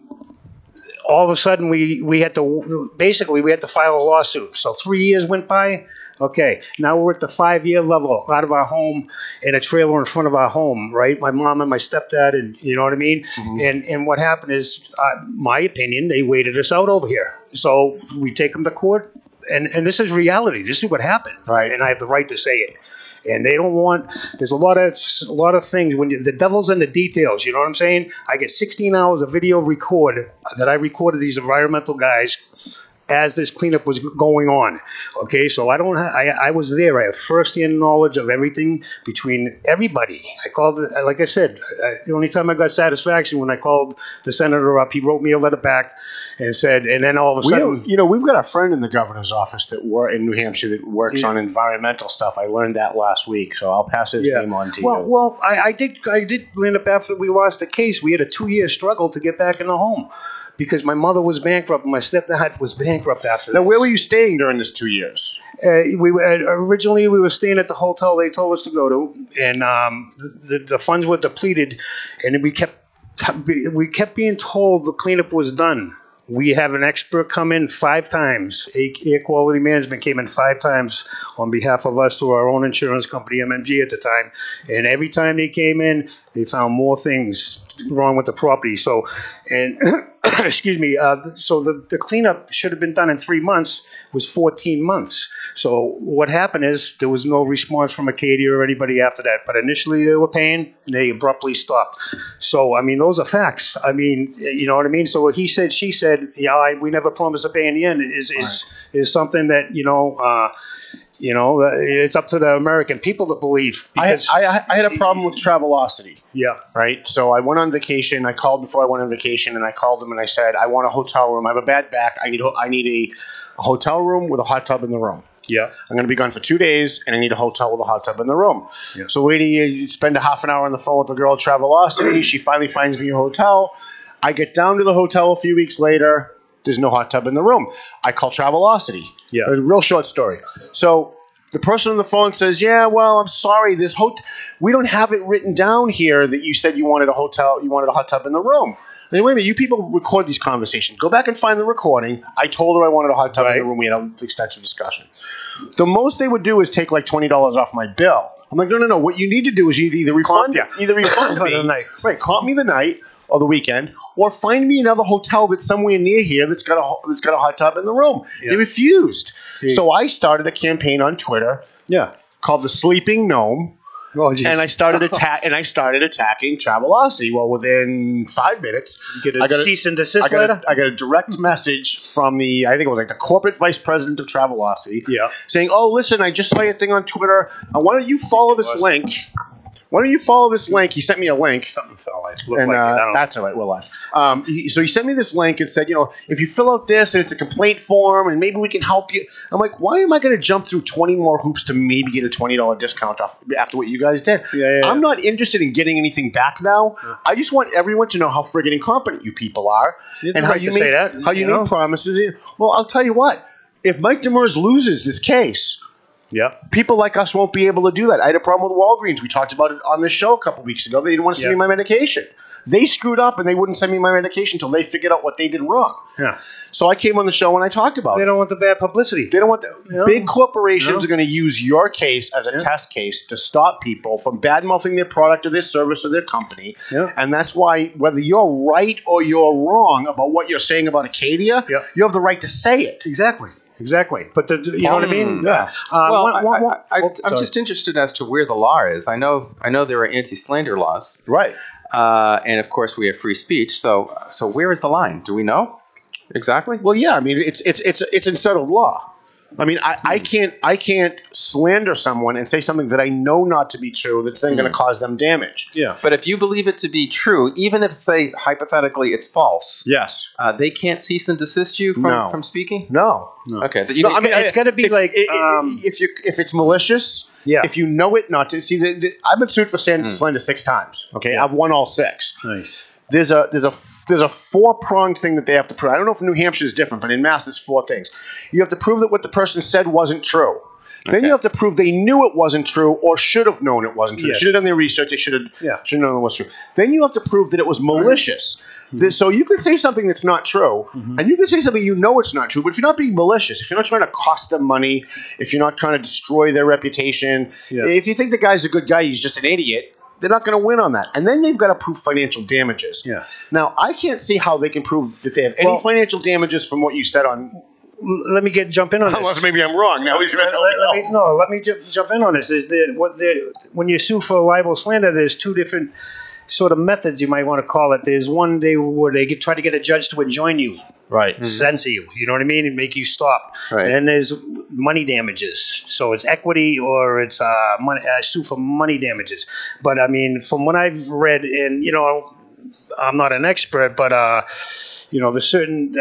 all of a sudden we had to file a lawsuit. So 3 years went by. Okay, now we're at the 5-year level, out of our home, in a trailer in front of our home, right? My mom and my stepdad, and you know what I mean? Mm-hmm. And what happened is, my opinion, they waited us out over here. So we take them to court, and this is reality. This is what happened, right? And I have the right to say it. And they don't want. There's a lot of things when the devil's in the details. You know what I'm saying? I get 16 hours of video record that I recorded these environmental guys as this cleanup was going on. Okay, so I was there. I have first-hand knowledge of everything between everybody. I called, like I said, the only time I got satisfaction when I called the senator up, he wrote me a letter back and said, and then all of a sudden, we've got a friend in the governor's office that in New Hampshire that works on environmental stuff. I learned that last week, so I'll pass his name on to you. Well, I did land up after we lost the case. We had a 2-year struggle to get back in the home because my mother was bankrupt and my stepdad was bankrupt after. Now, where were you staying during this 2 years? Originally, we were staying at the hotel they told us to go to, and the funds were depleted, and we kept being told the cleanup was done. We have an expert come in 5 times. Air Quality Management came in 5 times on behalf of us through our own insurance company, MMG at the time. And every time they came in, they found more things wrong with the property. So, and excuse me, so the cleanup should have been done in 3 months, was 14 months. So what happened is there was no response from Acadia or anybody after that. But initially they were paying, and they abruptly stopped. So, I mean, those are facts. I mean, you know what I mean? So what he said, she said, we never promised to pay in the end is something that, it's up to the American people to believe. I had a problem with Travelocity. Yeah. Right? So I went on vacation. I called before I went on vacation, and I called them and I said, I want a hotel room. I have a bad back. I need a hotel room with a hot tub in the room. Yeah. I'm going to be gone for 2 days, and I need a hotel with a hot tub in the room. Yeah. So you spend a half an hour on the phone with the girl at Travelocity. She finally finds me a hotel. I get down to the hotel a few weeks later. There's no hot tub in the room. I call Travelocity. Yeah. A real short story. So the person on the phone says, yeah, well, I'm sorry. We don't have it written down here that you said you wanted a hotel, you wanted a hot tub in the room. I mean, wait a minute. You people record these conversations. Go back and find the recording. I told her I wanted a hot tub in the room. We had an extensive discussion. The most they would do is take like $20 off my bill. I'm like, no. What you need to do is you either refund me, comp me the night or the weekend, or find me another hotel that's somewhere near here that's got a hot tub in the room. Yeah. They refused. Yeah. So I started a campaign on Twitter. Yeah. Called the Sleeping Gnome. Oh, geez. And I started attacking Travelocity. Well, within 5 minutes, you get a cease and desist letter. I got a direct message from I think it was like the corporate vice president of Travelocity, saying, "Oh, listen, I just saw your thing on Twitter. Why don't you follow this link? Why don't you follow this link?" He sent me a link. Something fell. That's all right. We're live. So he sent me this link and said, if you fill out this and it's a complaint form and maybe we can help you. I'm like, why am I going to jump through 20 more hoops to maybe get a $20 discount off after what you guys did? Yeah. I'm not interested in getting anything back now. Yeah. I just want everyone to know how friggin' incompetent you people are and how you make promises. Well, I'll tell you what. If Mike Demers loses this case, people like us won't be able to do that. I had a problem with Walgreens. We talked about it on this show a couple weeks ago. They didn't want to send me my medication. They screwed up, and they wouldn't send me my medication until they figured out what they did wrong. Yeah. So I came on the show and I talked about it. They don't want the bad publicity. They don't want big corporations are going to use your case as a test case to stop people from bad-mouthing their product or their service or their company. Yeah. And that's why whether you're right or you're wrong about what you're saying about Acadia, you have the right to say it. Exactly. But you know what I mean? Yeah. I'm just interested as to where the law is. I know there are anti-slander laws, right? And of course we have free speech. So where is the line? Do we know exactly? Well, yeah. I mean, it's in settled law. I mean, I can't slander someone and say something that I know not to be true that's then going to cause them damage. Yeah. But if you believe it to be true, even if, say, hypothetically it's false, yes, they can't cease and desist you from speaking? No. Okay. It's got to be if it's malicious. Yeah. If you know it not to see, I've been sued for slander 6 times. Okay, I've won all 6. Nice. there's a 4-pronged thing that they have to prove. I don't know if New Hampshire is different, but in Mass, there's 4 things. You have to prove that what the person said wasn't true. Then you have to prove they knew it wasn't true or should have known it wasn't true. Yes. They should have done their research. They should have known it was true. Then you have to prove that it was malicious. So you can say something that's not true, and you can say something you know it's not true, but if you're not being malicious, if you're not trying to cost them money, if you're not trying to destroy their reputation, if you think the guy's a good guy, he's just an idiot, they're not going to win on that. And then they've got to prove financial damages. Yeah. Now, I can't see how they can prove that they have any financial damages from what you said on... Let me jump in on this. Unless maybe I'm wrong. Now he's going to tell me no. Let me jump in on this. When you sue for libel slander, there's 2 different sort of methods, you might want to call it. There's one where they try to get a judge to enjoin you, censor you. You know what I mean, and make you stop. Right. And then there's money damages. So it's equity or it's sue for money damages. But I mean, from what I've read, and I'm not an expert, but the certain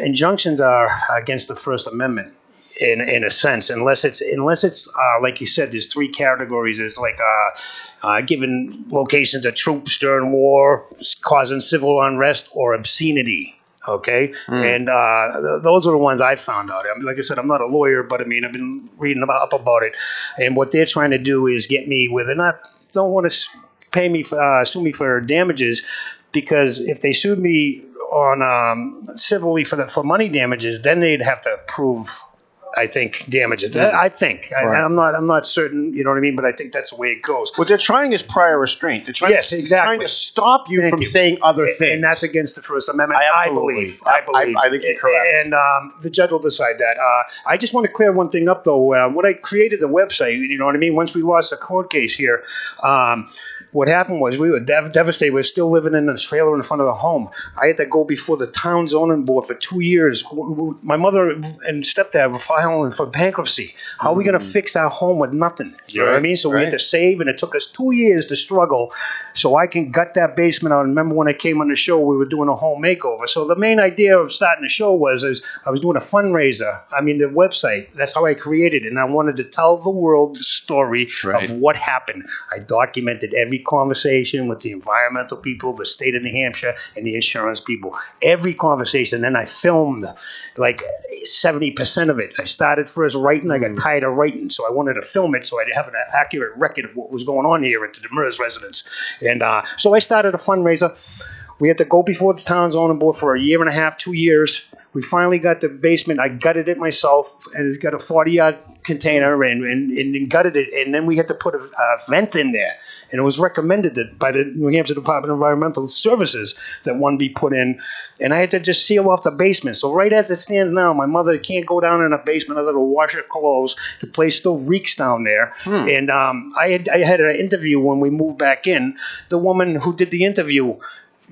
injunctions are against the First Amendment. In a sense, unless it's like you said, there's 3 categories. There's like giving locations of troops during war, causing civil unrest, or obscenity. Okay, and those are the ones I found out. I mean, like I said, I'm not a lawyer, but I mean, I've been reading up about it. And what they're trying to do is get me where they don't want to pay me sue me for damages, because if they sued me on civilly for money damages, then they'd have to prove, I think, damages. I think. Right. I'm not certain, you know what I mean, but I think that's the way it goes. What they're trying is prior restraint. They're trying, trying to stop you from saying other things. And that's against the First Amendment, I believe. I think you're correct. And the judge will decide that. I just want to clear one thing up, though. When I created the website, you know what I mean, once we lost the court case here, what happened was we were devastated. We were still living in a trailer in front of the home. I had to go before the town zoning board for 2 years. My mother and stepdad were filing for bankruptcy. How are we going to fix our home with nothing? You know what I mean? So we had to save, and it took us 2 years to struggle so I can gut that basement out. I remember when I came on the show, we were doing a home makeover. So the main idea of starting the show was I was doing a fundraiser. I mean, the website. That's how I created it, and I wanted to tell the world the story of what happened. I documented every conversation with the environmental people, the state of New Hampshire, and the insurance people. Every conversation. Then I filmed like 70% of it. I started first writing. I got tired of writing, so I wanted to film it so I'd have an accurate record of what was going on here at the Demers residence. And so I started a fundraiser. We had to go before the town zoning board for 1.5 years, 2 years. We finally got the basement. I gutted it myself, and it got a 40-yard container and gutted it. And then we had to put a vent in there. And it was recommended that by the New Hampshire Department of Environmental Services that one be put in. And I had to just seal off the basement. So right as it stands now, my mother can't go down in a basement other to wash her clothes. The place still reeks down there. And I had an interview when we moved back in. The woman who did the interview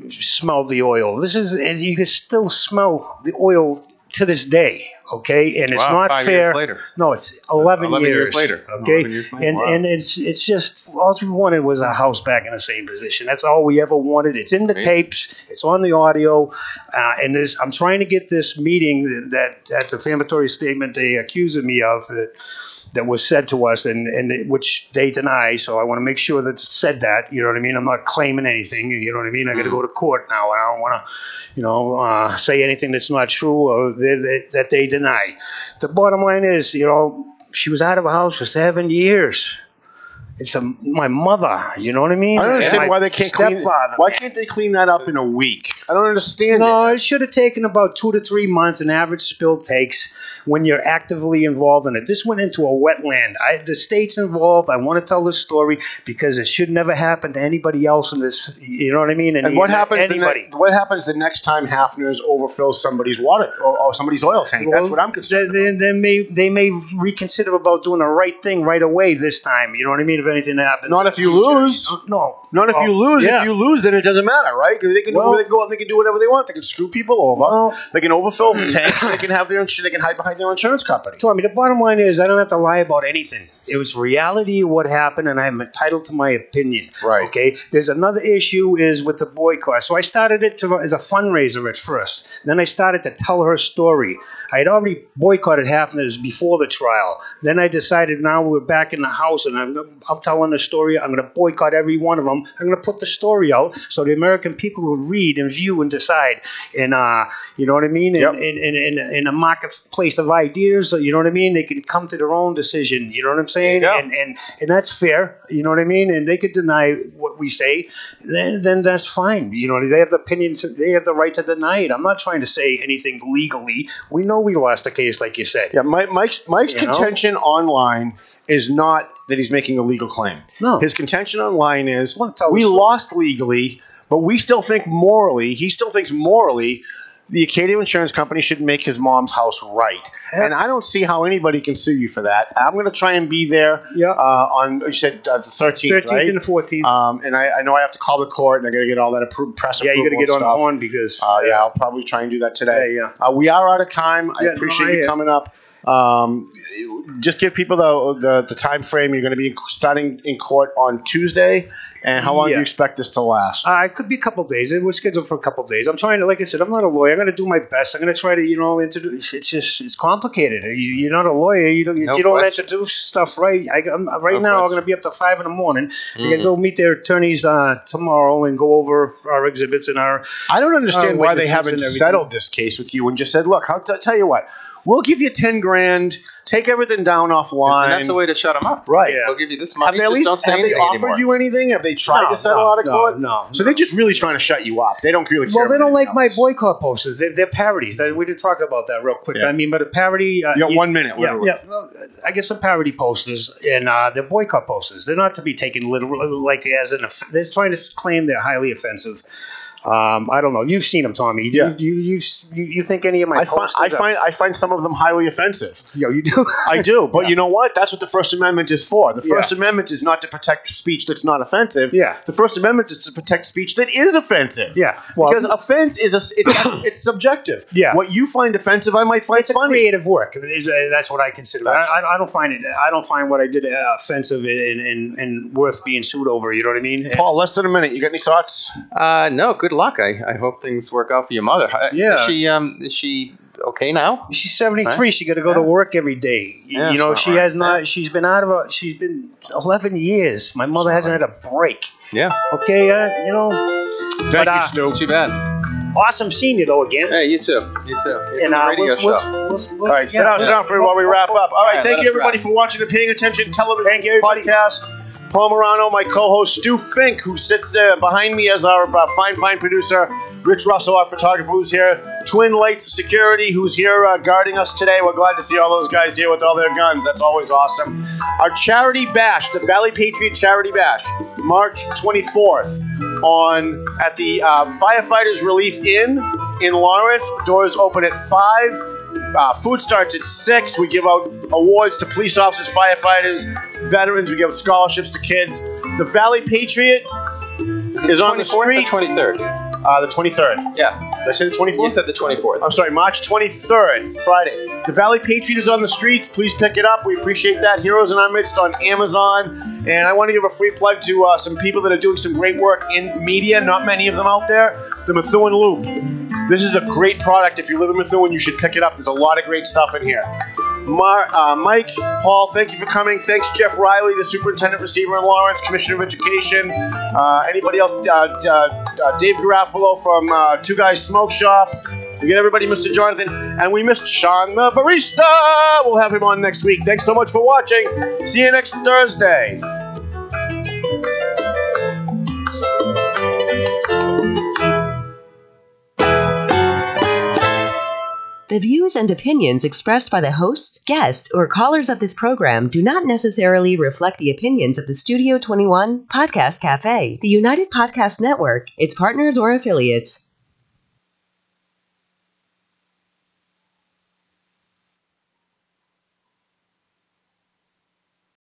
smelled the oil. And you can still smell the oil to this day. Okay, and it's not 5 fair. Years later. No, it's 11 years later. Okay, 11 years later. And it's just all we wanted was a house back in the same position. That's all we ever wanted. It's in the tapes. It's on the audio, and I'm trying to get this meeting that defamatory statement they accused me of that was said to us, and which they deny. So I want to make sure that it said that. You know what I mean? I'm not claiming anything. You know what I mean? I got to go to court now. I don't want to, say anything that's not true or that they deny. The bottom line is, she was out of a house for 7 years. It's my mother. You know what I mean? I don't understand why they can't clean. Why can't they clean that up in a week? I don't understand. No, it should have taken about 2 to 3 months. An average spill takes when you're actively involved in it. This went into a wetland. The state's involved. I want to tell this story because it should never happen to anybody else in this. You know what I mean? And what happens? What happens the next time Hafner's overfills somebody's water or somebody's oil tank? Well, that's what I'm concerned about. They may reconsider about doing the right thing right away this time. You know what I mean? If anything happens. Not if you lose. No. Not if you lose. Yeah. If you lose, then it doesn't matter, right? Because they can go out and they can do whatever they want. They can screw people over. They can overfill tanks. They can have their own. They can hide behind their insurance company. So, I mean, the bottom line is I don't have to lie about anything. It was reality of what happened, and I'm entitled to my opinion. Right. Okay. There's another issue is with the boycott. So I started it as a fundraiser at first. Then I started to tell her story. I had already boycotted Hafner's before the trial. Then I decided now we're back in the house, and I'm stop telling the story. I'm going to boycott every one of them. I'm going to put the story out so the American people will read and view and decide. And you know what I mean? In a marketplace of ideas, you know what I mean? They can come to their own decision. You know what I'm saying? And that's fair. You know what I mean? And they could deny what we say. Then that's fine. You know, they have the opinions. They have the right to deny it. I'm not trying to say anything legally. We know we lost the case, like you said. Yeah, Mike's contention online is not that he's making a legal claim. No. His contention online is we lost legally, but we still think morally, he still thinks morally, the Acadia Insurance Company should make his mom's house right. Yeah. And I don't see how anybody can sue you for that. I'm going to try and be there on, you said the 13th, 13th and the 14th. And I know I have to call the court, and I got to get all that press approval. Yeah, you got to get on the horn because... I'll probably try and do that today. We are out of time. I appreciate you coming up. Just give people the time frame. You're going to be starting in court on Tuesday. And how long do you expect this to last? It could be a couple of days. It was scheduled for a couple of days. I'm trying to, like I said, I'm not a lawyer. I'm going to do my best. I'm going to try to, introduce. It's complicated. You're not a lawyer. You don't introduce stuff right. I'm going to be up to 5 in the morning. I'm going to go meet their attorneys tomorrow and go over our exhibits and our. I don't understand why they haven't settled this case with you and just said, look, I'll tell you what. We'll give you $10,000. Take everything down offline. And that's the way to shut them up. Right. We'll give you this money. Have they offered you anything? Have they tried to settle out of court? No. So they're just really trying to shut you up. They don't really care. Well, they don't like my boycott posters. They're parodies. We didn't talk about that real quick. Yeah. But a parody... you got 1 minute. Yeah. Well, I get some parody posters, and they're boycott posters. They're not to be taken literally, like as an... They're trying to claim they're highly offensive. I don't know. You've seen them, Tommy. Yeah. You think any of my posters? I find some of them highly offensive. Yeah, you do. I do, but you know what? That's what the First Amendment is for. The First Amendment is not to protect speech that's not offensive. Yeah. The First Amendment is to protect speech that is offensive. Yeah. Because offense is it's subjective. Yeah. What you find offensive, I might find funny. Creative work. That's what I consider. I don't find it. I don't find what I did offensive and worth being sued over. You know what I mean? Paul, less than a minute. You got any thoughts? No. Good luck. I hope things work out for your mother. Yeah. Is she okay now? She's 73. Right? She got to go to work every day. Yeah, she has not. She's been out of. She's been 11 years. My mother hasn't had a break. Yeah. Okay. Thank you, Stu. It's too bad. Awesome seeing you though again. Hey, you too. Here's the radio show. All right, sit down for while we wrap up. All right, thank you everybody for watching the Paying Attention Television podcast. Paul Murano, my co-host Stu Fink, who sits there behind me as our fine producer. Rich Russell, our photographer, who's here. Twin Lights Security, who's here guarding us today. We're glad to see all those guys here with all their guns. That's always awesome. Our charity bash, the Valley Patriot Charity Bash, March 24th at the Firefighters Relief Inn in Lawrence. Doors open at 5. Food starts at 6. We give out awards to police officers, firefighters, veterans. We give scholarships to kids. The Valley Patriot is on the street. Or 23rd? The 23rd. Yeah. Did I say the 24th? You said the 24th. I'm sorry, March 23rd, Friday. The Valley Patriot is on the streets. Please pick it up. We appreciate that. Heroes in Our Midst on Amazon. And I want to give a free plug to some people that are doing some great work in media. Not many of them out there. The Methuen Loop. This is a great product. If you live in Methuen, you should pick it up. There's a lot of great stuff in here. Mike, Paul, thank you for coming. Thanks, Jeff Riley, the Superintendent Receiver in Lawrence, Commissioner of Education. Anybody else? Dave Garofalo from Two Guys Smoke Shop. We get everybody, Mr. Jonathan. And we missed Sean the Barista. We'll have him on next week. Thanks so much for watching. See you next Thursday. The views and opinions expressed by the hosts, guests, or callers of this program do not necessarily reflect the opinions of the Studio 21 Podcast Cafe, the United Podcast Network, its partners, or affiliates.